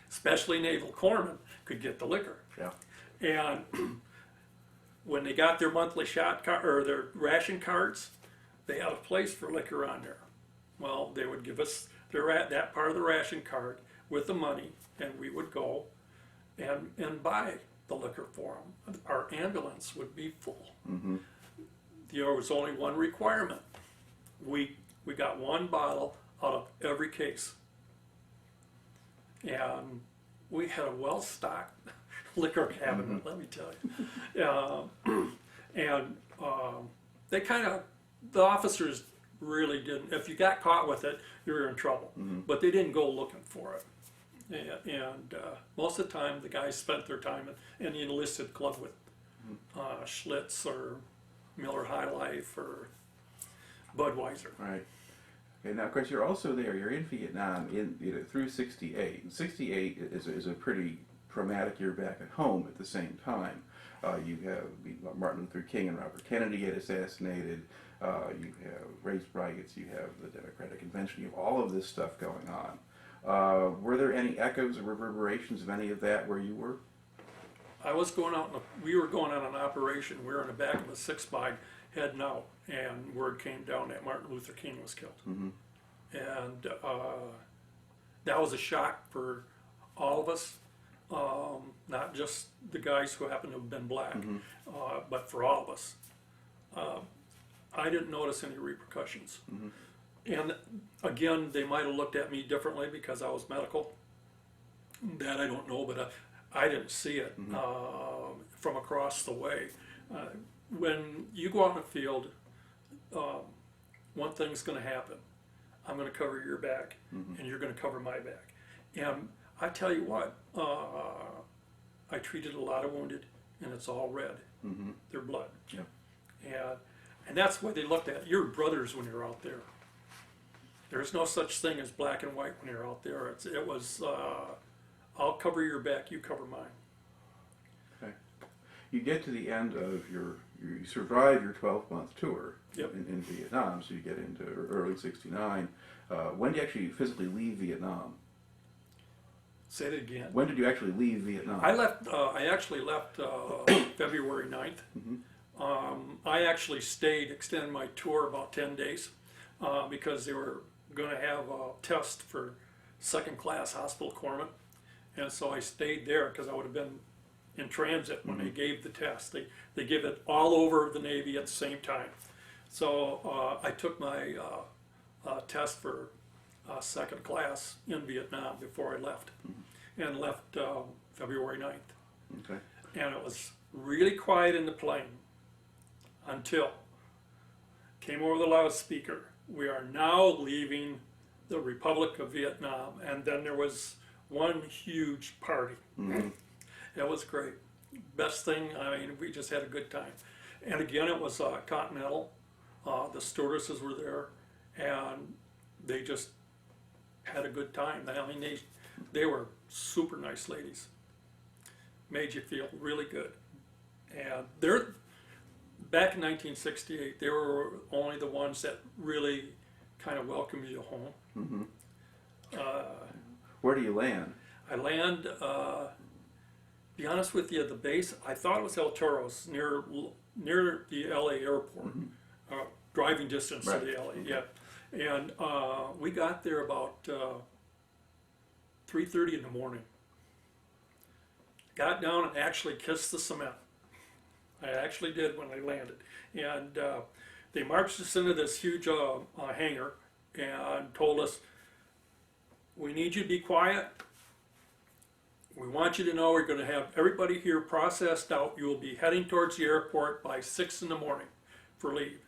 especially naval corpsmen, could get the liquor. And when they got their monthly shot card or their ration cards, they had a place for liquor on there. Well, they would give us that part of the ration card with the money, and we would go and buy the liquor for them. Our ambulance would be full. There was only one requirement. We got one bottle out of every case. And we had a well-stocked liquor cabinet, let me tell you. The officers really didn't, if you got caught with it, you were in trouble. But they didn't go looking for it. And most of the time, the guys spent their time in the enlisted club with Schlitz or Miller High Life or Budweiser. Right. Okay, now, of course, you're also there. You're in Vietnam through '68. And '68 is a pretty traumatic year back at home at the same time. You have Martin Luther King and Robert Kennedy get assassinated. You have race riots. You have the Democratic Convention. You have all of this stuff going on. Were there any echoes or reverberations of any of that where you were? I was going out, we were going on an operation. We were in the back of a 6-by heading out, and word came down that Martin Luther King was killed. Mm-hmm. And that was a shock for all of us, not just the guys who happened to have been black, but for all of us. I didn't notice any repercussions. Mm-hmm. And again, they might have looked at me differently because I was medical. That I don't know, but I didn't see it from across the way. When you go out in the field, one thing's going to happen. I'm going to cover your back, and you're going to cover my back. And I tell you what, I treated a lot of wounded, and it's all red. Their blood. Yeah. And that's why they looked at it. You're brothers when you're out there. There's no such thing as black and white when you're out there. It was, I'll cover your back, you cover mine. Okay. You get to the end of you survive your 12-month tour in Vietnam, so you get into early '69. When do you actually physically leave Vietnam? Say it again. When did you actually leave Vietnam? I actually left February 9th. I actually extended my tour about 10 days because they were going to have a test for second-class hospital corpsmen. And so I stayed there because I would have been in transit when they gave the test. They give it all over the Navy at the same time. So I took my test for second class in Vietnam before I left, and left February 9th. Okay. And it was really quiet in the plane until came over the loudspeaker. We are now leaving the Republic of Vietnam, and then there was one huge party. It was great. Best thing, I mean, we just had a good time. And again, it was Continental. The stewardesses were there, and they just had a good time. I mean, they were super nice ladies. Made you feel really good. And back in 1968, they were only the ones that really kind of welcomed you home. Where do you land? I land, be honest with you, the base, I thought it was El Toros, near the LA airport, driving distance to the LA, And we got there about 3:30 in the morning. Got down and actually kissed the cement. I actually did when I landed. And they marched us into this huge hangar and told us, we need you to be quiet. We want you to know we're going to have everybody here processed out. You will be heading towards the airport by 6 in the morning for leave.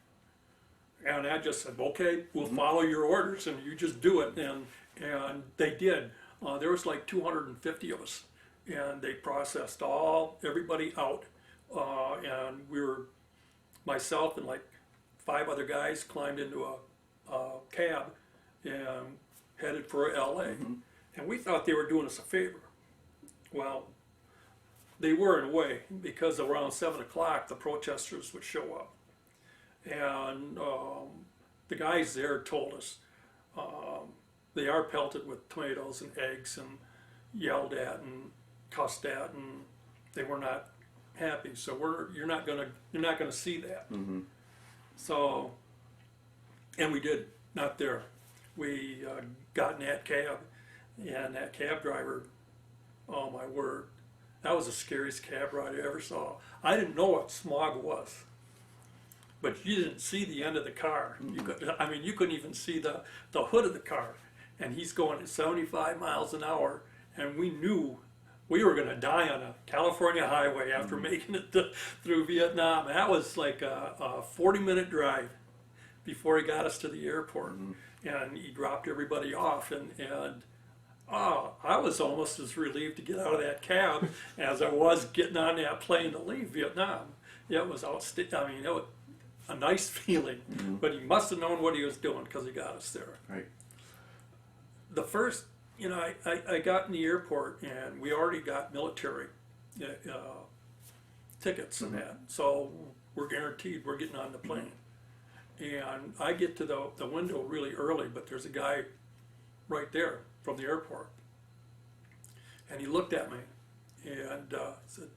And I just said, okay, we'll follow your orders, and you just do it. And they did. There was like 250 of us, and they processed everybody out. And myself and like 5 other guys climbed into a cab and headed for LA. And we thought they were doing us a favor. Well, they were in a way, because around 7 o'clock the protesters would show up. And the guys there told us they are pelted with tomatoes and eggs and yelled at and cussed at, and they were not happy. So you're not gonna see that. So, and we did not there. We got in that cab, and that cab driver, oh my word, that was the scariest cab ride I ever saw. I didn't know what smog was, but you didn't see the end of the car. You couldn't even see the hood of the car. And he's going at 75 miles an hour, and we knew we were going to die on a California highway after making it through Vietnam. That was like a 40-minute drive before he got us to the airport. And he dropped everybody off, and I was almost as relieved to get out of that cab as I was getting on that plane to leave Vietnam. It was outstanding. I mean, it was a nice feeling, but he must have known what he was doing because he got us there. Right. The first, I got in the airport and we already got military tickets and that, so we're guaranteed we're getting on the plane. And I get to the window really early, but there's a guy right there from the airport. And he looked at me and said,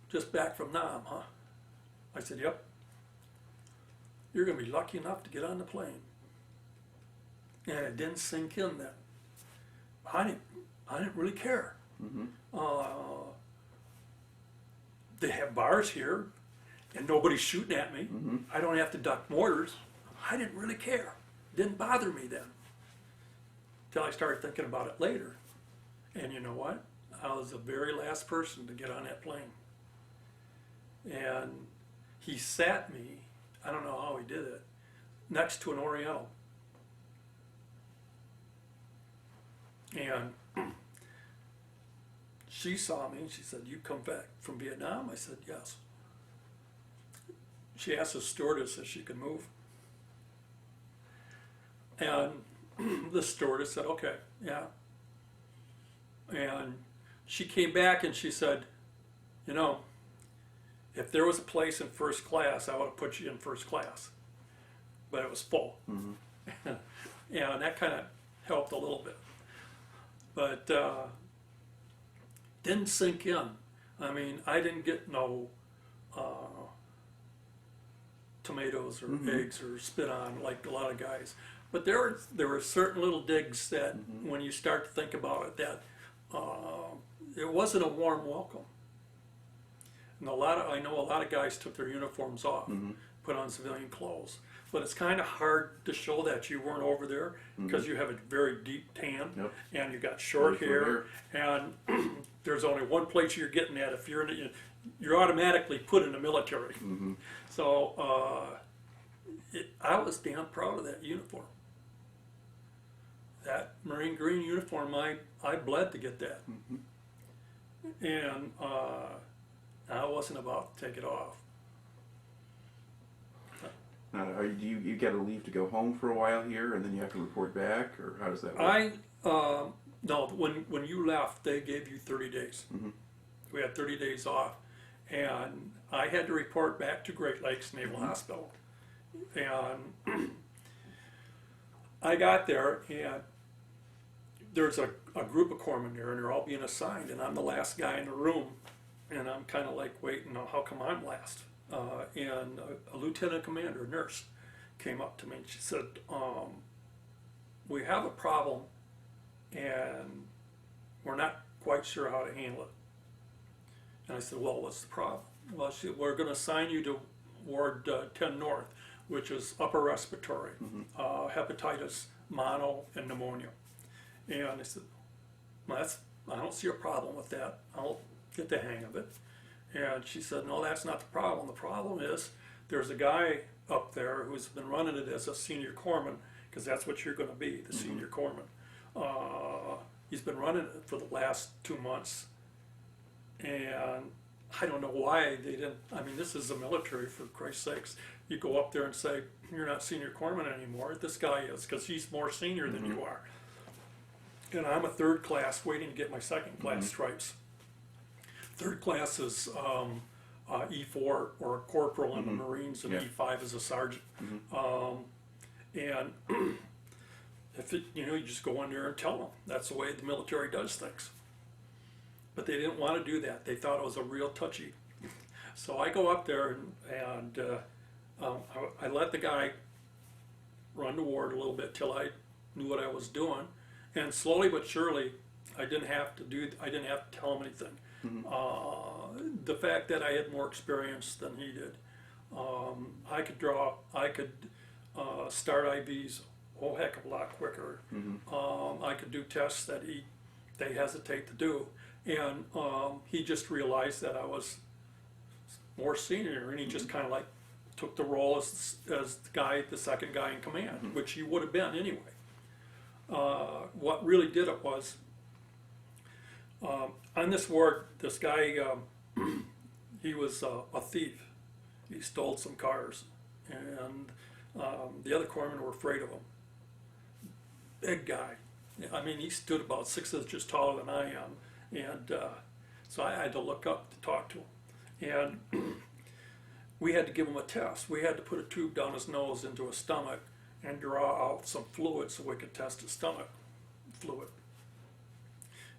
"Just back from Nam, huh?" I said, "Yep." "You're going to be lucky enough to get on the plane." And it didn't sink in then. I didn't really care. They have bars here, and nobody's shooting at me. I don't have to duck mortars. I didn't really care. Didn't bother me then. Till I started thinking about it later. And you know what? I was the very last person to get on that plane. And he sat me, I don't know how he did it, next to an Oriental. And she saw me and she said, "You come back from Vietnam?" I said, "Yes." She asked the stewardess if she could move. And the stewardess said, "Okay, yeah." And she came back and she said, "If there was a place in first class, I would have put you in first class." But it was full. And that kind of helped a little bit. But didn't sink in. I mean, I didn't get no tomatoes or eggs or spit on like a lot of guys. But there were certain little digs that when you start to think about it, that it wasn't a warm welcome. And I know a lot of guys took their uniforms off, put on civilian clothes. But it's kind of hard to show that you weren't over there because you have a very deep tan and you got short hair, and there's only one place you're getting at if you're automatically put in the military. So I was damn proud of that uniform. That Marine green uniform, I bled to get that. And I wasn't about to take it off. Do you get a leave to go home for a while here, and then you have to report back, or how does that work? No, when you left, they gave you 30 days. We had 30 days off, and I had to report back to Great Lakes Naval Hospital. And I got there, and there's a group of corpsmen there, and they're all being assigned, and I'm the last guy in the room, and I'm kind of like waiting, how come I'm last? And a lieutenant commander, a nurse, came up to me and she said, "We have a problem and we're not quite sure how to handle it." And I said, "Well, what's the problem?" "Well, she said, we're going to assign you to Ward 10 North, which is upper respiratory, hepatitis, mono, and pneumonia." And I said, "Well, I don't see a problem with that. I'll get the hang of it." And she said, "No, that's not the problem. The problem is there's a guy up there who's been running it as a senior corpsman, because that's what you're going to be, the senior corpsman. He's been running it for the last 2 months. And I don't know why they didn't. I mean, this is the military, for Christ's sakes. You go up there and say, 'You're not senior corpsman anymore.' This guy is, because he's more senior than you are. And I'm a third class waiting to get my second class stripes. Third class is E4 or a corporal in the Marines, and E5 is a sergeant. And if you just go in there and tell them. That's the way the military does things. But they didn't want to do that. They thought it was a real touchy. So I go up there and I let the guy run the ward a little bit till I knew what I was doing, and slowly but surely, I didn't have to tell him anything. The fact that I had more experience than he did, I could start IVs a whole heck of a lot quicker. I could do tests that they hesitate to do, and he just realized that I was more senior, and he just kind of like took the role as the second guy in command, which he would have been anyway. what really did it was, on this ward, this guy, he was a thief. He stole some cars, and the other corpsmen were afraid of him. Big guy. I mean, he stood about 6 inches taller than I am, and so I had to look up to talk to him. And we had to give him a test. We had to put a tube down his nose into his stomach and draw out some fluid so we could test his stomach fluid.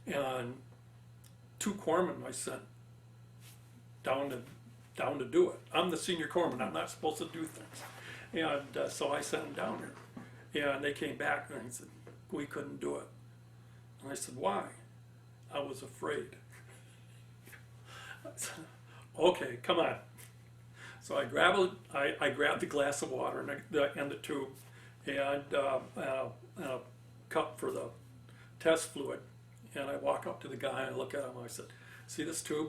And 2 corpsmen I sent down to do it. I'm the senior corpsman. I'm not supposed to do things. And so I sent them down there. And they came back and they said, we couldn't do it. And I said, why? I was afraid. I said, okay, come on. So I grabbed the glass of water and the tube and a cup for the test fluid. And I walk up to the guy and I look at him and I said, see this tube?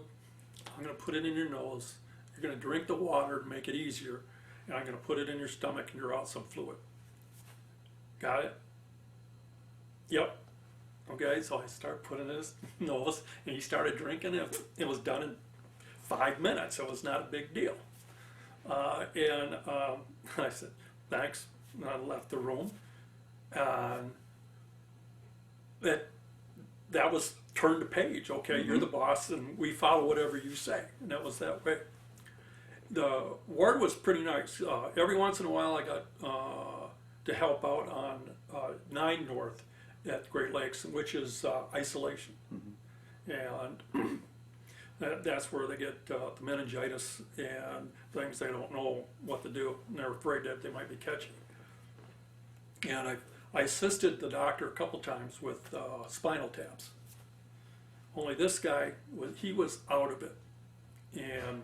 I'm going to put it in your nose. You're going to drink the water to make it easier. And I'm going to put it in your stomach and draw out some fluid. Got it? Yep. Okay, so I started putting it in his nose and he started drinking it. It was done in 5 minutes. It was not a big deal. And I said, thanks. And I left the room. And that was turn the page. Okay, you're the boss and we follow whatever you say. And that was that way. The ward was pretty nice. Every once in a while I got to help out on 9 North at Great Lakes, which is isolation. And that's where they get the meningitis and things they don't know what to do, and they're afraid that they might be catching. And I assisted the doctor a couple times with spinal taps. Only this guy, he was out of it. And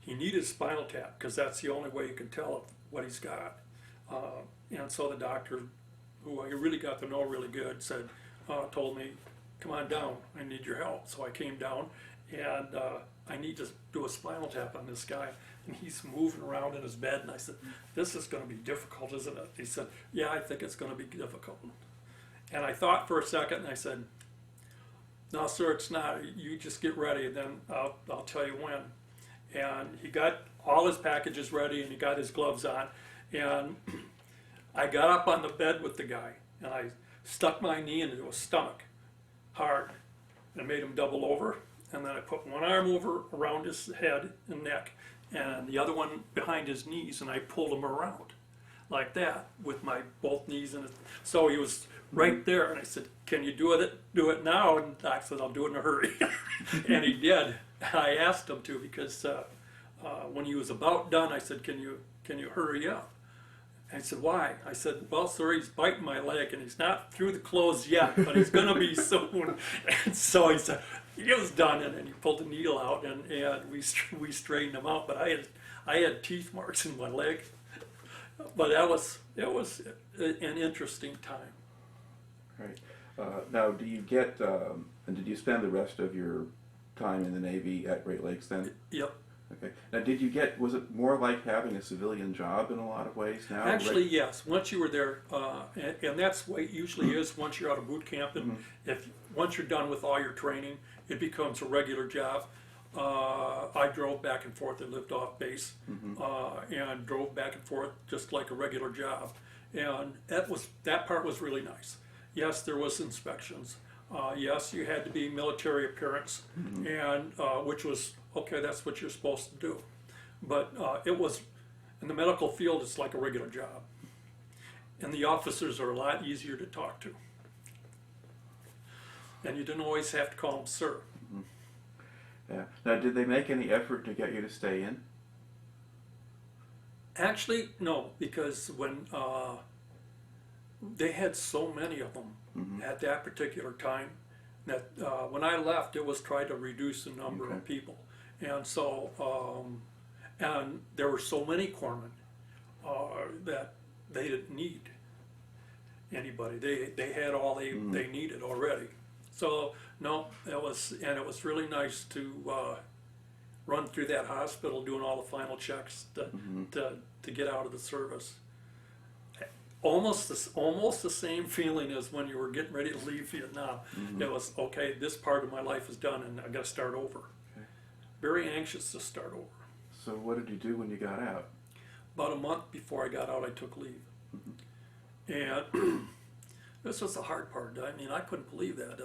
he needed a spinal tap because that's the only way you can tell what he's got. And so the doctor, who I really got to know really good, told me, come on down, I need your help. So I came down and I need to do a spinal tap on this guy. And he's moving around in his bed and I said, this is going to be difficult, isn't it? He said, yeah, I think it's going to be difficult. And I thought for a second and I said, no sir, it's not. You just get ready and then I'll tell you when. And he got all his packages ready and he got his gloves on. And I got up on the bed with the guy and I stuck my knee into his stomach hard and made him double over. And then I put one arm over around his head and neck and the other one behind his knees, and I pulled him around like that with my both knees. And so he was right there, and I said, can you do it now? And Doc said, I'll do it in a hurry. And he did. I asked him to because when he was about done, I said, can you hurry up? And he said, why? I said, well, sir, he's biting my leg, and he's not through the clothes yet, but he's going to be soon. And so he said, he was done, and then he pulled the needle out, and we straightened him out. But I had teeth marks in my leg. But it was an interesting time. Right. Now, do you get, and did you spend the rest of your time in the Navy at Great Lakes then? Yep. Okay. Now, was it more like having a civilian job in a lot of ways now? Actually, yes. Once you were there, and that's the way it usually is once you're out of boot camp, and once you're done with all your training, it becomes a regular job. I drove back and forth and lived off base, and drove back and forth just like a regular job, and that part was really nice. Yes, there was inspections. Yes, you had to be military appearance, and which was okay. That's what you're supposed to do, but it was in the medical field. It's like a regular job, and the officers are a lot easier to talk to, and you didn't always have to call them sir. Yeah. Now, did they make any effort to get you to stay in? Actually, no, because when they had so many of them at that particular time that when I left, it was trying to reduce the number of people, and so and there were so many corpsmen that they didn't need anybody. They had all they needed already. So no, it was really nice to run through that hospital doing all the final checks to get out of the service. almost the same feeling as when you were getting ready to leave Vietnam. It was, okay, this part of my life is done and I got to start over. Okay. Very anxious to start over. So what did you do when you got out? About a month before I got out, I took leave. And this was the hard part. I mean, I couldn't believe that.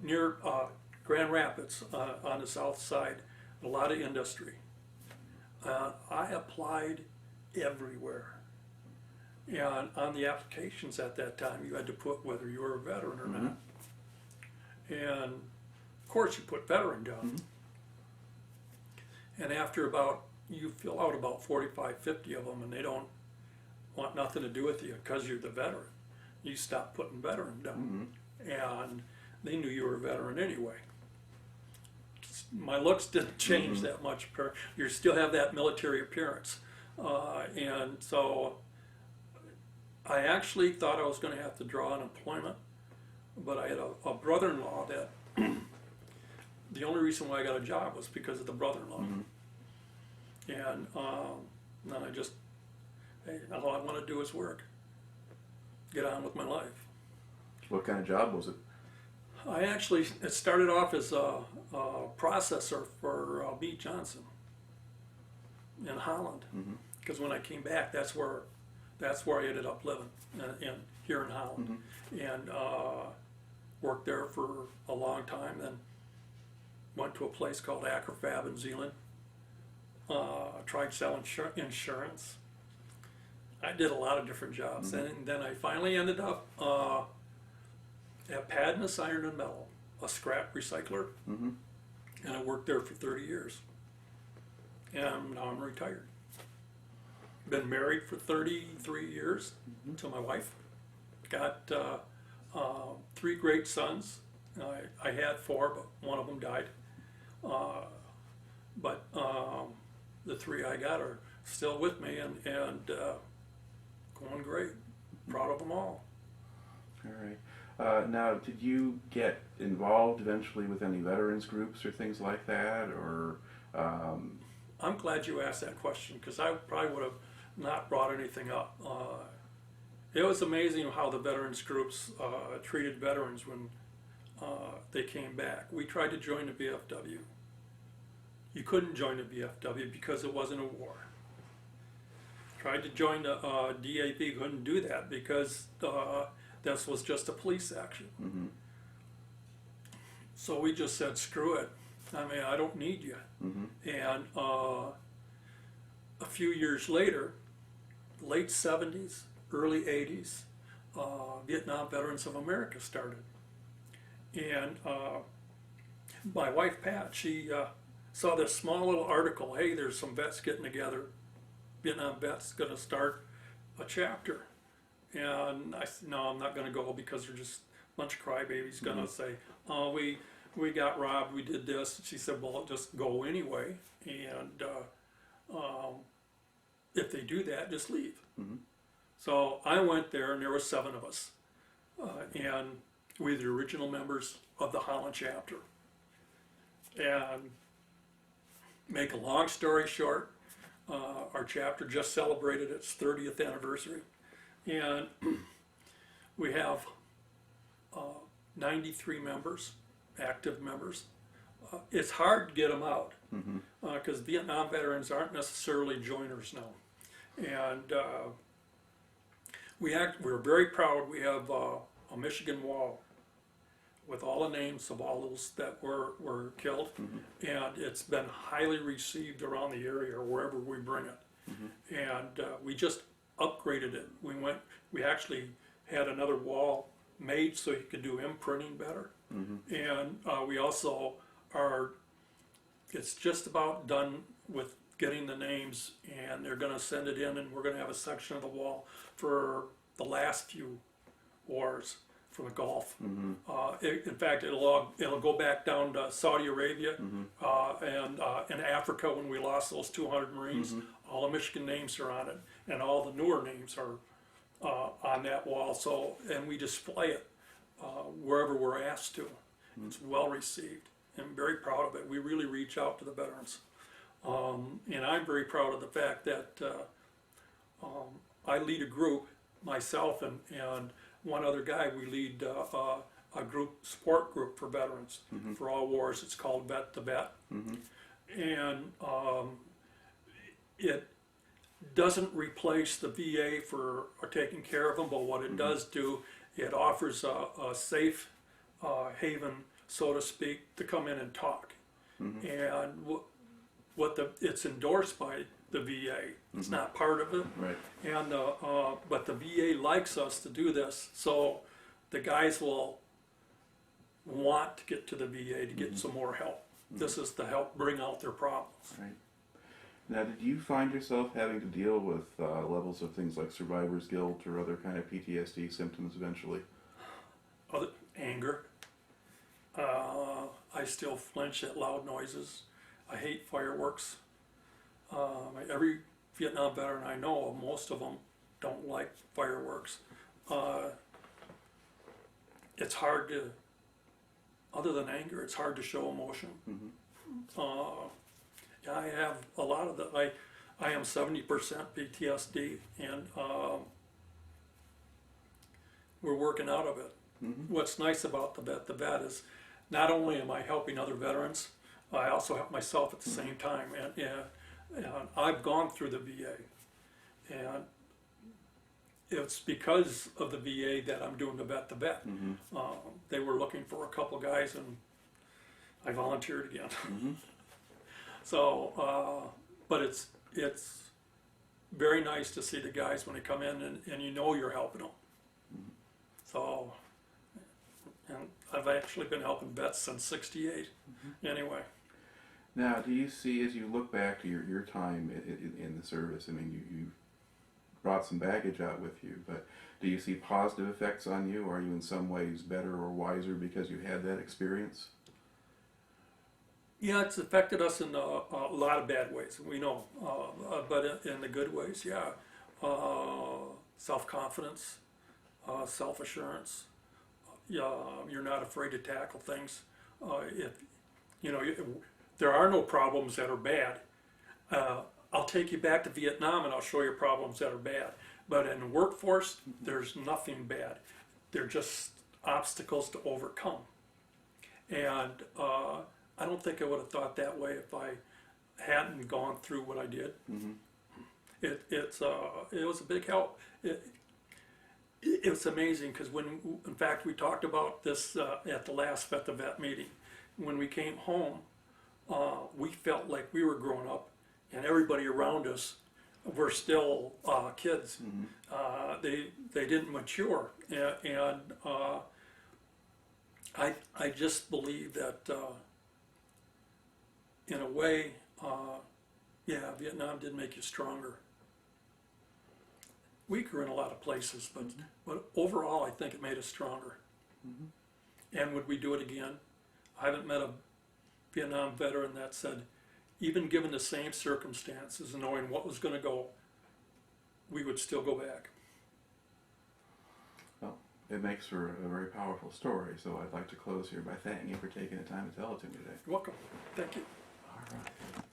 Near Grand Rapids, on the south side, a lot of industry. I applied everywhere. And on the applications at that time, you had to put whether you were a veteran or not. And of course, you put veteran down. And after you fill out about 45, 50 of them, and they don't want nothing to do with you because you're the veteran. You stop putting veteran down. And they knew you were a veteran anyway. My looks didn't change that much. You still have that military appearance. And so I actually thought I was going to have to draw unemployment, but I had a brother-in-law that the only reason why I got a job was because of the brother-in-law. And then I just, hey, all I want to do is work. Get on with my life. What kind of job was it? It started off as a processor for B. Johnson in Holland. Because when I came back, that's where I ended up living, here in Holland. And worked there for a long time, then went to a place called Acrofab in Zeeland. Tried selling insurance. I did a lot of different jobs, and then I finally ended up at Padness Iron and Metal, a scrap recycler, and I worked there for 30 years. And now I'm retired. Been married for 33 years to my wife. Got 3 great sons. I had 4, but one of them died. But the 3 I got are still with me and going great. Proud of them all. All right. Now, did you get involved eventually with any veterans groups or things like that, or? I'm glad you asked that question because I probably would have not brought anything up. It was amazing how the veterans groups treated veterans when they came back. We tried to join the VFW. You couldn't join the VFW because it wasn't a war. Tried to join the DAP, couldn't do that because this was just a police action. So we just said, screw it. I mean, I don't need you. And a few years later, late 70s, early 80s, Vietnam Veterans of America started. And my wife, Pat, she saw this small little article, hey, there's some vets getting together, Vietnam vets going to start a chapter. And I said, no, I'm not going to go because they're just a bunch of crybabies going to say, oh, we got robbed, we did this. She said, well, just go anyway. And if they do that, just leave. So I went there, and there were 7 of us. And we were the original members of the Holland chapter. And make a long story short, our chapter just celebrated its 30th anniversary. And we have 93 members, active members. It's hard to get them out because Vietnam veterans aren't necessarily joiners now. And we're very proud. We have a Michigan wall with all the names of all those that were killed, and it's been highly received around the area or wherever we bring it. And we just upgraded it. We actually had another wall made so you could do imprinting better. And we also it's just about done with getting the names, and they're going to send it in, and we're going to have a section of the wall for the last few wars from the Gulf. In fact, it'll go back down to Saudi Arabia and in Africa when we lost those 200 Marines. All the Michigan names are on it, and all the newer names are on that wall. So, and we display it wherever we're asked to. It's well received. I'm very proud of it. We really reach out to the veterans. And I'm very proud of the fact that I lead a group, myself and one other guy. We lead a group, support group for veterans for all wars. It's called Vet to Vet. And it doesn't replace the VA for taking care of them, but what it does do, it offers a safe haven, so to speak, to come in and talk. And it's endorsed by the VA. It's not part of it. Right. And but the VA likes us to do this, so the guys will want to get to the VA to get some more help. This is to help bring out their problems. Right. Now, did you find yourself having to deal with levels of things like survivor's guilt or other kind of PTSD symptoms eventually? Anger. I still flinch at loud noises. I hate fireworks. Every Vietnam veteran I know of, most of them don't like fireworks. It's hard to, other than anger, it's hard to show emotion. I have a lot of that. I am 70% PTSD, and we're working out of it. What's nice about the vet is not only am I helping other veterans, I also help myself at the same time. And I've gone through the VA, and it's because of the VA that I'm doing the vet to vet. They were looking for a couple guys, and I volunteered again. So, but it's very nice to see the guys when they come in, and you know you're helping them. So, and I've actually been helping vets since '68. Anyway. Now, do you see, as you look back to your time in the service, I mean, you brought some baggage out with you, but do you see positive effects on you? Are you in some ways better or wiser because you had that experience? Yeah, it's affected us in a lot of bad ways, we know, but in the good ways, yeah. Self-confidence, self-assurance. You're not afraid to tackle things. If you know, there are no problems that are bad. I'll take you back to Vietnam and I'll show you problems that are bad. But in the workforce, there's nothing bad. They're just obstacles to overcome. And I don't think I would have thought that way if I hadn't gone through what I did. It was a big help. It was amazing because in fact, we talked about this at the last Vet to Vet meeting. When we came home, we felt like we were growing up, and everybody around us were still kids. They didn't mature, and I just believe that in a way, yeah, Vietnam did make you stronger. Weaker in a lot of places, but overall, I think it made us stronger. And would we do it again? I haven't met a Vietnam veteran that said, even given the same circumstances and knowing what was going to go, we would still go back. Well, it makes for a very powerful story, so I'd like to close here by thanking you for taking the time to tell it to me today. You're welcome. Thank you. All right.